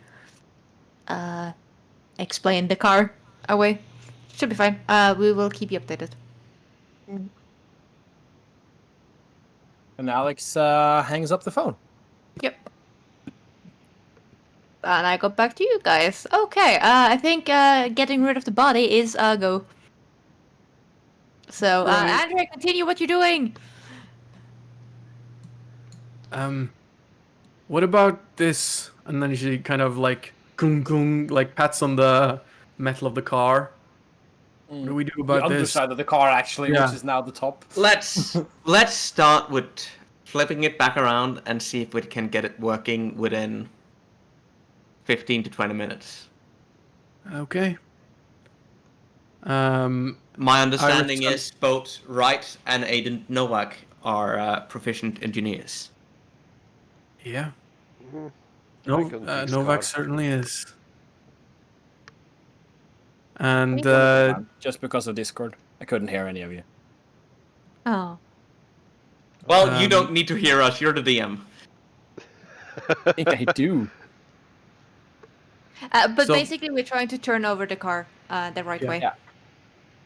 explain the car away. Should be fine. We will keep you updated. And Alex hangs up the phone. Yep. And I got back to you guys. Okay, I think getting rid of the body is a go. So, Right. Andre, continue what you're doing. What about this? And then she kind of like gung gung, like pats on the metal of the car. What do we do The about this? underside of the car, actually, Yeah. which is now the top. Let's start with flipping it back around and see if we can get it working within 15 to 20 minutes. Okay. My understanding Iris- is both Wright and Aiden Novak are proficient engineers. Yeah. Mhm. No, I can fix Novak God. certainly is. And Just because of Discord, I couldn't hear any of you. Oh. Well, you Um, don't need to hear us. You're the DM. I think I do. But So- basically, we're trying to turn over the car the right Yeah. way.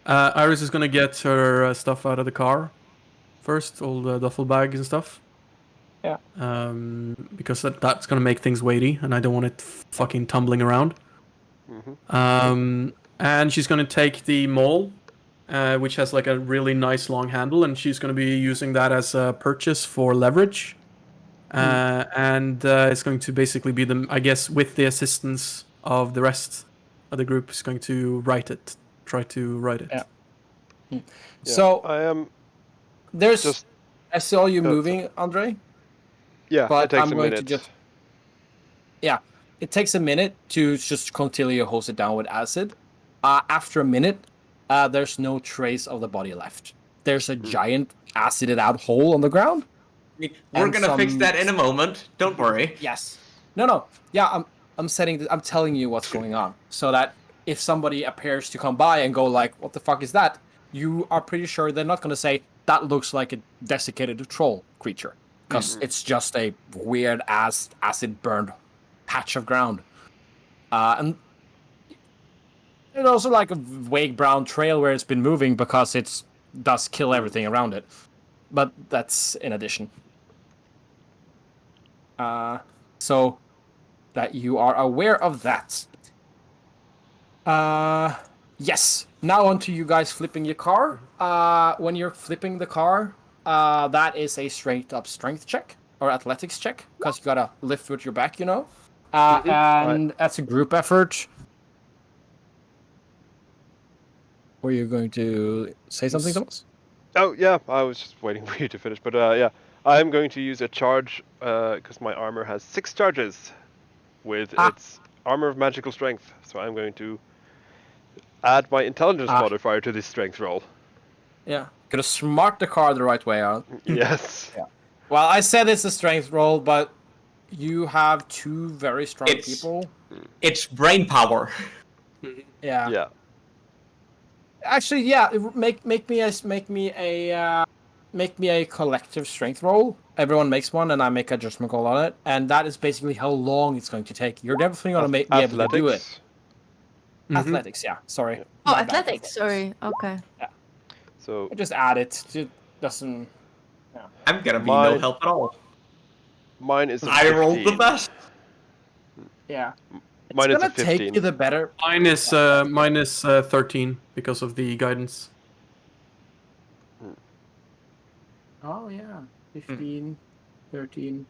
Yeah. Iris is gonna get her stuff out of the car first, all the duffel bags and stuff. Yeah. Because that's gonna make things weighty, and I don't want it fucking tumbling around. Mhm. And she's gonna take the maul, which has like a really nice long handle, and she's gonna be using that as a purchase for leverage. And it's going to basically be I guess, with the assistance of the rest of the group, is going to try to write it. Yeah. Yeah, So I am there's. just I saw you so- moving, Andre. yeah. But it takes I'm a going to minute. just. Yeah, it takes a minute to just continually hose it down with acid. After a minute, there's no trace of the body left. There's a giant acided out hole on the ground. We're And gonna fix some- that in a moment. Don't worry. Yes. No. Yeah, I'm I'm telling you what's going on, so that if somebody appears to come by and go like, "What the fuck is that?" you are pretty sure they're not going to say that looks like a desiccated troll creature, because it's just a weird ass acid burned patch of ground. And it's also like a vague brown trail where it's been moving because it does kill everything around it. But that's in addition. So that you are aware of that. Yes. Now on to you guys flipping your car. When you're flipping the car, that is a straight up strength check or athletics check, because you gotta lift with your back, you know. And that's a group effort. Were you going to say something, Thomas? Oh yeah, I was just waiting for you to finish. But yeah, I am going to use a charge because my armor has 6 charges with its armor of magical strength. So I'm going to add my intelligence modifier to this strength roll. Yeah. Gotta smart the car the right way out. Yes. Yeah. Well, I said it's a strength roll, but you have 2 very strong people. It's brain power. Yeah. Yeah. Actually, yeah. Make me a collective strength roll. Everyone makes one, and I make a judgment roll on it, and that is basically how long it's going to take. You're definitely gonna be able to do it. Athletics, yeah. Sorry. Yeah. Oh, My bad. athletics. Sorry. Okay. So I just add it. It doesn't. I'm gonna be no help at all. mine is a I rolled the 15. best. Yeah. Mine It's is a gonna take 15. you the better. Mine is 13 because of the guidance. Oh yeah. 15, 13.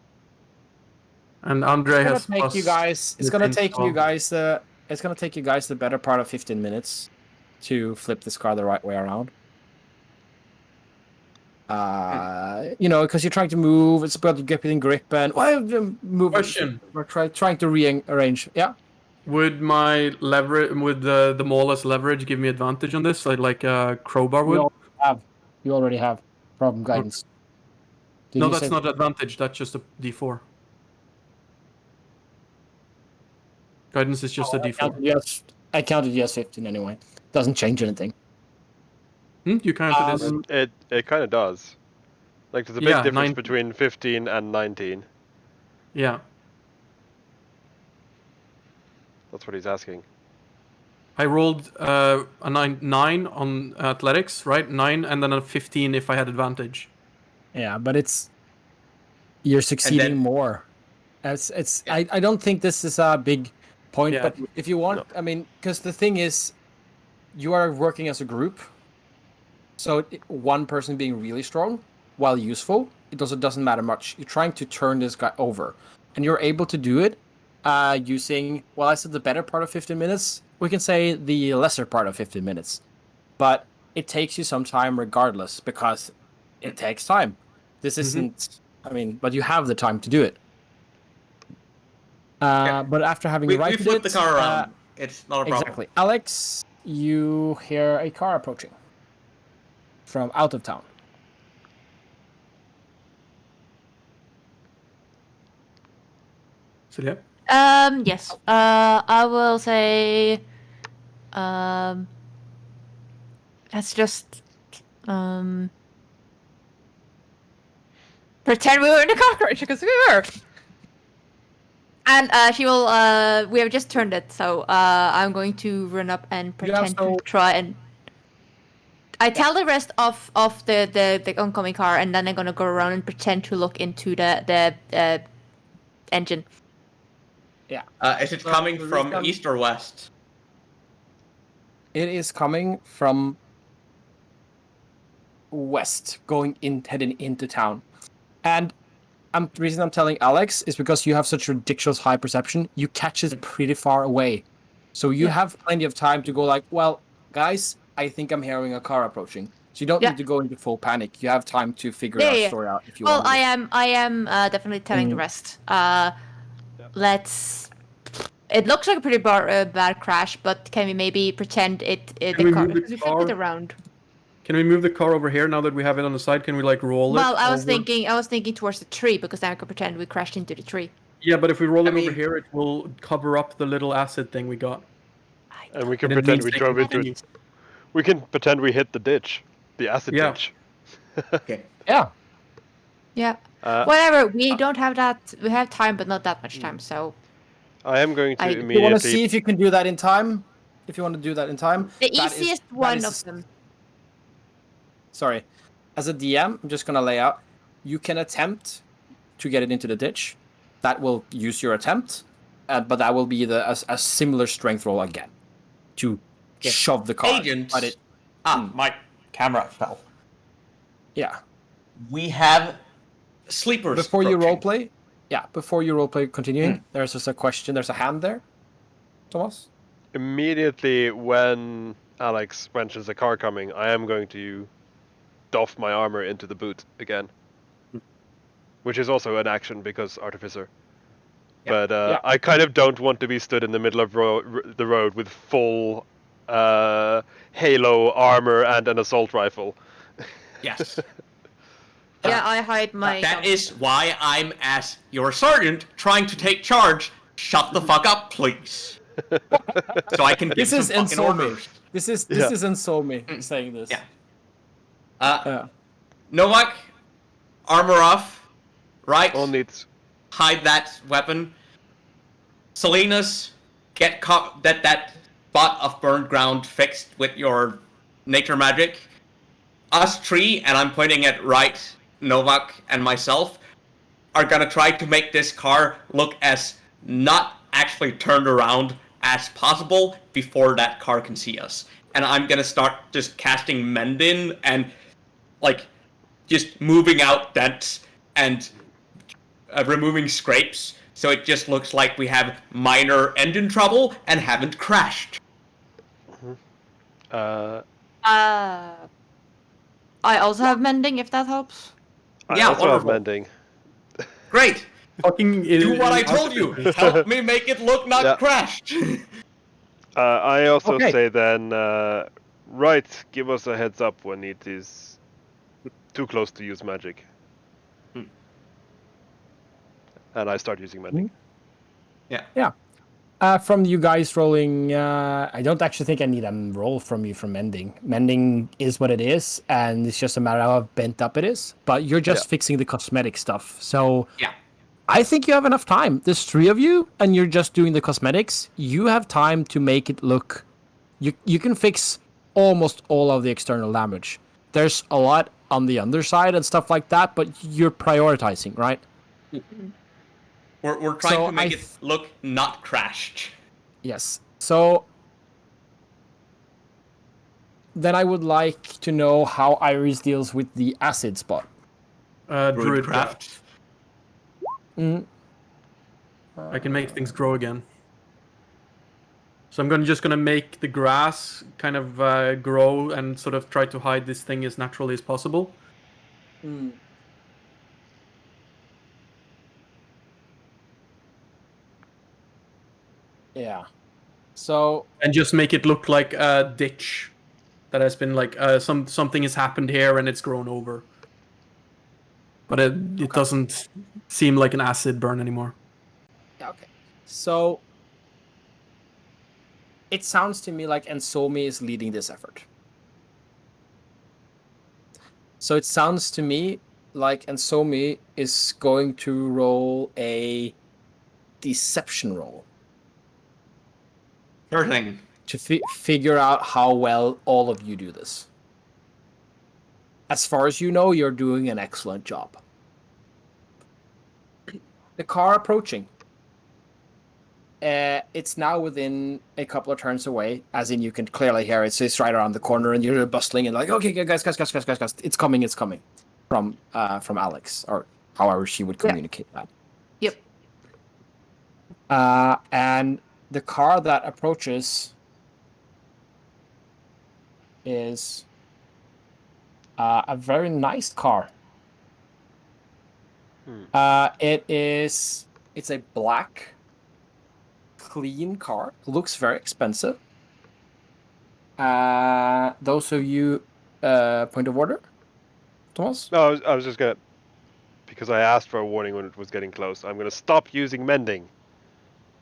And Andre It's gonna has take plus you guys. It's the gonna things take as you well. guys. It's gonna take you guys the better part of 15 minutes to flip this car the right way around. You know, because you're trying to move. It's about to get in grip and move. Question. We're trying to rearrange. Yeah. Would my leverage, would the Maul's leverage give me advantage on this? Like crowbar would? You already have problem guidance. Did No, you that's say- not advantage. That's just a D4. Guidance is just a D4. I counted you as 15 anyway. Doesn't change anything. You counted this. It kind of does. Like there's a big Yeah, difference between 15 and 19. Yeah. That's what he's asking. I rolled a 9 on athletics, right? 9 and then a 15 if I had advantage. Yeah, but you're succeeding more. I don't think this is a big point, Yeah. but if you want, I mean, because the thing is, you are working as a group. So one person being really strong, while useful, it doesn't matter much. You're trying to turn this guy over, and you're able to do it using, well, I said the better part of 15 minutes. We can say the lesser part of 15 minutes. But it takes you some time regardless, because it takes time. This isn't, I mean, but you have the time to do it. But after having We righted flip it, the car around. It's not a problem. exactly. Alex, you hear a car approaching from out of town. Celia? Yes. I will say. Let's just pretend we were in the cockroach because we were. And she will. We have just turned it, so I'm going to run up and pretend to try and. I tell the rest of the oncoming car, and then I'm gonna go around and pretend to look into the engine. Yeah. Is it coming from east or west? It is coming from west, heading into town. And the reason I'm telling Alex is because you have such ridiculous high perception. You catch it pretty far away. So you have plenty of time to go like, well, guys, I think I'm hearing a car approaching. So you don't need to go into full panic. You have time to figure our story out if you want. Well, I am definitely telling the rest. Let's. It looks like a pretty bad crash, but can we maybe pretend the car? Because we flip it around. Can we move the car over here now that we have it on the side? Can we like roll it? Well, I was thinking towards the tree because then I could pretend we crashed into the tree. Yeah, but if we roll it over here, it will cover up the little acid thing we got. And we can pretend we drove into it. We can pretend we hit the ditch, the acid ditch. Okay. Yeah. Yeah. Whatever. We don't have that. We have time, but not that much time. So. I am going to immediately. You want to see if you can do that in time? If you want to do that in time, the easiest one of them. Sorry, as a DM, I'm just gonna lay out. You can attempt to get it into the ditch. That will use your attempt, but that will be a similar strength roll again to shove the car. Agent. But it. My camera fell. Yeah. We have sleepers. Before you roleplay, continuing, there's just a question. There's a hand there, Thomas. Immediately when Alex mentions a car coming, I am going to doff my armor into the boot again, which is also an action because artificer. But I kind of don't want to be stood in the middle of the road with full halo armor and an assault rifle. Yes. Yeah, I hide my. That is why I'm as your sergeant trying to take charge. Shut the fuck up, please. So I can give some fucking orders. This is Ensomi saying this. Yeah. Novak, armor off, right? All needs. Hide that weapon. Salinas, get that spot of burned ground fixed with your nature magic. Us three, and I'm pointing at right, Novak and myself, are gonna try to make this car look as not actually turned around as possible before that car can see us. And I'm gonna start just casting Mend in and like just moving out dents and removing scrapes, so it just looks like we have minor engine trouble and haven't crashed. I also have mending, if that helps. I also have mending. Great. Fucking do what I told you. Help me make it look not crashed. I also say then, right, give us a heads up when it is too close to use magic. And I start using mending. Yeah. From you guys rolling, I don't actually think I need a roll from you for mending. Mending is what it is, and it's just a matter of how bent up it is. But you're just fixing the cosmetic stuff. So I think you have enough time. There's 3 of you, and you're just doing the cosmetics. You have time to make it look... You can fix almost all of the external damage. There's a lot on the underside and stuff like that, but you're prioritizing, right? We're trying to make it look not crashed. Yes. So then I would like to know how Iris deals with the acid spot. Druidcraft. I can make things grow again. So I'm just gonna make the grass kind of grow and sort of try to hide this thing as naturally as possible. Yeah. So and just make it look like a ditch that has been like something has happened here and it's grown over. But it doesn't seem like an acid burn anymore. yeah, okay. So it sounds to me like Ensomi is leading this effort. So it sounds to me like Ensomi is going to roll a deception roll Sure thing. to figure out how well all of you do this. As far as you know, you're doing an excellent job. The car approaching. It's now within a couple of turns away, as in you can clearly hear it. So it's right around the corner, and you're bustling and like, okay, guys, it's coming, from Alex, or however she would communicate that. Yep. And the car that approaches is a very nice car. It's a black, clean car. Looks very expensive. Those of you, point of order, Thomas? No, I was just gonna, because I asked for a warning when it was getting close. I'm gonna stop using mending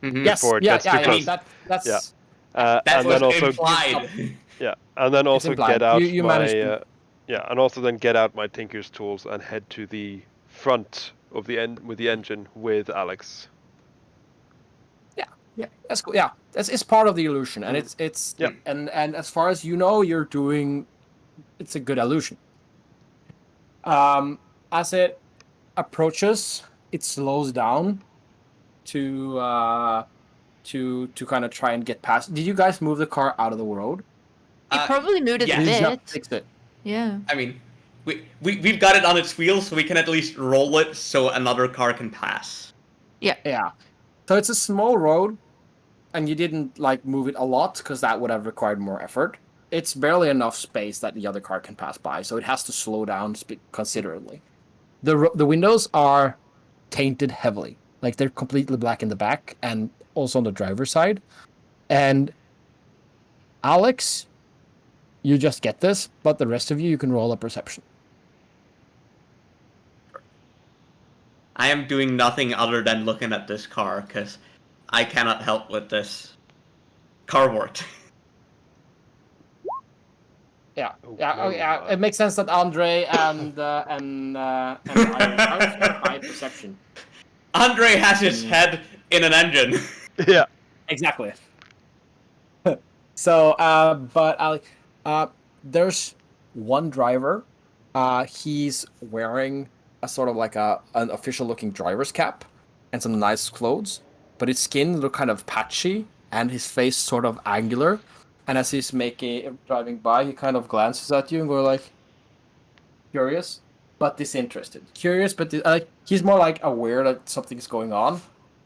Yes, before it gets too close. That's Yeah. That and was then also implied. yeah, and then also implied. get out You managed my to- and also then get out my Tinker's tools and head to the front of the end with the engine with Alex. Yeah, that's cool. Yeah, it's part of the illusion, and it's Yep. and as far as you know, you're doing. It's a good illusion. As it approaches, it slows down to kind of try and get past. Did you guys move the car out of the road? It probably moved it yeah. a Did you bit. fix it? Yeah. I mean, we've got it on its wheels, so we can at least roll it so another car can pass. Yeah. So it's a small road, and you didn't like move it a lot because that would have required more effort. It's barely enough space that the other car can pass by, so it has to slow down considerably. The windows are tainted heavily, like they're completely black in the back and also on the driver's side. And Alex, you just get this, but the rest of you can roll a perception. I am doing nothing other than looking at this car, because I cannot help with this. Car worked. Yeah, Oh, yeah, no, yeah. It makes sense that Andre and Iris have high perception. Andre has his head in an engine. Yeah. Exactly. So, but Alex, there's one driver. He's wearing a sort of like an official-looking driver's cap and some nice clothes, but his skin look kind of patchy and his face sort of angular. And as he's driving by, he kind of glances at you and go like, curious, but disinterested. Curious, but he's more like aware that something's going on,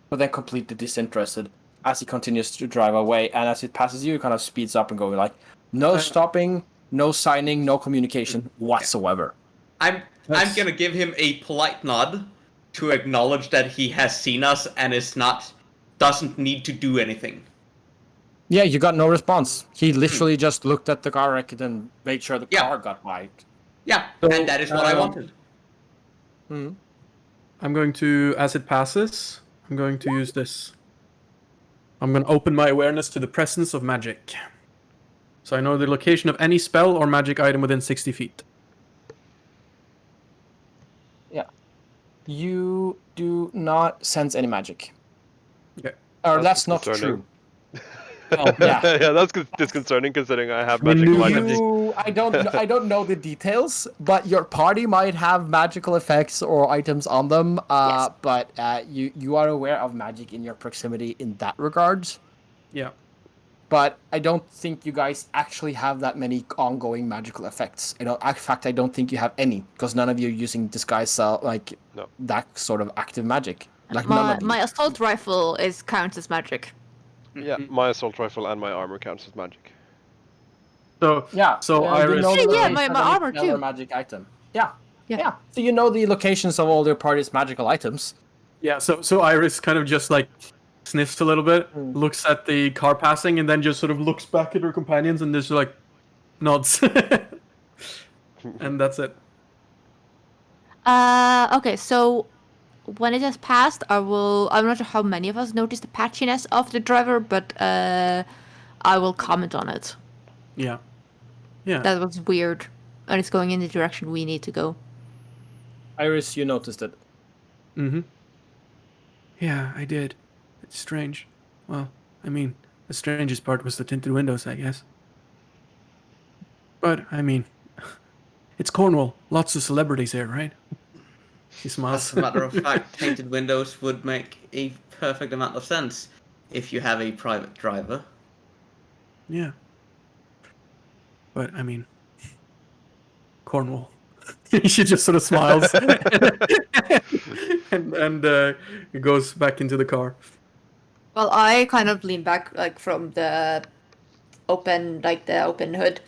but then completely disinterested as he continues to drive away. And as it passes you, it kind of speeds up and going like, no stopping, no signing, no communication whatsoever. I'm gonna give him a polite nod to acknowledge that he has seen us and doesn't need to do anything. Yeah, you got no response. He literally just looked at the car wreck and made sure the car got wiped. Yeah, So, and that is what I wanted. I'm going to, as it passes, I'm going to use this. I'm going to open my awareness to the presence of magic. So I know the location of any spell or magic item within 60 feet. Yeah. You do not sense any magic. Okay. Or that's not concerning. true. Oh, yeah. Yeah, that's disconcerting considering I have magical items. I don't know the details, but your party might have magical effects or items on them. Yes. But you are aware of magic in your proximity in that regards. Yeah. But I don't think you guys actually have that many ongoing magical effects. In fact, I don't think you have any because none of you are using disguise that sort of active magic. Like none of you. My assault rifle counts as magic. Yeah, my assault rifle and my armor counts as magic. So Yeah. So you Iris. know Yeah, that my it's armor another too. magic item. Yeah. Yeah. Yeah. So you know the locations of all your party's magical items. Yeah. So Iris kind of just like sniffs a little bit, Mm. looks at the car passing, and then just sort of looks back at her companions and just like nods. And that's it. Okay, so when it has passed, I'm not sure how many of us noticed the patchiness of the driver, but I will comment on it. Yeah. Yeah. That was weird, and it's going in the direction we need to go. Iris, you noticed it. Mm-hmm. Yeah, I did. It's strange. Well, I mean, the strangest part was the tinted windows, I guess. But, I mean, it's Cornwall. Lots of celebrities here, right? She smiles. As a matter of fact, painted windows would make a perfect amount of sense if you have a private driver. Yeah. But, I mean, Cornwall. She just sort of smiles and goes back into the car. Well, I kind of lean back, like from the open hood,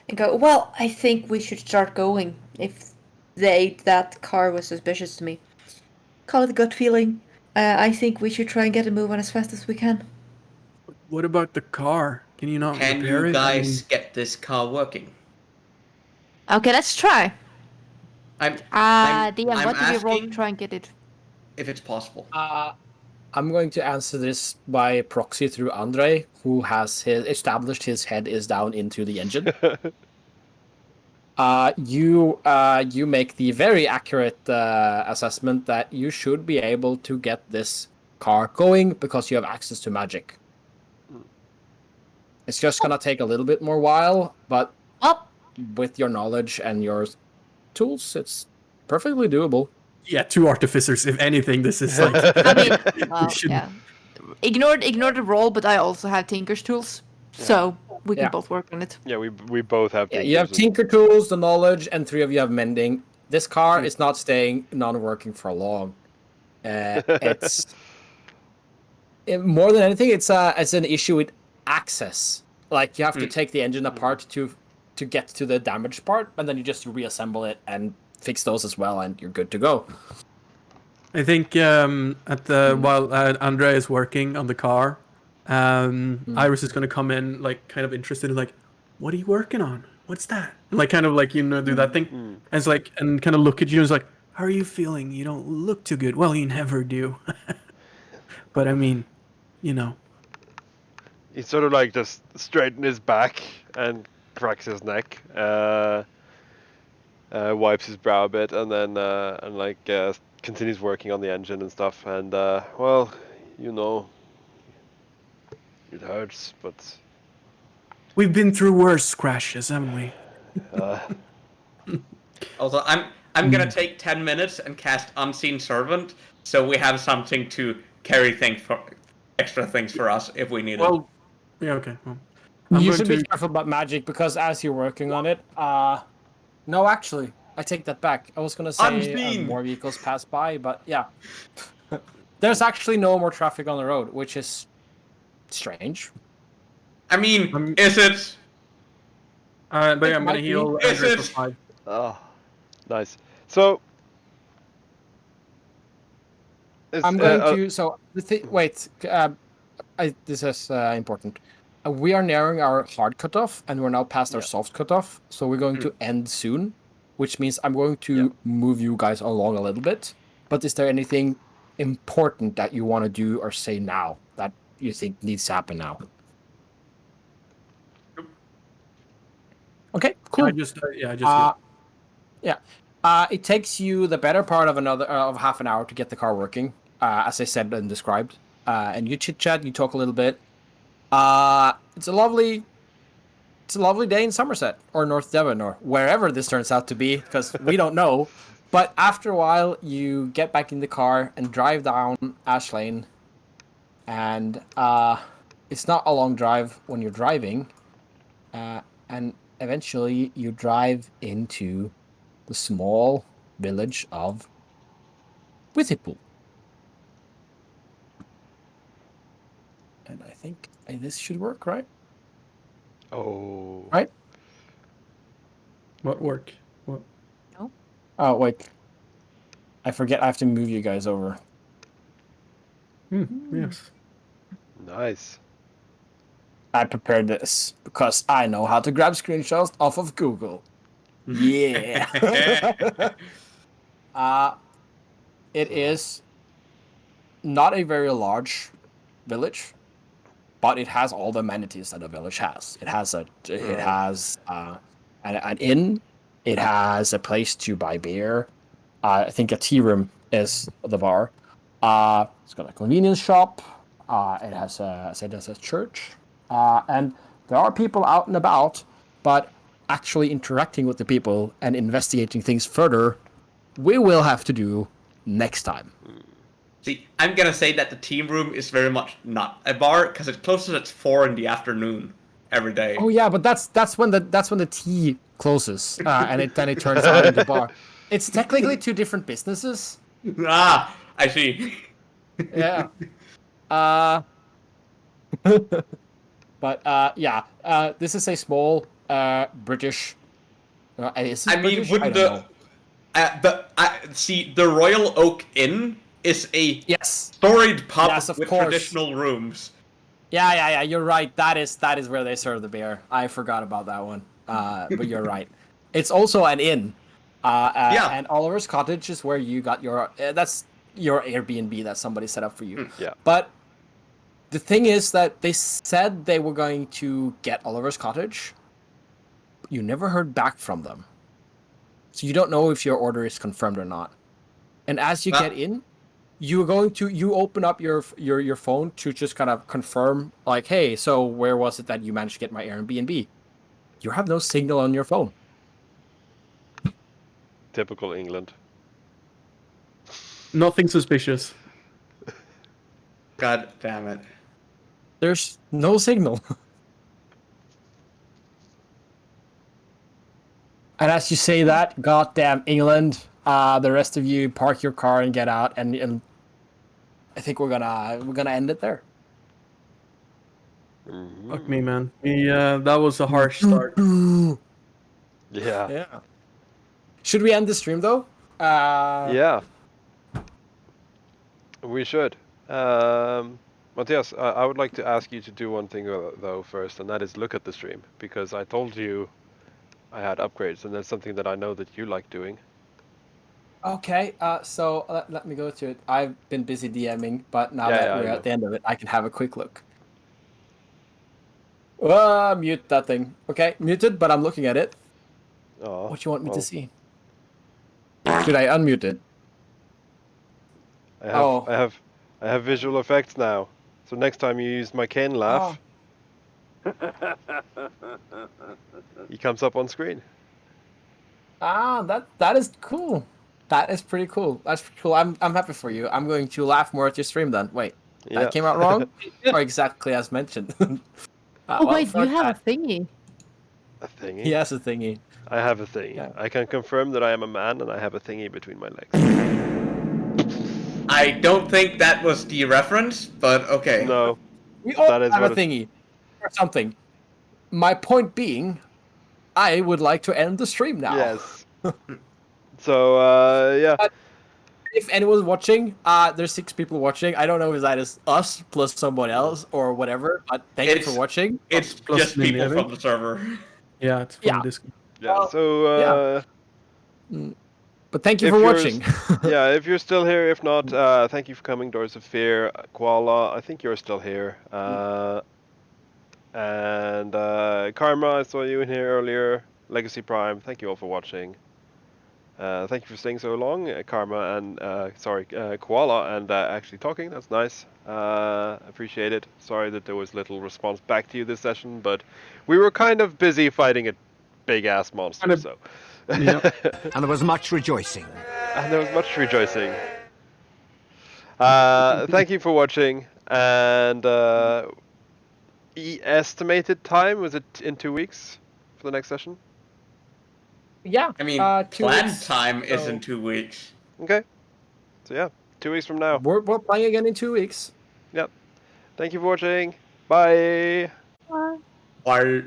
and go, "Well, I think we should start going. If that car was suspicious to me, call it a gut feeling. I think we should try and get a move on as fast as we can." What about the car? Can you not Can repair you it? guys get this car working? Okay, let's try. I'm DM, I'm what did you roll to asking try and get it? if it's possible. I'm going to answer this by proxy through Andre, who has established his head is down into the engine. You make the very accurate assessment that you should be able to get this car going because you have access to magic. It's just gonna take a little bit more while, but with your knowledge and your tools, it's perfectly doable. Yeah, 2 artificers. If anything, this is like. I mean, well, should- yeah. Ignore the roll, but I also have Tinker's tools, so we can Yeah. both work on it. Yeah, we both have. Yeah, you have tinkers and- tinker tools, the knowledge, and 3 of you have mending. This car is not staying non-working for long. It's more than anything, it's an issue with access. Like you have to take the engine apart to get to the damaged part, and then you just reassemble it and fix those as well, and you're good to go. I think while Andre is working on the car, Iris is going to come in like kind of interested in like, what are you working on? What's that? And, like kind of like do that thing, and it's like and kind of look at you and it's like, how are you feeling? You don't look too good. Well, you never do. But I mean, you know. He sort of like just straighten his back and cracks his neck, wipes his brow a bit, and then continues working on the engine and stuff. And well, you know, it hurts, but We've been through worse crashes, haven't we? Also, I'm gonna take 10 minutes and cast Unseen Servant, so we have something to carry extra things for us if we need it. Well, yeah, okay. Well, You should be careful about magic because as you're working on it, no, actually, I take that back. I was gonna say Unseen! more vehicles pass by, but yeah, there's actually no more traffic on the road, which is strange. I mean, is it? But yeah, I'm might gonna be. heal Is Andre for it? 5. oh, nice. So I'm going to. So wait. This is important. We are nearing our hard cutoff, and we're now past our soft cutoff. So we're going to end soon, which means I'm going to move you guys along a little bit. But is there anything important that you want to do or say now that you think needs to happen now? Okay, cool. I just healed. It takes you the better part of of half an hour to get the car working, as I said and described. And you chit chat, you talk a little bit. It's a lovely day in Somerset or North Devon or wherever this turns out to be, because we don't know. But after a while, you get back in the car and drive down Ash Lane, and it's not a long drive when you're driving, and eventually you drive into the small village of Withypool. And I think this should work, right? Oh. Right? What work? What? Oh, wait. I forget I have to move you guys over. Yes. Nice. I prepared this because I know how to grab screenshots off of Google. Yeah. It is not a very large village, but it has all the amenities that a village has. It has an inn. It has a place to buy beer. I think a tea room is the bar. It's got a convenience shop. It has a church. And there are people out and about, but actually interacting with the people and investigating things further, we will have to do next time. See, I'm gonna say that the team room is very much not a bar because it closes at 4 in the afternoon every day. Oh yeah, but that's when the tea closes, and then it turns out into bar. It's technically two different businesses. Ah, I see. Yeah. But yeah, this is a small British. Is it I mean, British? wouldn't I don't know. see the Royal Oak Inn is a Yes. storied pub Yes, of with course. traditional rooms. Yeah. You're right. That is where they serve the beer. I forgot about that one. But you're right. It's also an inn. Yeah. And Oliver's Cottage is where you got your. That's your Airbnb that somebody set up for you. Yeah. But the thing is that they said they were going to get Oliver's Cottage. But you never heard back from them. So you don't know if your order is confirmed or not. And as you get in, you open up your phone to just kind of confirm, like, hey, so where was it that you managed to get my Airbnb? You have no signal on your phone. Typical England. Nothing suspicious. God damn it. There's no signal. And as you say that, goddamn England, the rest of you park your car and get out, and I think we're gonna end it there. Fuck me, man. That was a harsh start. Yeah. Yeah. Should we end the stream though? Yeah. We should. Matthias, I would like to ask you to do one thing though first, and that is look at the stream, because I told you I had upgrades, and that's something that I know that you like doing. Okay, so let me go to it. I've been busy DMing, but now Yeah, that yeah, we're I at the end of it, I can have a quick look. Mute that thing. Okay, muted, but I'm looking at it. Oh, What do you want me well, to see? Should I unmute it? I have visual effects now. So next time you use my cane laugh, he comes up on screen. That is cool. That is pretty cool. That's pretty cool. I'm happy for you. I'm going to laugh more at your stream then. Wait, Yeah. that came out wrong? Or exactly as mentioned? Oh wait, you have a thingy. A thingy? He has a thingy. I have a thingy. Yeah. I can confirm that I am a man and I have a thingy between my legs. I don't think that was the reference, but okay. No. We all That is have a what thingy. Or something. My point being, I would like to end the stream now. Yes. So, yeah. If anyone's watching, there's 6 people watching. I don't know if that is us plus someone else or whatever, but thank you for watching. It's Plus just people Lily, I from the server. Yeah, it's from Yeah. Discord. Yeah, so, But thank you if for you're watching. yeah, if you're still here, if not, thank you for coming, Doors of Fear, Koala, I think you're still here. And Karma, I saw you in here earlier. Legacy Prime, thank you all for watching. Thank you for staying so long, Karma and Koala, and actually talking. That's nice. Appreciate it. Sorry that there was little response back to you this session, but we were kind of busy fighting a big ass monster. So. Yeah. And there was much rejoicing. And there was much rejoicing. Thank you for watching, and estimated time, was it in 2 weeks for the next session? Yeah. I mean, 2 planned weeks, time is so- in 2 weeks. Okay. So yeah, 2 weeks from now. We're playing again in 2 weeks. Yep. Thank you for watching. Bye. Bye.